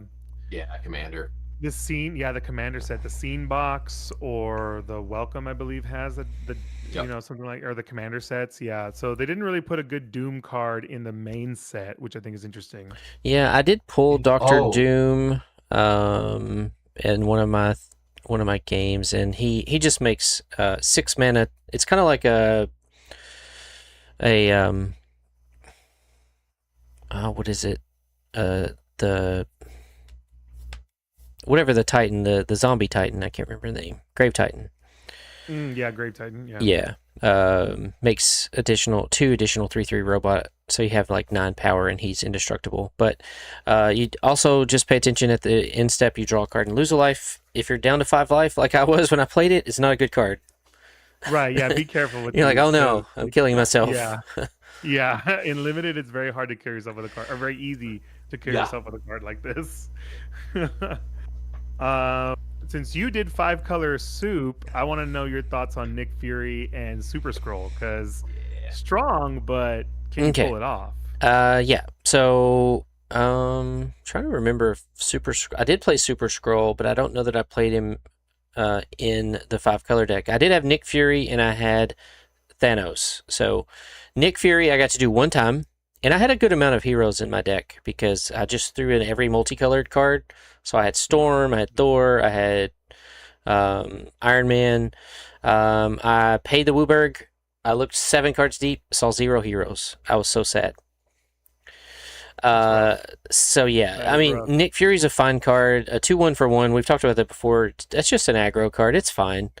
commander. The scene, the commander set, the scene box, or the welcome, I believe, has you know, something like, or the commander sets. Yeah, so they didn't really put a good Doom card in the main set, which I think is interesting. Yeah, I did pull Dr. Doom in one of my games, and he just makes 6 mana. It's kind of like what is it? Whatever the Titan, the zombie Titan, I can't remember the name. Grave Titan. Grave Titan. Makes two additional 3/3 robot, so you have like 9 power, and he's indestructible. But you also just pay attention at the end step. You draw a card and lose a life. If you're down to 5 life, like I was when I played it, it's not a good card. Right. Yeah. Be careful with. You're like, oh no, I'm killing myself. Yeah. In limited, it's very hard to kill yourself with a card, or very easy to kill yourself with a card like this. Since you did 5-color soup, I want to know your thoughts on Nick Fury and Super Skrull, because strong, but can you pull it off? So trying to remember if I did play Super Skrull, but I don't know that I played him in the 5-color deck. I did have Nick Fury and I had Thanos. So Nick Fury I got to do one time, and I had a good amount of heroes in my deck because I just threw in every multicolored card. So I had Storm, I had Thor, I had Iron Man. I paid the Wooburg. I looked 7 cards deep, saw 0 heroes. I was so sad. So yeah, I mean, Nick Fury's a fine card. A 2/1 for 1. We've talked about that before. That's just an aggro card. It's fine.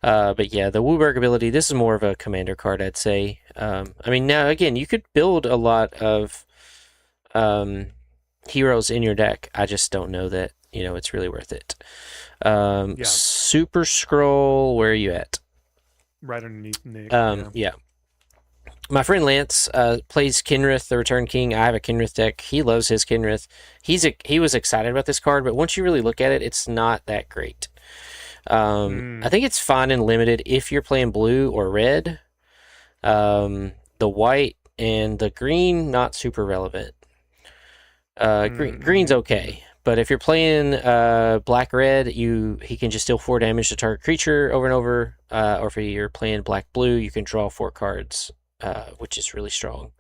But yeah, the Wooburg ability, this is more of a commander card, I'd say. I mean, now again, you could build a lot of heroes in your deck. I just don't know that, it's really worth it. Super Skrull, where are you at? Right underneath Nick. My friend Lance plays Kinrith, the Return King. I have a Kinrith deck. He loves his Kinrith. He was excited about this card, but once you really look at it, it's not that great. I think it's fine and limited if you're playing blue or red. The white and the green, not super relevant. Green's okay, but if you're playing black red, he can just deal 4 damage to target creature over and over. Or if you're playing black blue, you can draw 4 cards, which is really strong.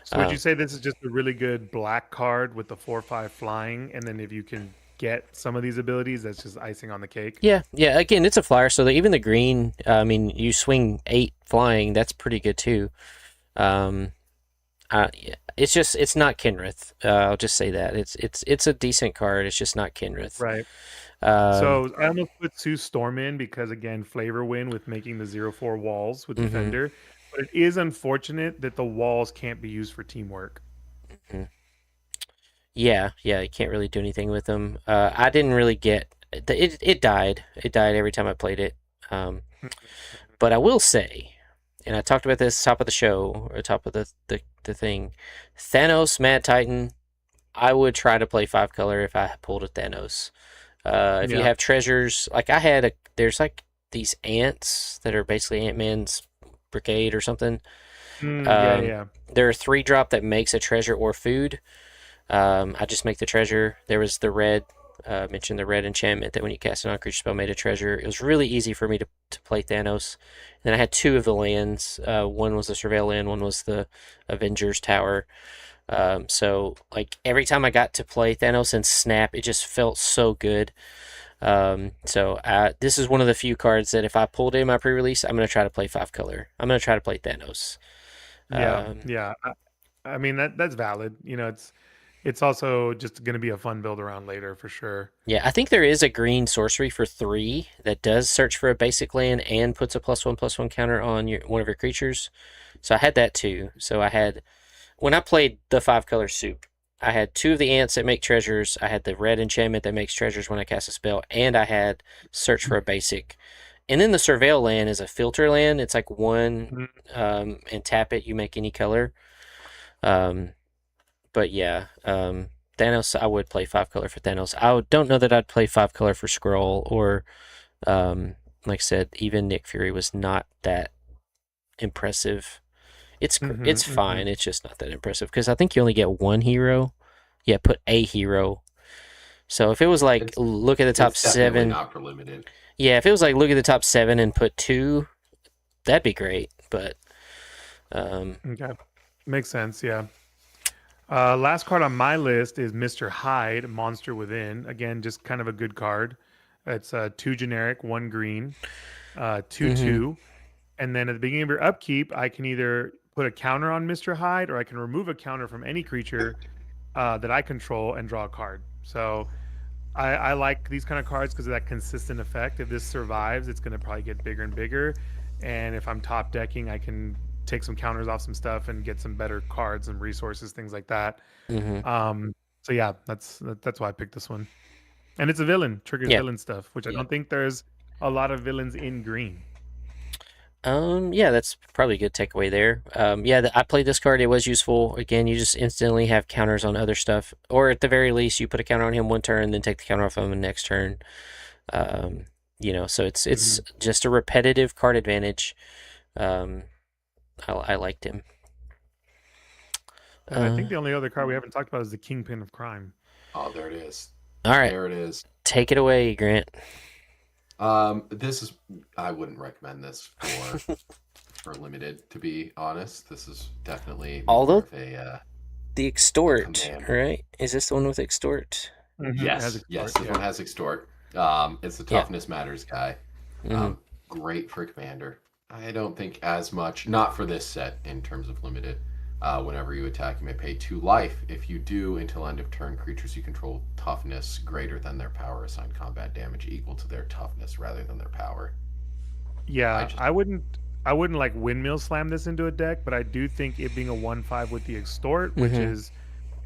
So would you say this is just a really good black card with the 4/5 flying, and then if you can get some of these abilities, that's just icing on the cake? Yeah. Again, it's a flyer, so even the green. I mean, you swing 8 flying. That's pretty good too. Yeah, it's not Kinrith. I'll just say that it's a decent card. It's just not Kinrith. Right. So I almost put Sue Storm in because again, flavor win with making the 0/4 walls with Defender. But it is unfortunate that the walls can't be used for teamwork. Yeah, you can't really do anything with them. I didn't really get it. It died. It died every time I played it. But I will say, and I talked about this top of the show or top of the thing, Thanos Mad Titan. I would try to play 5 color if I pulled a Thanos. If you have treasures, like I had there's like these ants that are basically Ant-Man's brigade or something. Yeah. There are 3-drop that makes a treasure or food. I just make the treasure. There was the red, mentioned the red enchantment that when you cast a non-creature spell made a treasure. It was really easy for me to play Thanos. And then I had 2 of the lands. One was the Surveil land, one was the Avengers Tower. So like every time I got to play Thanos and Snap, it just felt so good. So this is one of the few cards that if I pulled in my pre-release, I'm going to try to play 5 color. I'm going to try to play Thanos. Yeah. I mean that's valid. You know, it's also just going to be a fun build around later for sure. Yeah, I think there is a green sorcery for 3 that does search for a basic land and puts a +1/+1 counter on one of your creatures. So I had that too. So when I played the 5 color soup, I had 2 of the ants that make treasures. I had the red enchantment that makes treasures when I cast a spell, and I had search for a basic. And then the Surveil land is a filter land. It's like 1 and tap it, you make any color. But yeah, Thanos, I would play 5 color for Thanos. Don't know that I'd play 5 color for Skrull or, like I said, even Nick Fury was not that impressive. It's fine. It's just not that impressive because I think you only get 1 hero. Yeah, put a hero. So if it was like look at the top 7, not for limited. Yeah, if it was like look at the top 7 and put 2, that'd be great. But okay, makes sense. Yeah. Last card on my list is Mr. Hyde, Monster Within. Again, just kind of a good card. It's 2 generic, 1 green, 2/2. And then at the beginning of your upkeep, I can either put a counter on Mr. Hyde or I can remove a counter from any creature that I control and draw a card. So I like these kind of cards because of that consistent effect. If this survives, it's going to probably get bigger and bigger. And if I'm top decking, I can take some counters off some stuff and get some better cards and resources, things like that. So yeah, that's why I picked this one. And it's a villain, triggers villain stuff, which I don't think there's a lot of villains in green. Yeah, that's probably a good takeaway there. I played this card. It was useful. Again, you just instantly have counters on other stuff, or at the very least, you put a counter on him 1 turn, then take the counter off him the next turn. So it's just a repetitive card advantage. I liked him. And I think the only other card we haven't talked about is the Kingpin of Crime. Oh, there it is. All right, there it is. Take it away, Grant. I wouldn't recommend this for limited, to be honest. This is definitely the extort, right? Is this the one with extort? Yes, this one has extort. It's the toughness matters guy. Great for commander. I don't think as much, not for this set in terms of limited. Whenever you attack, you may pay 2 life. If you do, until end of turn, creatures you control toughness greater than their power assign combat damage equal to their toughness rather than their power. Yeah, I wouldn't like windmill slam this into a deck, but I do think it being a 1/5 with the extort, which is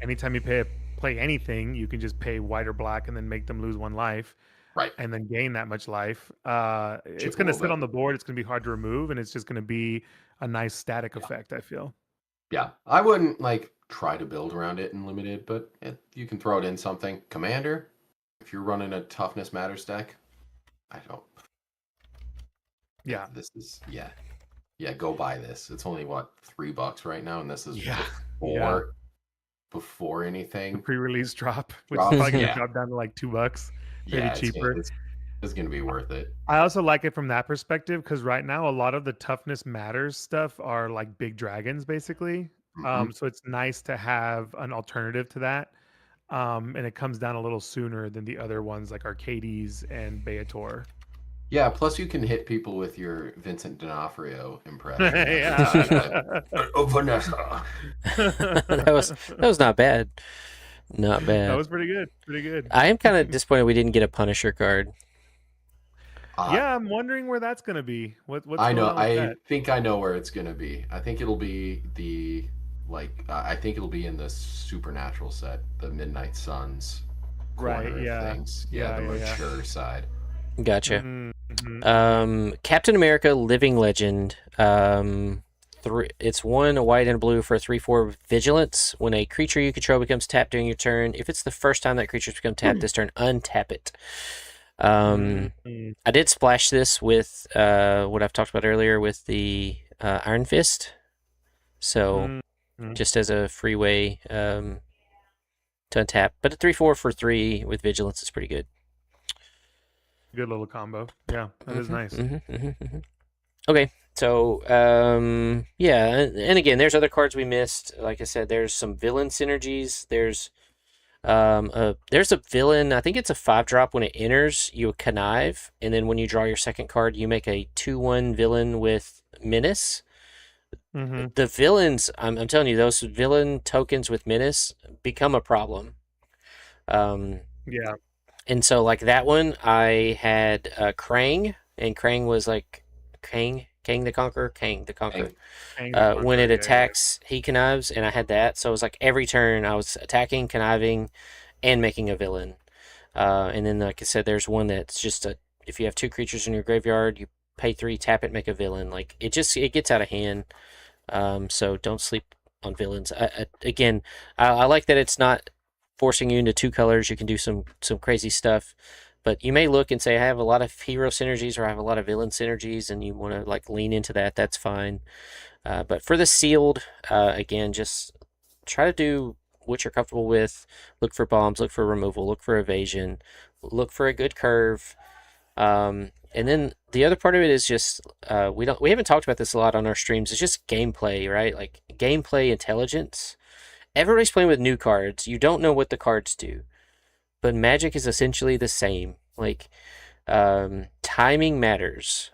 anytime you play anything, you can just pay white or black and then make them lose 1 life. Right. And then gain that much life. It's going to sit on the board. It's going to be hard to remove, and it's just going to be a nice static effect, I feel. Yeah, I wouldn't like try to build around it in limited, but you can throw it in something. Commander, if you're running a toughness matters deck, I don't. Yeah. This is yeah. Go buy this. It's only what $3 right now, and this is Yeah. before The anything pre-release drop, which is drops. probably going to Yeah, drop down to like $2, maybe yeah, cheaper. it's gonna be worth it. I also like it from that perspective because right now a lot of the toughness matters stuff are like big dragons, basically. Mhm. So it's nice to have an alternative to that. And it comes down a little sooner than the other ones like Arcades and Beator. Yeah, plus you can hit people with your Vincent D'Onofrio impression. Yeah. Oh, Vanessa. that was not bad. Not bad. That was pretty good. Pretty good. I am kind of disappointed we didn't get a Punisher card. Yeah, I'm wondering where that's gonna be. What's I going know. on with I that? think I know where it's gonna be. I think it'll be I think it'll be in the Supernatural set, the Midnight Suns corner Right, of yeah. things. Yeah, the yeah. mature side. Gotcha. Mhm. Captain America Living Legend. It's 1 a white and a blue for a 3/4 vigilance. When a creature you control becomes tapped during your turn, if it's the first time that creature's become tapped this turn, untap it. Mhm. I did splash this with what I've talked about earlier with the Iron Fist. So Mhm. just as a free way to untap. But a 3/4 for 3 with vigilance is pretty good. Good little combo. Yeah, that is nice. Okay, so yeah, and again, there's other cards we missed. Like I said, there's some villain synergies. There's a villain. I think it's a 5-drop. When it enters, you connive, and then when you draw your second card, you make a 2/1 villain with menace. The villains, I'm telling you, those villain tokens with menace become a problem. Yeah. And so like that one, I had Krang, and Krang was like Kang the Conqueror. When it attacks, he connives, and I had that. So it was like every turn I was attacking, conniving, and making a villain. And then, like I said, there's one that's just if you have 2 creatures in your graveyard, you pay 3, tap it, make a villain. Like it gets out of hand. So don't sleep on villains. I like that it's not forcing you into 2 colors. You can do some crazy stuff. But you may look and say, I have a lot of hero synergies or I have a lot of villain synergies, and you want to like lean into that. That's fine. But for the sealed, again, just try to do what you're comfortable with. Look for bombs, look for removal, look for evasion, look for a good curve. And then the other part of it is just we haven't talked about this a lot on our streams. It's just gameplay, right? Like gameplay intelligence. Everybody's playing with new cards. You don't know what the cards do, but Magic is essentially the same. Like timing matters.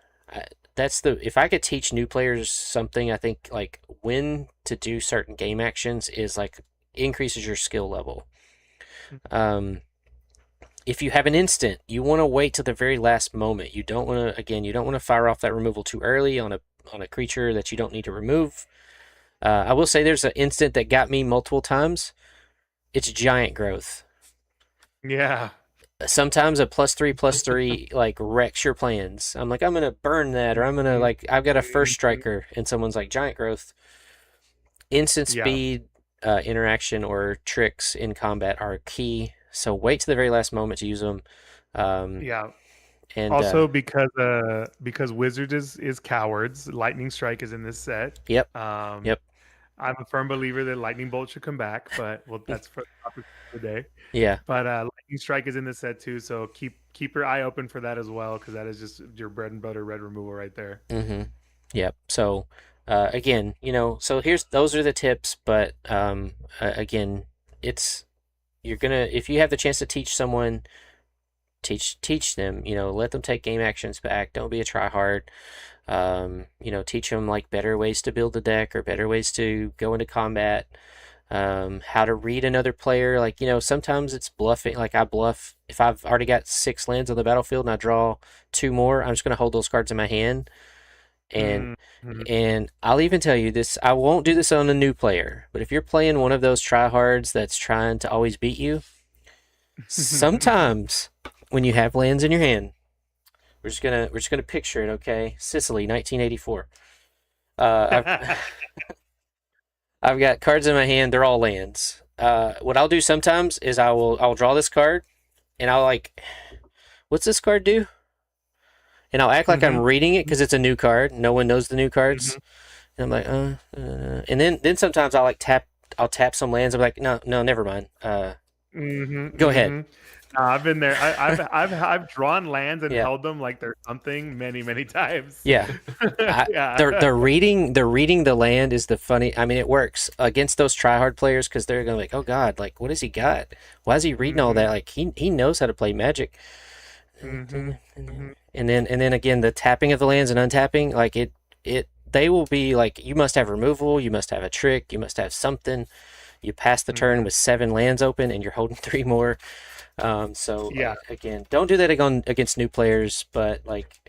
If I could teach new players something, I think like when to do certain game actions is like increases your skill level. If you have an instant, you want to wait till the very last moment. You don't want to fire off that removal too early on a creature that you don't need to remove. I will say there's an instant that got me multiple times. It's giant growth. Yeah. Sometimes a +3/+3 like wrecks your plans. I'm like, I'm gonna burn that, or I'm gonna like, I've got a first striker, and someone's like, giant growth. Instant speed, interaction, or tricks in combat are key. So wait to the very last moment to use them. Yeah. And also because Wizard is cowards, Lightning Strike is in this set. Yep. Yep. I'm a firm believer that Lightning Bolt should come back, but that's for the topic of the day. Yeah. But Lightning Strike is in this set too, so keep your eye open for that as well, because that is just your bread and butter red removal right there. Yep. So again, so those are the tips, but again, if you have the chance to teach someone, teach them, let them take game actions back. Don't be a tryhard. Teach them like better ways to build a deck or better ways to go into combat. How to read another player. Like, sometimes it's bluffing. Like I bluff if I've already got 6 lands on the battlefield and I draw 2 more, I'm just going to hold those cards in my hand. And I'll even tell you this, I won't do this on a new player, but if you're playing one of those tryhards that's trying to always beat you, sometimes when you have lands in your hand, we're just gonna picture it, okay? Sicily, 1984. I've I've got cards in my hand. They're all lands. What I'll do sometimes is I'll draw this card, and I'll like, what's this card do? And I'll act like I'm Mm-hmm. reading it because it's a new card. No one knows the new cards, Mm-hmm. and I'm like, and then sometimes I'll tap some lands. I'm like, no, no, never mind. Mm-hmm. Go ahead. Mm-hmm. I've been there. I've drawn lands and Yeah. held them like they're something many times. Yeah. Yeah. The reading the land is the funny. I mean, it works against those tryhard players because they're gonna be like, oh God, like what has he got? Why is he reading all that? Mm-hmm. Like he knows how to play Magic. Mm-hmm. Mm-hmm. And then again, the tapping of the lands and untapping, like it they will be like you must have removal, you must have a trick, you must have something. You pass the turn Mm-hmm. with 7 lands open, and you're holding 3 more. So Yeah. again, don't do that against new players. But like,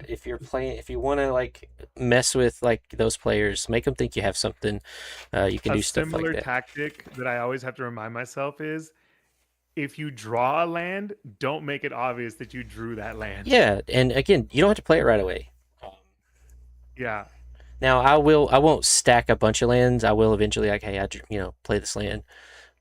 if you're playing, if you want to like mess with like those players, make them think you have something. You can A do stuff like similar that. tactic that I always have to remind myself is if you draw a land, don't make it obvious that you drew that land. Yeah, and again, you don't have to play it right away. Yeah. Now I won't stack a bunch of lands. I will eventually, like, hey, play this land.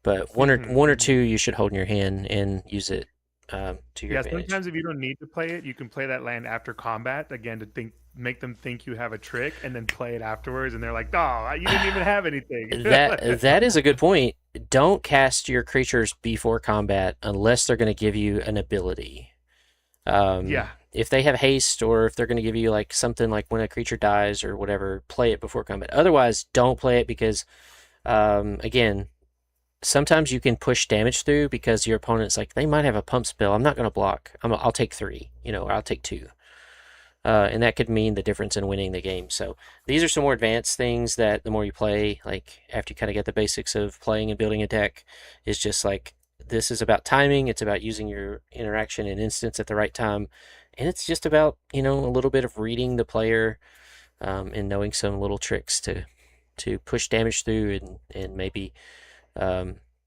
But one or Mm-hmm. two you should hold in your hand and use it to your Yeah, advantage. sometimes if you don't need to play it, you can play that land after combat again to make them think you have a trick, and then play it afterwards, and they're like, "Oh, you didn't even have anything." That is a good point. Don't cast your creatures before combat unless they're going to give you an ability. Yeah. If they have haste or if they're going to give you like something like when a creature dies or whatever, play it before combat. Otherwise, don't play it because, again, sometimes you can push damage through because your opponent's like they might have a pump spell. I'm not going to block. I'll take 3, or I'll take 2. And that could mean the difference in winning the game. So these are some more advanced things that the more you play, like after you kind of get the basics of playing and building a deck, is just like this is about timing. It's about using your interaction and instance at the right time, and it's just about a little bit of reading the player and knowing some little tricks to push damage through and maybe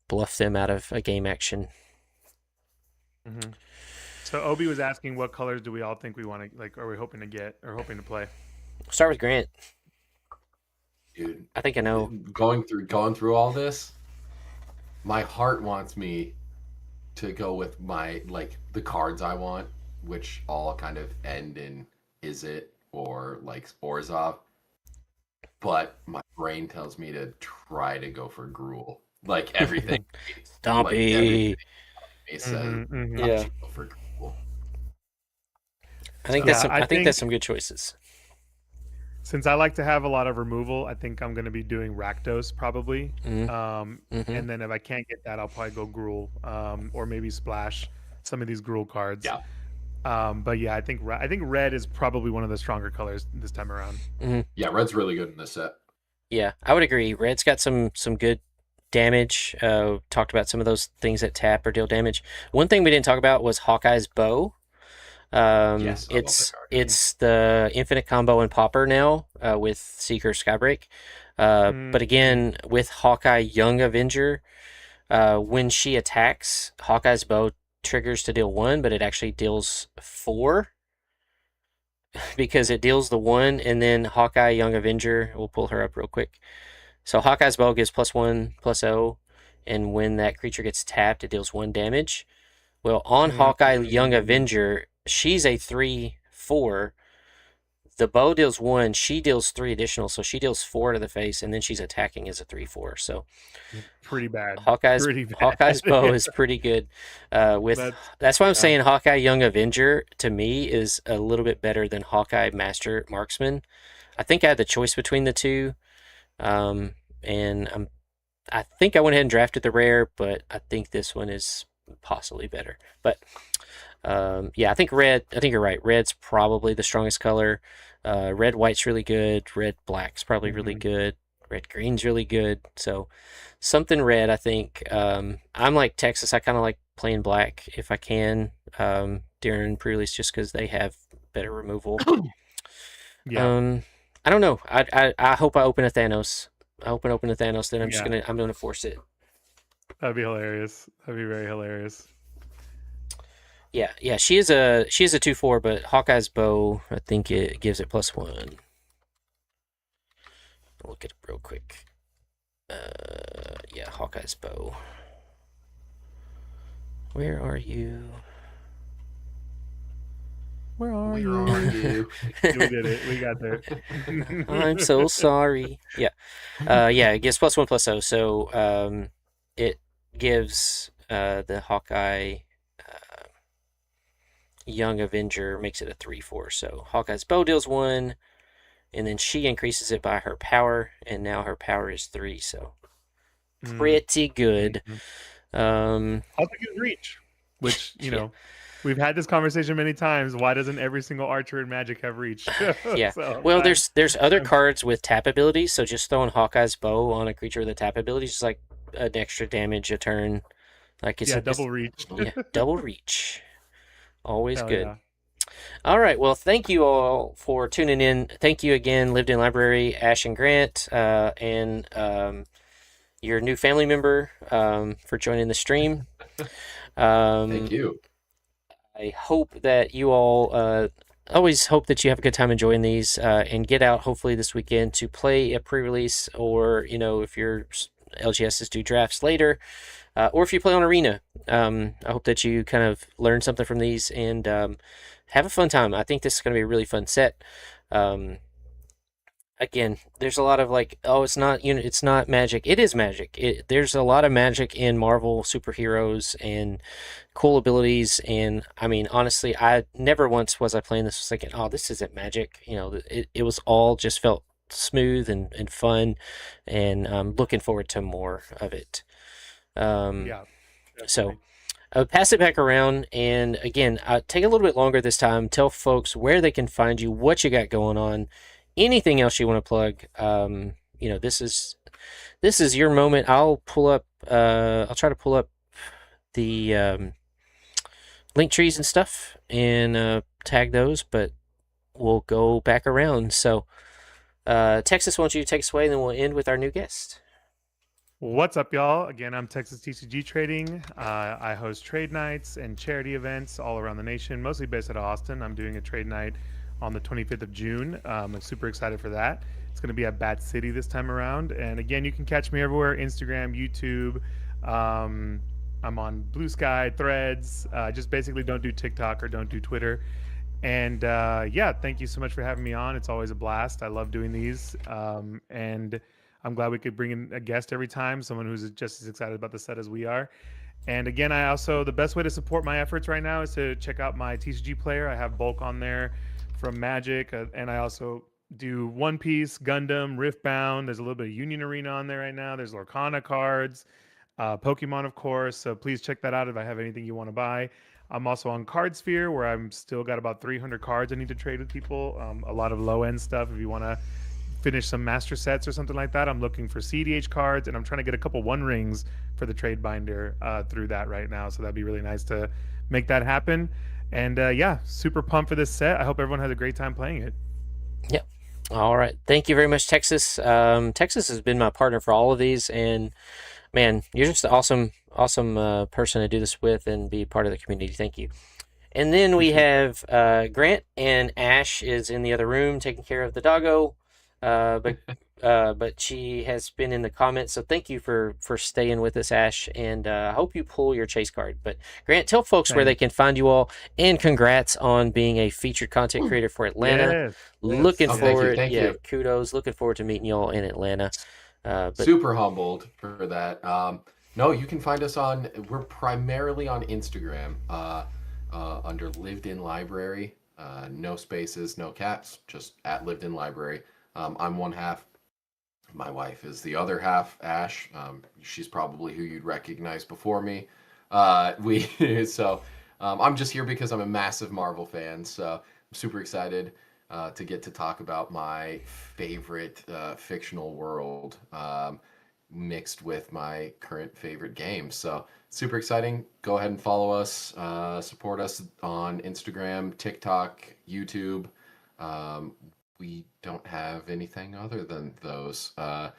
bluff them out of a game action. Mm-hmm. So Obi was asking, what colors do we all think we want to like? Are we hoping to get or hoping to play? Start with Grant. Dude, I think I know. going through all this, my heart wants me to go with the cards I want, which all kind of end in is it or like Orzhov. But my brain tells me to try to go for Gruul. Like everything, like everything Stompy. says, Mm-hmm, mm-hmm. I Yeah. should go for Gruul. I think Yeah, I I think think that's some good choices. since I like to have a lot of removal, I think I'm going to be doing Rakdos probably. Mm-hmm. And then if I can't get that, I'll probably go Gruul, or maybe splash some of these Gruul cards. Yeah. But yeah, I think red is probably one of the stronger colors this time around. Mm-hmm. Yeah, red's really good in this set. Yeah, I would agree. Red's got some good damage. Talked about some of those things that tap or deal damage. One thing we didn't talk about was Hawkeye's bow. Yes, I love that card. It's the infinite combo and Pauper now with Seeker Skybreak. But again, with Hawkeye Young Avenger, when she attacks, Hawkeye's bow triggers to deal 1, but it actually deals 4 because it deals the 1, and then Hawkeye Young Avenger, we'll pull her up real quick. So Hawkeye's bow gives +1/+0, and when that creature gets tapped, it deals 1 damage. Well, on Hawkeye Young Avenger, she's a 3/4. The bow deals 1, she deals 3 additional, so she deals 4 to the face, and then she's attacking as a 3/4. So Pretty bad. Hawkeye's Pretty bad. Hawkeye's bow is pretty good. That's why I'm saying Hawkeye Young Avenger to me is a little bit better than Hawkeye Master Marksman. I think I had the choice between the two, and I think I went ahead and drafted the rare, but I think this one is possibly better. But yeah, I think red. I think you're right. Red's probably the strongest color. Red white's really good. Red black's probably really good. Red green's really good. So something red. I think. I'm like Texas. I kind of like playing black if I can during pre-release just because they have better removal. Yeah. I don't know. I hope I open a Thanos. I hope I open a Thanos. Then I'm gonna force it. That'd be hilarious. That'd be very hilarious. Yeah. She is a 2/4, but Hawkeye's bow, I think it gives it +1. look at it real quick. Yeah, Hawkeye's bow. Where are you? Where are Where you? are you? We did it. We got there. I'm so sorry. Yeah. Yeah, it gives +1/+0. So it gives the Hawkeye Young Avenger, makes it a 3/4. So Hawkeye's bow deals 1, and then she increases it by her power, and now her power is 3. So pretty good. Also gives reach, which, Yeah. we've had this conversation many times. Why doesn't every single archer in Magic have reach? Yeah. So Well, there's other cards with tap abilities, so just throwing Hawkeye's bow on a creature with a tap ability is just like an extra damage a turn. Like it's double reach. yeah, double reach. Always Hell good. yeah. All right. Well, thank you all for tuning in. Thank you again, Lived in Library, Ash and Grant, and your new family member for joining the stream. Thank you. I hope that you all always hope that you have a good time enjoying these and get out hopefully this weekend to play a pre-release, or if your LGSs do drafts later, or if you play on Arena. I hope that you kind of learn something from these and have a fun time. I think this is going to be a really fun set. Again, there's a lot of like, oh, it's not it's not Magic. It is Magic. There's a lot of Magic in Marvel superheroes and cool abilities. And I mean, honestly, I never once was I playing this was thinking, oh, this isn't Magic. It was all just felt smooth and fun, and I'm looking forward to more of it. Yeah. So pass it back around, and again, take a little bit longer this time. Tell folks where they can find you, what you got going on, anything else you want to plug. This is your moment. I'll try to pull up the link trees and stuff and tag those, but we'll go back around. So Texas, why don't you take us away, and then we'll end with our new guest. What's up, y'all? Again, I'm Texas TCG Trading. I host trade nights and charity events all around the nation, mostly based out of Austin. I'm doing a trade night on the 25th of June. I'm super excited for that. It's going to be at Bat City this time around. And again, you can catch me everywhere: Instagram, YouTube. I'm on Blue Sky, Threads. Just basically don't do TikTok or don't do Twitter. And thank you so much for having me on. It's always a blast. I love doing these. And I'm glad we could bring in a guest every time, someone who's just as excited about the set as we are. And again, the best way to support my efforts right now is to check out my TCG player. I have bulk on there from Magic, and I also do One Piece, Gundam, Riftbound. There's a little bit of Union Arena on there right now. There's Lorcana cards, Pokemon, of course. So please check that out if I have anything you want to buy. I'm also on CardSphere, where I'm still got about 300 cards I need to trade with people. A lot of low-end stuff if you want to finish some master sets or something like that. I'm looking for CDH cards, and I'm trying to get a couple One Rings for the trade binder through that right now. So that'd be really nice to make that happen. And super pumped for this set. I hope everyone has a great time playing it. Yep. All right. Thank you very much, Texas. Texas has been my partner for all of these, and man, you're just an awesome person to do this with and be part of the community. Thank you. And then we have Grant, and Ash is in the other room taking care of the doggo. But she has been in the comments, so thank you for staying with us, Ash, and I hope you pull your chase card. But Grant, tell folks where they can find you all, and congrats on being a featured content creator for Atlanta. Yes. Looking forward, thank you. kudos. Looking forward to meeting you all in Atlanta. Super humbled for that. No, you can find us we're primarily on Instagram under Lived in Library. No spaces, no caps, just at Lived in Library. I'm one half. My wife is the other half, Ash. She's probably who you'd recognize before me. I'm just here because I'm a massive Marvel fan. So I'm super excited to get to talk about my favorite fictional world mixed with my current favorite game. So super exciting. Go ahead and follow us. Support us on Instagram, TikTok, YouTube. We don't have anything other than those. I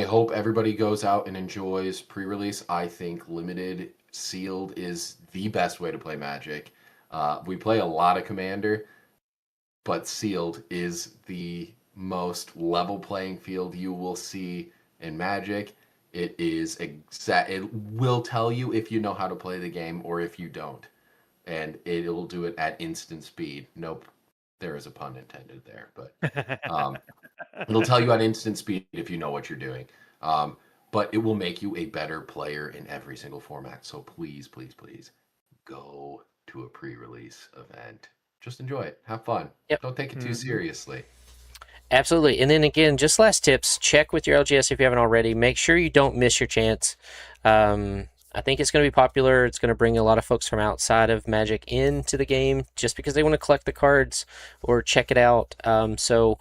hope everybody goes out and enjoys pre-release. I think limited sealed is the best way to play Magic. We play a lot of Commander, but sealed is the most level playing field you will see in Magic. It will tell you if you know how to play the game or if you don't, and it'll do it at instant speed. Nope, there is a pun intended there, but it'll tell you at instant speed if you know what you're doing. Um, but it will make you a better player in every single format. So please, please, please go to a pre-release event. Just enjoy it. Have fun. Yep. Don't take it too seriously. Absolutely. And then again, just last tips, check with your LGS if you haven't already. Make sure you don't miss your chance. I think it's going to be popular. It's going to bring a lot of folks from outside of Magic into the game just because they want to collect the cards or check it out. So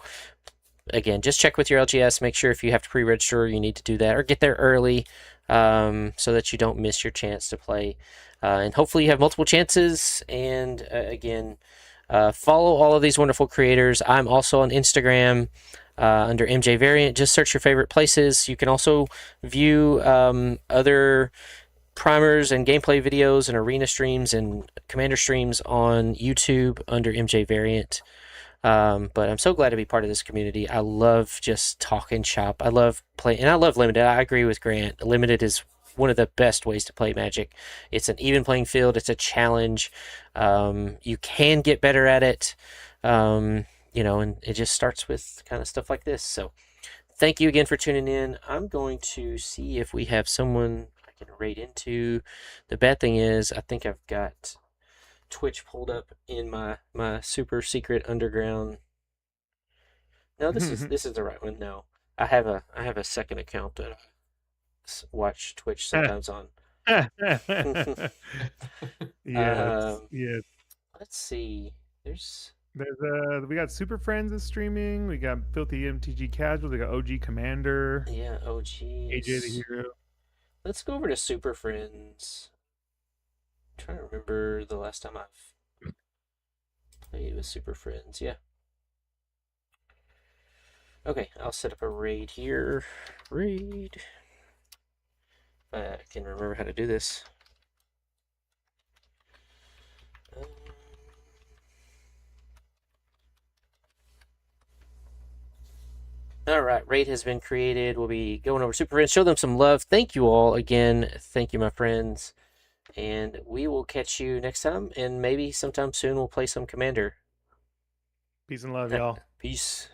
again, just check with your LGS. Make sure if you have to pre-register, you need to do that or get there early so that you don't miss your chance to play. And hopefully you have multiple chances. And again, follow all of these wonderful creators. I'm also on Instagram under MJVariant. Just search your favorite places. You can also view other primers and gameplay videos and arena streams and commander streams on YouTube under MJVariant. But I'm so glad to be part of this community. I love just talking shop. I love playing, and I love Limited. I agree with Grant. Limited is one of the best ways to play Magic. It's an even playing field. It's a challenge. You can get better at it. And it just starts with kind of stuff like this. So thank you again for tuning in. I'm going to see if we have someone I can raid into. The bad thing is I think I've got Twitch pulled up in my super secret underground. No, this is the right one. No, I have a second account that I watch Twitch sometimes on. Yes. Yes. Let's see. There's we got Super Friends is streaming. We got Filthy MTG Casual. We got OG Commander. OG. AJ the Hero. Let's go over to Super Friends. I'm trying to remember the last time I've played with Super Friends. Yeah. Okay, I'll set up a raid here. Raid. I can remember how to do this. All right, raid has been created. We'll be going over Super Friends. Show them some love. Thank you all again. Thank you, my friends. And we will catch you next time. And maybe sometime soon we'll play some Commander. Peace and love, y'all. Peace.